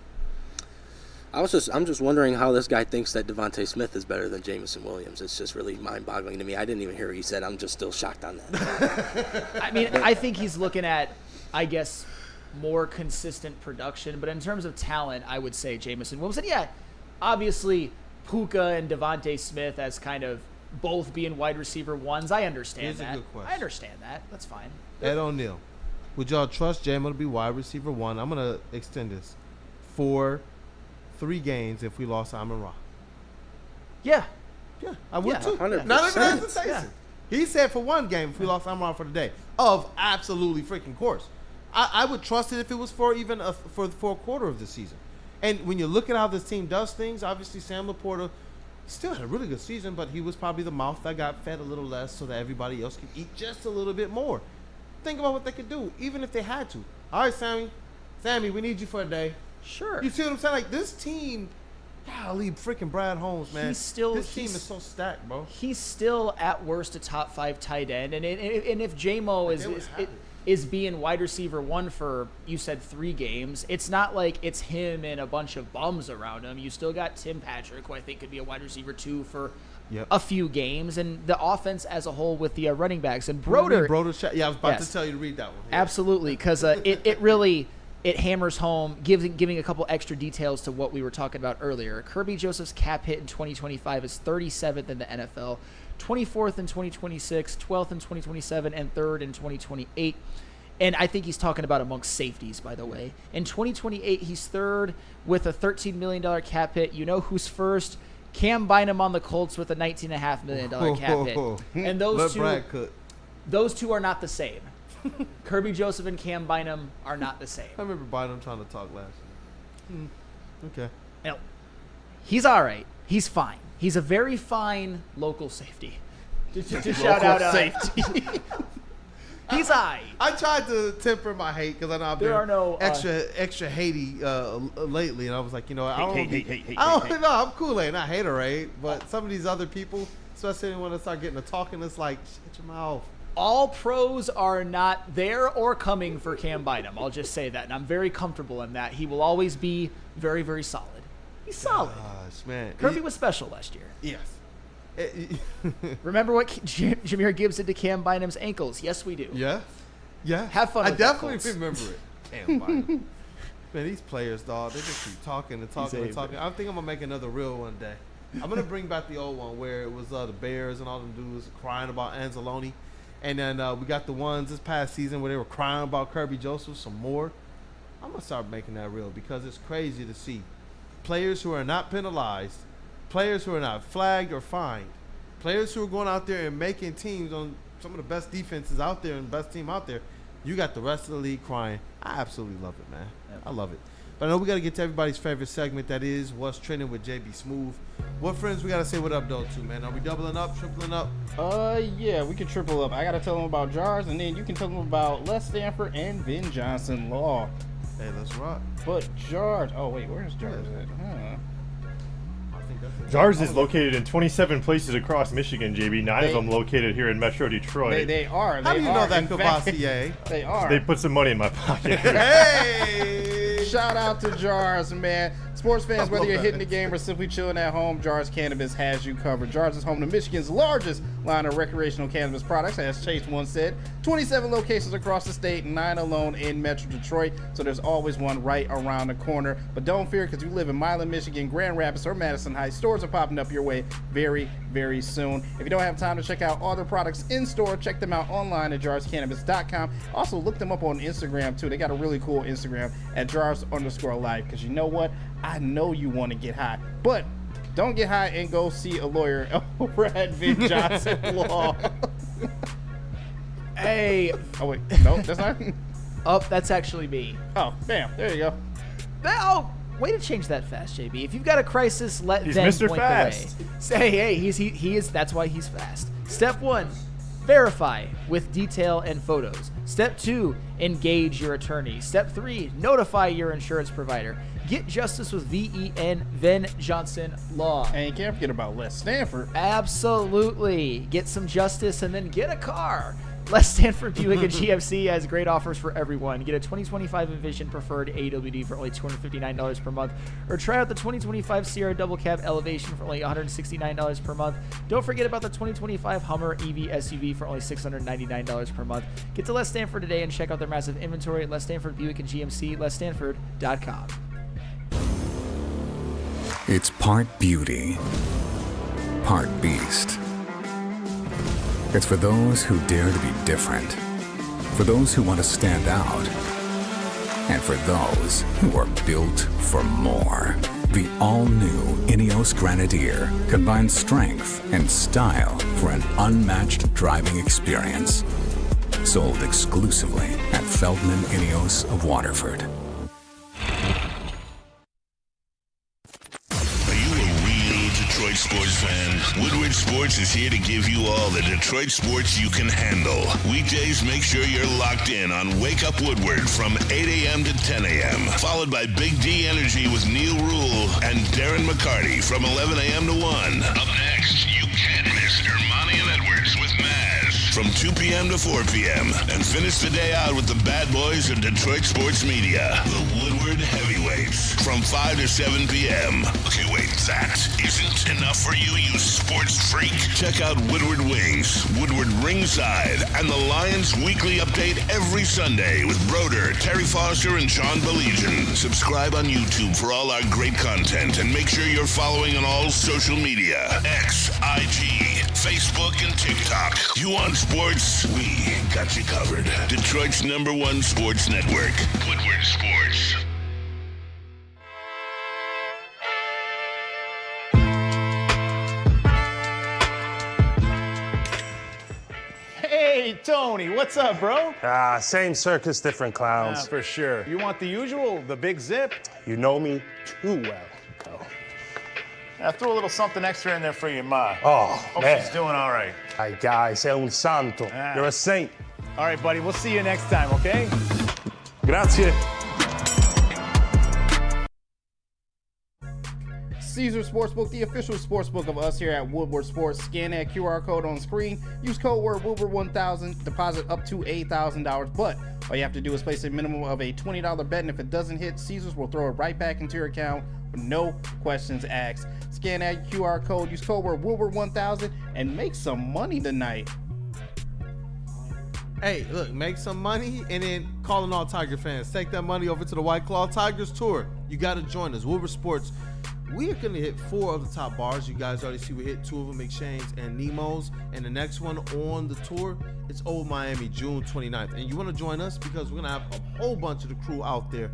I'm just wondering how this guy thinks that Devontae Smith is better than Jameson Williams. It's just really mind-boggling to me. I didn't even hear what he said. I'm just still shocked on that. I mean, I think he's looking at, I guess, more consistent production. But in terms of talent, I would say Jameson Williams. And yeah, obviously Puka and Devontae Smith as kind of both being wide receiver ones. I understand Here's that. a good question. I understand that. That's fine. Ed O'Neill, would y'all trust JAMO to be wide receiver one? I'm going to extend this for 3 games if we lost Amon-Ra. Yeah. Yeah, I would too. 100%. Not even hesitation. Yeah. He said for 1 game if we lost Amon-Ra for the day. Of absolutely freaking course. I would trust it if it was for even for a quarter of the season. And when you look at how this team does things, obviously Sam Laporta still had a really good season, but he was probably the mouth that got fed a little less so that everybody else could eat just a little bit more. Think about what they could do, even if they had to. All right, Sammy, we need you for a day. Sure. You see what I'm saying? Like, this team, golly, freaking Brad Holmes, man. This team is so stacked, bro. He's still at worst a top 5 tight end, and if JAMO is being wide receiver one for, you said 3 games, it's not like it's him and a bunch of bums around him. You still got Tim Patrick, who I think could be a wide receiver 2 for a few games, and the offense as a whole with the running backs. And Broder, yeah, I was about to tell you to read that one. Yeah. Absolutely, because it really hammers home, giving a couple extra details to what we were talking about earlier. Kirby Joseph's cap hit in 2025 is 37th in the NFL, 24th in 2026, 12th in 2027, and 3rd in 2028. And I think he's talking about amongst safeties, by the way. In 2028, he's 3rd with a $13 million cap hit. You know who's first? Cam Bynum on the Colts with a $19.5 million cap hit. And those two are not the same. Kirby Joseph and Cam Bynum are not the same. I remember Bynum trying to talk last year. Okay. No, he's all right. He's fine. He's a very fine local safety. Just shout out safety. He's I tried to temper my hate because I know I've been extra hatey lately, and I was like, you know, I'm Kool-Aid, not haterade, but some of these other people, especially when they start getting to talking, it's like, shut your mouth. All pros are not there or coming for Cam Bynum. I'll just say that, and I'm very comfortable in that. He will always be very, very solid. He's solid. Gosh, man. Kirby was special last year. Yes. Remember what Jahmyr Gibbs did to Cam Bynum's ankles? Yes, we do. Yeah. Yeah. Have fun. I definitely remember it. Cam Bynum. Man, these players, dog, they just keep talking and talking and talking. I think I'm gonna make another reel one day. I'm gonna bring back the old one where it was the Bears and all them dudes crying about Anzalone, and then we got the ones this past season where they were crying about Kirby Joseph some more. I'm gonna start making that reel because it's crazy to see players who are not penalized, players who are not flagged or fined, players who are going out there and making teams on some of the best defenses out there and best team out there. You got the rest of the league crying. I absolutely love it, man. Yep. I love it. But I know we got to get to everybody's favorite segment, that is What's Trending with JB Smooth. What friends we got to say what up, though, to, man? Are we doubling up, tripling up? Yeah, we can triple up. I got to tell them about Jars, and then you can tell them about Les Stanford and Ben Johnson Law. Hey, let's rock. But Jars, oh, wait, where's Jars at? Jars is located in 27 places across Michigan, JB. 9 of them located here in Metro Detroit. They are. How do you know that, Cavassier? They are. They put some money in my pocket. Hey! Shout out to Jars, man. Sports fans, whether you're hitting the game or simply chilling at home, Jars Cannabis has you covered. Jars is home to Michigan's largest line of recreational cannabis products, as Chase once said. 27 locations across the state, 9 alone in Metro Detroit, so there's always one right around the corner. But don't fear, because you live in Milan, Michigan, Grand Rapids, or Madison Heights. Stores are popping up your way very, very soon. If you don't have time to check out all their products in store, check them out online at jarscannabis.com. Also, look them up on Instagram, too. They got a really cool Instagram at jars_life, because you know what? I know you want to get high, but don't get high and go see a lawyer over at Ben Johnson Law. Hey. Oh, wait. No, that's not. Oh, that's actually me. Oh, bam. There you go. Oh, way to change that fast, JB. If you've got a crisis, let he's Ben Mr. point Fast. the way. Say, hey, he is. That's why he's fast. Step 1, verify with detail and photos. Step 2, engage your attorney. Step 3, notify your insurance provider. Get justice with Ben Johnson Law. And you can't forget about Les Stanford. Absolutely. Get some justice and then get a car. Les Stanford Buick and GMC has great offers for everyone. Get a 2025 Envision Preferred AWD for only $259 per month, or try out the 2025 Sierra Double Cab Elevation for only $169 per month. Don't forget about the 2025 Hummer EV SUV for only $699 per month. Get to Les Stanford today and check out their massive inventory at Les Stanford Buick and GMC, lesstanford.com. It's part beauty, part beast. It's for those who dare to be different, for those who want to stand out, and for those who are built for more. The all-new Ineos Grenadier combines strength and style for an unmatched driving experience. Sold exclusively at Feldman Ineos of Waterford. Detroit sports fan, Woodward Sports is here to give you all the Detroit sports you can handle. Weekdays, make sure you're locked in on Wake Up Woodward from 8 a.m. to 10 a.m. Followed by Big D Energy with Neil Rule and Darren McCarty from 11 a.m. to 1. Up next, you can't miss Ermanni and Edwards with Maz from 2 p.m. to 4 p.m. And finish the day out with the bad boys of Detroit sports media, the Woodward Heavyweights from 5 to 7 p.m. Okay, wait, that isn't enough for you, you sports freak. Check out Woodward Wings, Woodward Ringside, and the Lions Weekly Update every Sunday with Broder, Terry Foster, and John Belegian. Subscribe on YouTube for all our great content, and make sure you're following on all social media. X, IG, Facebook, and TikTok. You want sports? We got you covered. Detroit's #1 sports network, Woodward Sports. Hey, Tony, what's up, bro? Same circus, different clowns. Yeah, for sure. You want the usual, the big zip? You know me too well. I threw a little something extra in there for your ma. Oh, Hope man. she's doing all right. Ay, guy, sei un santo. You're a saint. All right, buddy, we'll see you next time, okay? Grazie. Caesar Sportsbook, the official sportsbook of us here at Woodward Sports. Scan that QR code on screen. Use code word Woodward1000. Deposit up to $8,000. But all you have to do is place a minimum of a $20 bet, and if it doesn't hit, Caesars will throw it right back into your account with no questions asked. Scan that QR code. Use code word Woodward1000 and make some money tonight. Hey, look, make some money and then calling all Tiger fans. Take that money over to the White Claw Tigers tour. You got to join us. Woodward Sports. We are going to hit 4 of the top bars. You guys already see we hit 2 of them, Exchange and Nemo's. And the next one on the tour, it's Old Miami, June 29th. And you want to join us because we're going to have a whole bunch of the crew out there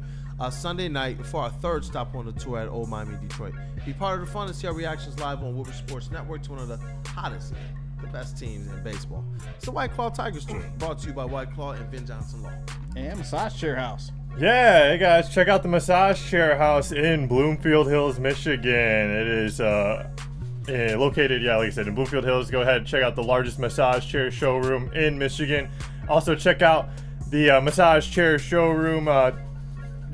Sunday night for our 3rd stop on the tour at Old Miami, Detroit. Be part of the fun and see our reactions live on Woodward Sports Network to one of the hottest, the best teams in baseball. It's the White Claw Tigers tour, brought to you by White Claw and Ben Johnson Law. And Massage Chair House. Yeah, hey guys, check out the Massage Chair House in Bloomfield Hills, Michigan. It is located, like I said, in Bloomfield Hills. Go ahead and check out the largest massage chair showroom in Michigan. Also, check out the Massage Chair Showroom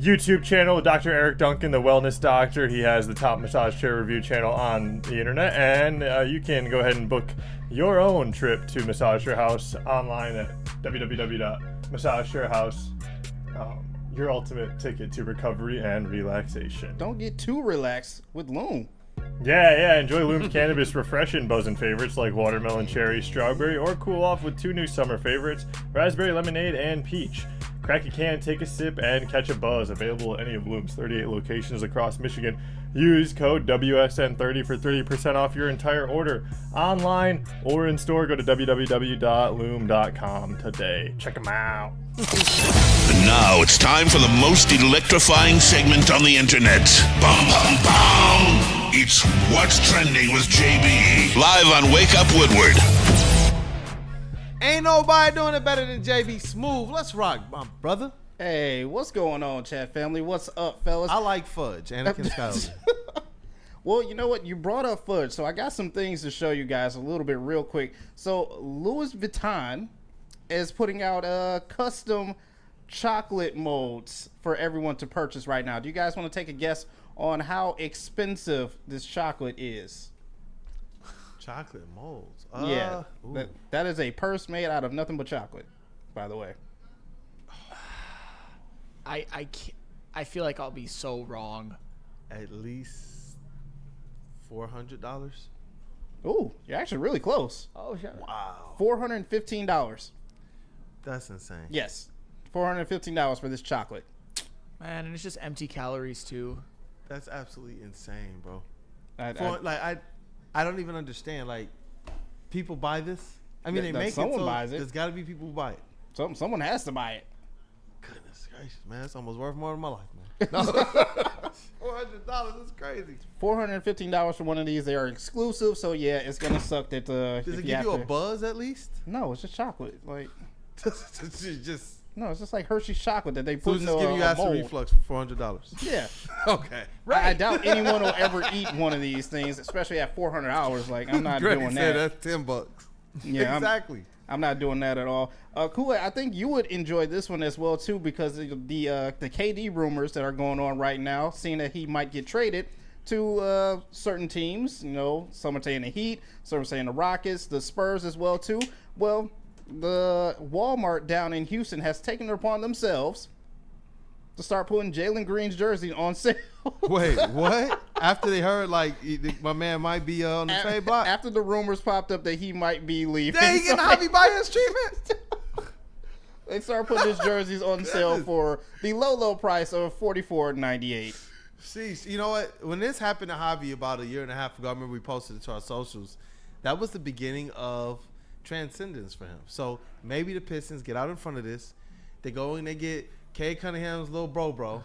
YouTube channel, Dr. Eric Duncan, the wellness doctor. He has the top massage chair review channel on the internet, and you can go ahead and book your own trip to Massage Chair House online at www.massagechairhouse.com. Your ultimate ticket to recovery and relaxation. Don't get too relaxed with Loom. Yeah. Enjoy Loom's cannabis refreshing buzzing favorites like watermelon, cherry, strawberry, or cool off with 2 new summer favorites, raspberry lemonade and peach. Crack a can, take a sip, and catch a buzz. Available at any of Loom's 38 locations across Michigan. Use code WSN30 for 30% off your entire order. Online or in store, go to www.loom.com today. Check them out. And now it's time for the most electrifying segment on the internet. Bum, bum, bum. It's What's Trending with JB. Live on Wake Up Woodward. Ain't nobody doing it better than JB Smooth. Let's rock, my brother. Hey, what's going on, chat family? What's up, fellas? I like fudge. Anakin Skywalker. Well, you know what? You brought up fudge, so I got some things to show you guys a little bit real quick. So Louis Vuitton is putting out custom chocolate molds for everyone to purchase right now. Do you guys want to take a guess on how expensive this chocolate is? Chocolate molds. Yeah, that is a purse made out of nothing but chocolate, by the way. I feel like I'll be so wrong. At least $400. Ooh, you're actually really close. Oh, shit. Wow. $415. That's insane. Yes, $415 for this chocolate. Man, and it's just empty calories too. That's absolutely insane, bro. I don't even understand. Like, people buy this. I mean, they make it. Someone So buys it. There's got to be people who buy it. Someone has to buy it. Goodness gracious, man, it's almost worth more than my life, man. No. $400 is crazy. $415 for one of these. They are exclusive, so yeah, it's gonna suck that. Does it give you a buzz at least? No, it's just chocolate. Like, it's just. No, it's just like Hershey's chocolate that they So put it's in just a giving you acid mold. reflux for $400. Yeah. Okay. I doubt anyone will ever eat one of these things, especially at $400. Like, I'm not Greg doing said that. that's $10. Yeah, exactly. I'm not doing that at all. Kool-Aid, I think you would enjoy this one as well too, because of the KD rumors that are going on right now, seeing that he might get traded to certain teams. You know, some are saying the Heat, some are saying the Rockets, the Spurs as well too. Well, the Walmart down in Houston has taken it upon themselves to start putting Jalen Green's jersey on sale. Wait, what? After they heard, like, my man might be on the trade block? After the rumors popped up that he might be leaving. They getting Javi Baez treatment? They started putting his jerseys on sale for the low price of $44.98. See, you know what? When this happened to Javi about a year and a half ago, I remember we posted it to our socials. That was the beginning of transcendence for him. So maybe the Pistons get out in front of this. They go and they get Cade Cunningham's little bro.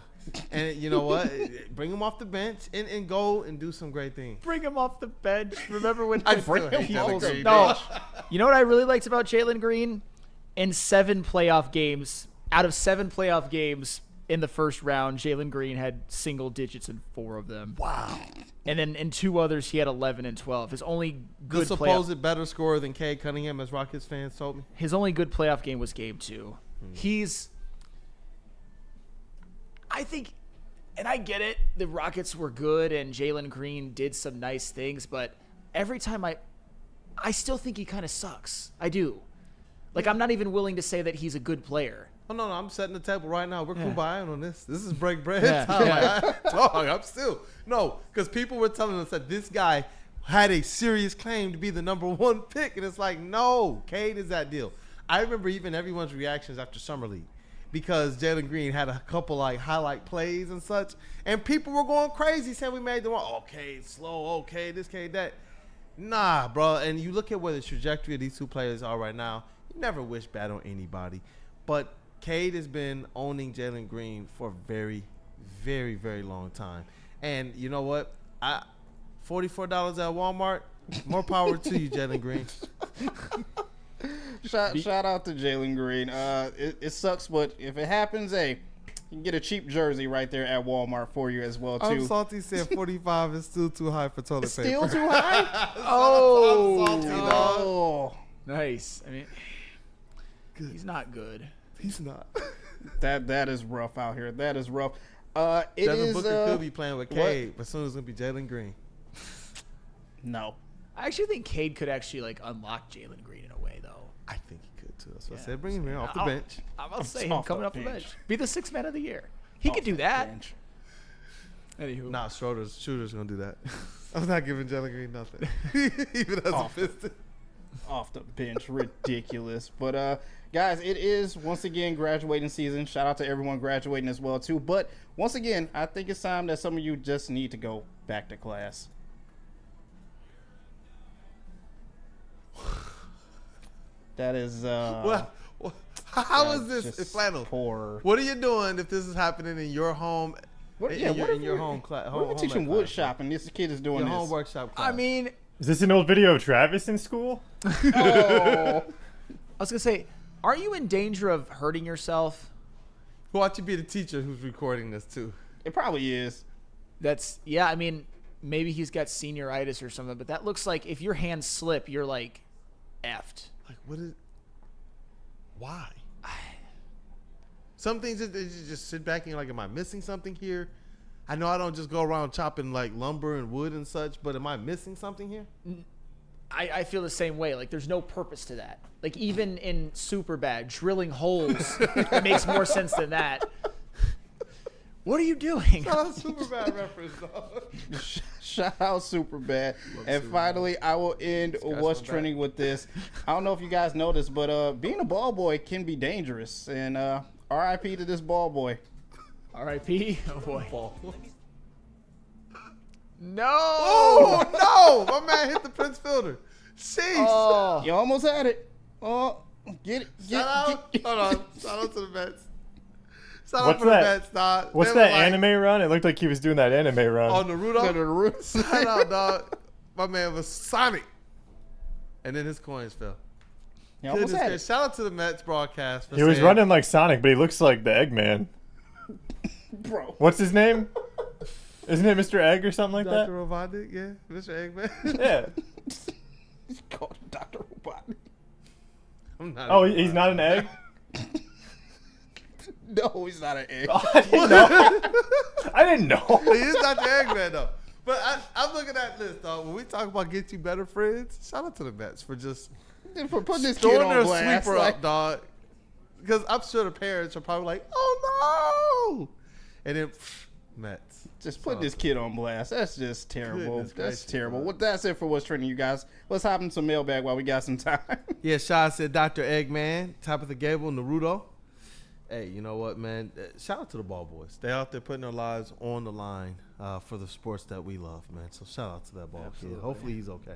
And you know what? Bring him off the bench and go and do some great things. Bring him off the bench. Remember when I bring him off the bench. No, you know what I really liked about Jalen Green? In out of 7 playoff games in the first round, Jalen Green had single digits in 4 of them. Wow. And then in 2 others, he had 11 and 12. His only good the supposed better scorer than Cade Cunningham, as Rockets fans told me. His only good playoff game was game 2. I think, and I get it, the Rockets were good and Jalen Green did some nice things, but every time I still think he kind of sucks. I do. Like, I'm not even willing to say that he's a good player. Oh, no, I'm setting the table right now. We're Kumbaya on this. This is break bread Yeah. time. Yeah. Dog, I'm still. No, because people were telling us that this guy had a serious claim to be the number 1 pick. And it's like, no, Cade is that deal. I remember even everyone's reactions after Summer League because Jalen Green had a couple, like, highlight plays and such. And people were going crazy saying we made the wrong. Oh, Cade, slow. Okay, this, Cade, that. Nah, bro. And you look at where the trajectory of these 2 players are right now. You never wish bad on anybody. But Cade has been owning Jalen Green for a very, very, very long time. And you know what? $44 at Walmart, more power to you, Jalen Green. Shout out to Jalen Green. It sucks, but if it happens, hey, you can get a cheap jersey right there at Walmart for you as well, too. I'm salty said 45 is still too high for toilet It's paper. still too high? Oh. I'm salty, dog. Nice. I mean, he's not good. He's not. That is rough out here. That is rough. Devin Booker could be playing with Cade, but soon it's going to be Jalen Green. No. I actually think Cade could actually, like, unlock Jalen Green in a way, though. I think he could, too. That's what I said. Bring him in off the bench. I'm about to say him coming off the bench. Be the 6th man of the year. He could do that. Anywho. Nah, Shooter's going to do that. I'm not giving Jalen Green nothing. Even as a Piston. Off the bench. Ridiculous. But, guys, it is, once again, graduating season. Shout out to everyone graduating as well, too. But, once again, I think it's time that some of you just need to go back to class. That is, how is this flannel? Poor. What are you doing if this is happening in your home? What if we're teaching wood shop and this kid is doing your this? home workshop class. I mean, is this an old video of Travis in school? I was gonna say, are you in danger of hurting yourself? Who ought to be the teacher who's recording this too? It probably is. Yeah. I mean, maybe he's got senioritis or something, but that looks like if your hands slip, you're like effed. Like, what is? Why? Some things you just sit back and you're like, am I missing something here? I know I don't just go around chopping like lumber and wood and such, but am I missing something here? I feel the same way. Like, there's no purpose to that. Like, even in Superbad, drilling holes makes more sense than that. What are you doing? Shout out Superbad reference, dog. Shout out Superbad. And finally, I will end what's trending with this. I don't know if you guys know this, but being a ball boy can be dangerous. And RIP to this ball boy. RIP? Oh, boy. No. Oh, no. My man hit the Prince fielder. Sheesh. Oh. You almost had it. Oh, get it. Shout out. Hold on. Shout out to the Mets. Shout out What's for the that? Mets, dog. What's They were that like, anime run? It looked like he was doing that anime run. Oh, Naruto? Shout out, dog. My man was Sonic. And then his coins fell. He almost Goodness had gracious. it. Shout out to the Mets broadcast. For He was saying, running like Sonic, but he looks like the Eggman. Bro. What's his name? Isn't it Mr. Egg or something like Dr. that? Robotnik, yeah. Mr. Eggman. Yeah. He's called Dr. Robotnik. I'm not Oh, he's not an egg? No, he's not an egg. Oh, I didn't know. I didn't know. He is Dr. Eggman, though. But I'm looking at this, dog. When we talk about get you better friends, shout out to the Mets for just For putting this kid throwing on their blast. sweeper Like, up, dog. Because I'm sure the parents are probably like, oh, no. And then, Mets. just put this kid on blast. That's just terrible. Goodness That's gracious, terrible. bro. What that's it for what's trending, you guys. Let's hop into some mailbag while we got some time. Yeah, Shaw said Dr. Eggman, top of the Gable, Naruto. Hey, you know what, man? Shout out to the ball boys. They out there putting their lives on the line for the sports that we love, man. So shout out to that ball kid. Hopefully he's okay.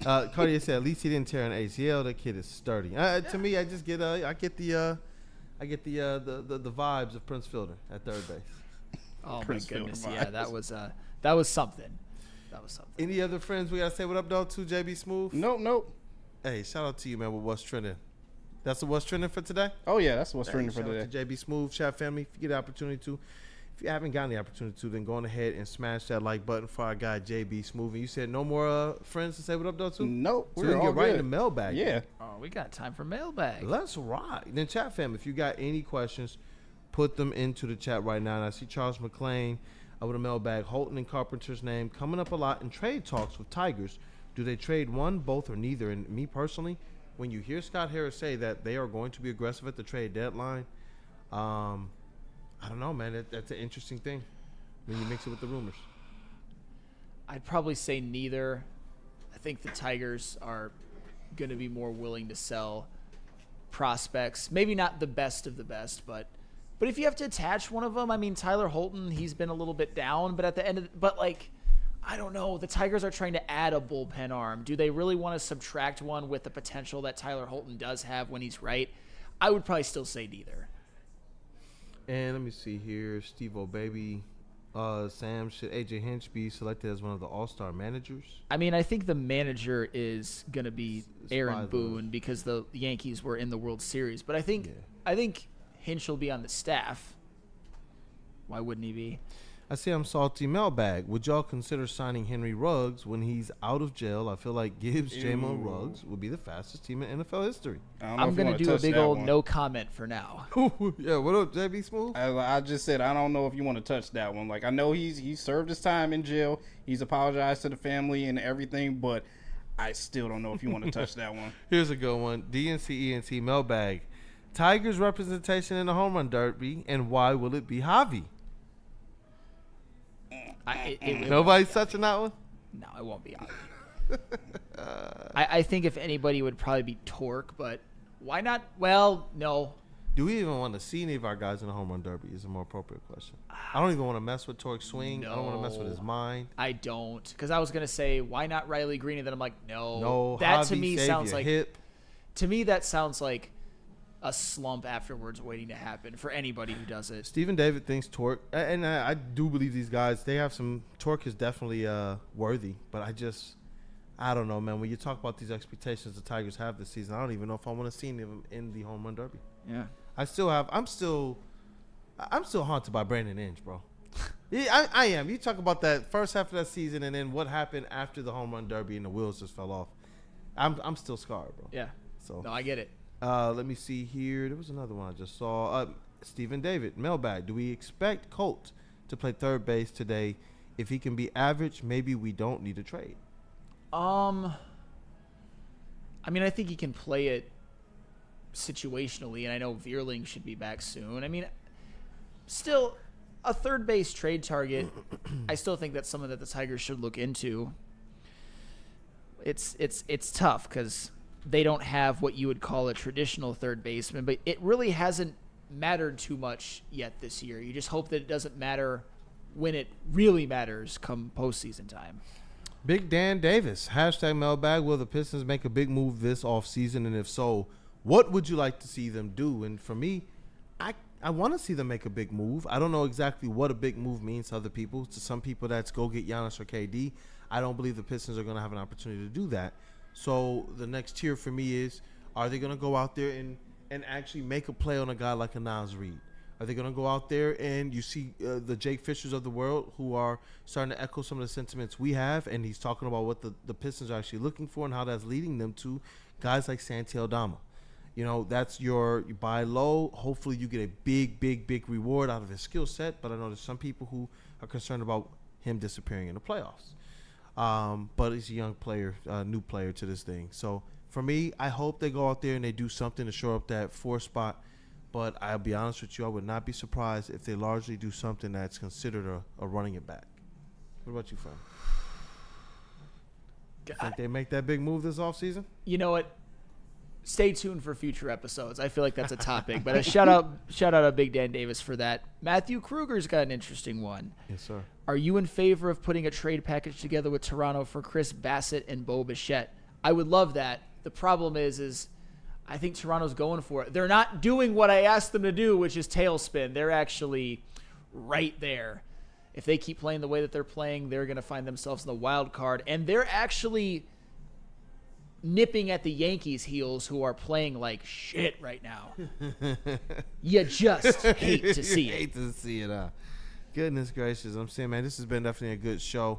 Cartier said at least he didn't tear an ACL. That kid is sturdy. To me, I just get the vibes of Prince Fielder at third base. Oh Prince my goodness, Fielder yeah, that was something. That was something. Any other friends we gotta say what up though to JB Smooth? Nope. Hey, shout out to you, man. With what's trending? That's the what's trending for today. Oh yeah, that's what's trending for Shout today. out to JB Smooth chat family. If you get the opportunity to, if you haven't gotten the opportunity to, then go on ahead and smash that like button for our guy JB Smooth. And you said no more friends to say what up though to? Nope. So we can all get right in good. the mailbag. Yeah. Oh, we got time for mailbag. Let's rock. Then chat fam, if you got any questions, put them into the chat right now. And I see Charles McClain with a mailbag. Holton and Carpenter's name coming up a lot in trade talks with Tigers. Do they trade one, both, or neither? And me personally, when you hear Scott Harris say that they are going to be aggressive at the trade deadline, I don't know, man. That's an interesting thing when you mix it with the rumors. I'd probably say neither. I think the Tigers are going to be more willing to sell prospects. Maybe not the best of the best, but if you have to attach one of them, I mean, Tyler Holton, he's been a little bit down, but at the end of I don't know. The Tigers are trying to add a bullpen arm. Do they really want to subtract one with the potential that Tyler Holton does have when he's right? I would probably still say neither. And let me see here. Steve O'Baby, Sam, should AJ Hinch be selected as one of the all-star managers? I mean, I think the manager is going to be Aaron Spy Boone because the Yankees were in the World Series. But I think Hinch will be on the staff. Why wouldn't he be? I see I'm salty mailbag. Would y'all consider signing Henry Ruggs when he's out of jail? I feel like Gibbs, JAMO, Ruggs would be the fastest team in NFL history. I'm going to do a big old no comment for now. Yeah, what up, JB Smooth? I just said I don't know if you want to touch that one. Like I know he served his time in jail. He's apologized to the family and everything, but I still don't know if you want to touch that one. Here's a good one. DNC mailbag. Tigers representation in the home run derby, and why will it be Javi? Nobody's touching that one? No, it won't be Javi. I think if anybody would probably be Torque, but why not? Well, no. Do we even want to see any of our guys in the home run derby is a more appropriate question. I don't even want to mess with Torque's swing. No. I don't want to mess with his mind. I don't. Because I was going to say, why not Riley Green? And then I'm like, no. No, that Javi, to me save sounds your like hip. To me, that sounds like a slump afterwards waiting to happen for anybody who does it. Stephen David thinks Torque, and I do believe these guys, they have some, Torque is definitely worthy, but I don't know, man. When you talk about these expectations the Tigers have this season, I don't even know if I want to see any of them in the home run derby. Yeah. I'm still haunted by Brandon Inge, bro. Yeah, I am. You talk about that first half of that season and then what happened after the home run derby and the wheels just fell off. I'm still scarred, bro. Yeah. So no, I get it. Let me see here. There was another one I just saw. Stephen David, mailbag. Do we expect Colt to play third base today? If he can be average, maybe we don't need a trade. I mean, I think he can play it situationally, and I know Vierling should be back soon. I mean, still, a third base trade target, I still think that's something that the Tigers should look into. It's tough because they don't have what you would call a traditional third baseman, but it really hasn't mattered too much yet this year. You just hope that it doesn't matter when it really matters come postseason time. Big Dan Davis, #mailbag. Will the Pistons make a big move this offseason? And if so, what would you like to see them do? And for me, I want to see them make a big move. I don't know exactly what a big move means to other people. To some people, that's go get Giannis or KD. I don't believe the Pistons are going to have an opportunity to do that. So the next tier for me is, are they going to go out there and actually make a play on a guy like a Nas Reed? Are they going to go out there and you see the Jake Fishers of the world who are starting to echo some of the sentiments we have, and he's talking about what the Pistons are actually looking for and how that's leading them to guys like Santi Aldama. You know, that's you buy low. Hopefully you get a big reward out of his skill set, but I know there's some people who are concerned about him disappearing in the playoffs. But he's a young player, new player to this thing. So for me, I hope they go out there and they do something to shore up that 4 spot. But I'll be honest with you, I would not be surprised if they largely do something that's considered a running it back. What about you, friend? Think they make that big move this offseason? You know what? Stay tuned for future episodes. I feel like that's a topic. But a shout out to Big Dan Davis for that. Matthew Kruger's got an interesting one. Yes, sir. Are you in favor of putting a trade package together with Toronto for Chris Bassett and Bo Bichette? I would love that. The problem is I think Toronto's going for it. They're not doing what I asked them to do, which is tailspin. They're actually right there. If they keep playing the way that they're playing, they're going to find themselves in the wild card. And they're actually nipping at the Yankees' heels, who are playing like shit right now. You just hate to see it. Hate to see it. Goodness gracious. I'm saying, man, this has been definitely a good show.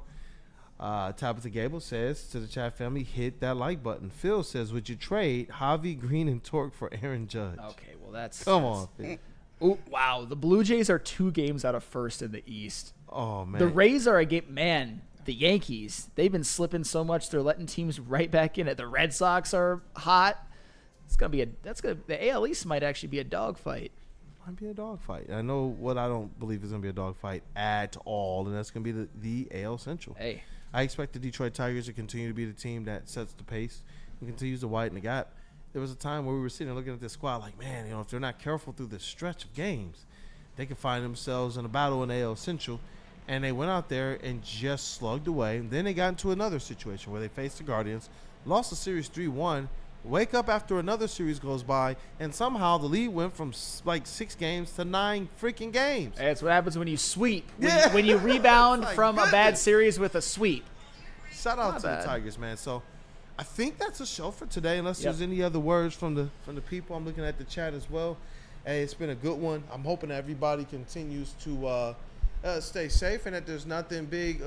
Tabitha Gable says to the chat family, hit that like button. Phil says, would you trade Javi Green and Torque for Aaron Judge? Okay, well, that's... Come on, Phil. Ooh, wow, the Blue Jays are 2 games out of first in the East. Oh, man. The Rays are a game... Man, the Yankees, they've been slipping so much, they're letting teams right back in it. The Red Sox are hot. It's going to be the AL East might actually be a dogfight. Might be a dogfight. I know what I don't believe is going to be a dogfight at all, and that's going to be the AL Central. Hey. I expect the Detroit Tigers to continue to be the team that sets the pace and continues to widen the gap. There was a time where we were sitting looking at this squad like, man, if they're not careful through this stretch of games, they could find themselves in a battle in AL Central. And they went out there and just slugged away. And then they got into another situation where they faced the Guardians, lost the series 3-1, wake up after another series goes by, and somehow the lead went from like 6 games to 9 freaking games. That's what happens when you sweep. When you rebound like, from a bad series with a sweep. Shout out to the Tigers, man. So I think that's a show for today, unless there's any other words from the people. I'm looking at the chat as well. Hey, it's been a good one. I'm hoping that everybody continues to stay safe and that there's nothing big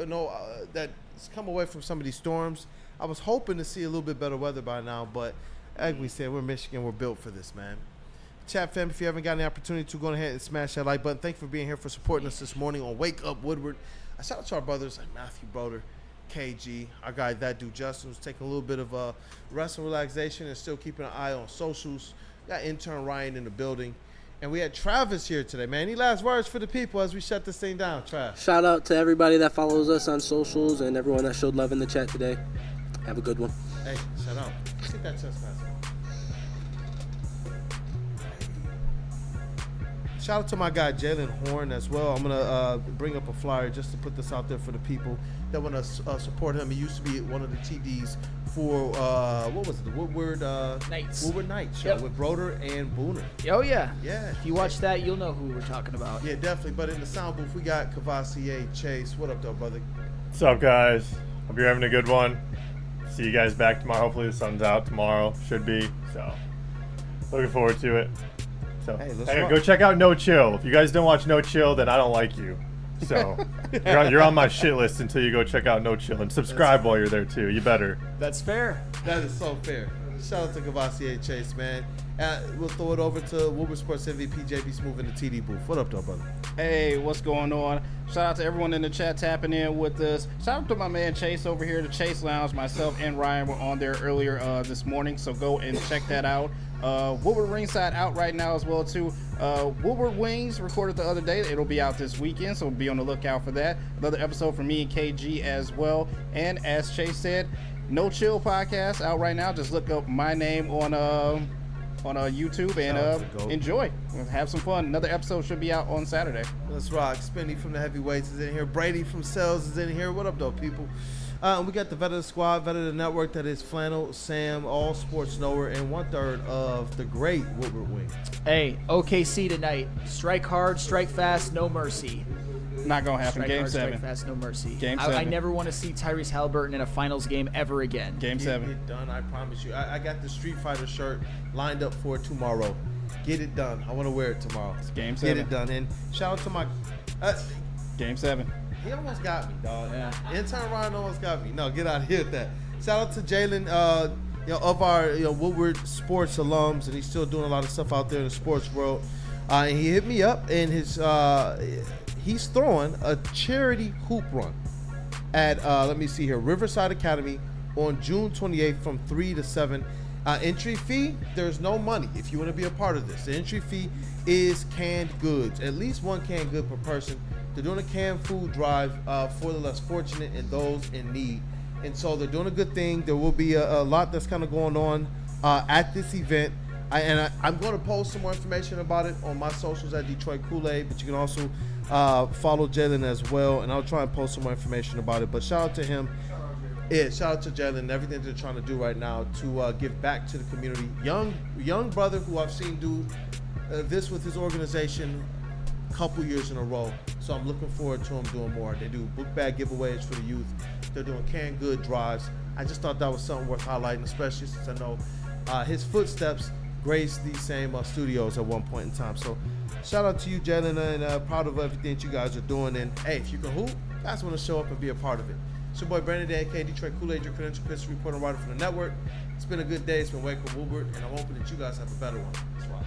that's come away from some of these storms. I was hoping to see a little bit better weather by now, but like we said, we're Michigan. We're built for this, man. Chat fam, if you haven't gotten the opportunity to, go ahead and smash that like button. Thank you for being here, for supporting us this morning on Wake Up Woodward. I shout out to our brothers like Matthew Broder, KG, our guy That Dude Justin, who's taking a little bit of rest and relaxation and still keeping an eye on socials. Got intern Ryan in the building. And we had Travis here today, man. Any last words for the people as we shut this thing down, Trav? Shout out to everybody that follows us on socials and everyone that showed love in the chat today. Have a good one. Hey, shout out. Let's get that chest pass. Shout out to my guy Jalen Horn as well. I'm gonna bring up a flyer just to put this out there for the people that want to support him. He used to be one of the TDs for what was it, the Woodward Nights. Woodward Nights show with Broder and Booner. Oh yeah, yeah. If you watch that, you'll know who we're talking about. Yeah, definitely. But in the sound booth, we got Cavassier Chase. What up, though, brother? What's up, guys? Hope you're having a good one. See you guys back tomorrow. Hopefully the sun's out tomorrow. Should be. So looking forward to it. So hey, go check out No Chill. If you guys don't watch No Chill, then I don't like you. So you're on my shit list until you go check out No Chill and subscribe while you're there too. You better. That's fair. That is so fair. Shout out to Cavassier Chase, man. We'll throw it over to Woodward Sports MVP JB Smooth in the TD booth. What up, though, brother? Hey, what's going on? Shout out to everyone in the chat tapping in with us. Shout out to my man Chase over here, the Chase Lounge. Myself and Ryan were on there earlier this morning, so go and check that out. Woodward Ringside out right now as well too. Woodward Wings recorded the other day. It'll be out this weekend, so be on the lookout for that. Another episode from me and KG as well. And as Chase said, No Chill podcast out right now. Just look up my name on on YouTube and enjoy. Have some fun. Another episode should be out on Saturday. Let's rock. Spinny from the Heavyweights is in here. Brady from Sales is in here. What up, though, people? We got the vet of the squad, vet of the network. That is Flannel, Sam, all sports knower, and 1/3 of the great Woodward Wing. Hey, OKC tonight. Strike hard, strike fast, no mercy. Not going to happen. Strike Game hard, 7. Strike fast, no mercy. Game 7. I never want to see Tyrese Halliburton in a finals game ever again. Game 7. Get it done, I promise you. I got the Street Fighter shirt lined up for tomorrow. Get it done. I want to wear it tomorrow. It's Game 7. Get it done. And shout out to my... Game 7. He almost got me, dog. Yeah. Intern Ryan almost got me. No, get out of here with that. Shout out to Jalen, of our Woodward Sports alums, and he's still doing a lot of stuff out there in the sports world. And he hit me up, and he's throwing a charity hoop run at let me see here, Riverside Academy on June 28th from 3 to 7. Entry fee, there's no money if you want to be a part of this. The entry fee is canned goods, at least one canned good per person. They're doing a canned food drive for the less fortunate and those in need. And so they're doing a good thing. There will be a lot that's kind of going on at this event. I'm going to post some more information about it on my socials at Detroit Kool-Aid, but you can also follow Jalen as well, and I'll try and post some more information about it. But shout out to him. Yeah, shout out to Jalen and everything they're trying to do right now to give back to the community. Young brother who I've seen do this with his organization a couple years in a row. So I'm looking forward to him doing more. They do book bag giveaways for the youth. They're doing canned good drives. I just thought that was something worth highlighting, especially since I know his footsteps graced these same studios at one point in time. So shout out to you, Jalen, and proud of everything that you guys are doing. And hey, if you can hoop, guys want to show up and be a part of it. It's your boy Brandon, aka Detroit Kool-Aid, your credential history reporter, writer for the network. It's been a good day. It's been Wake Up Woodward, and I'm hoping that you guys have a better one. That's why.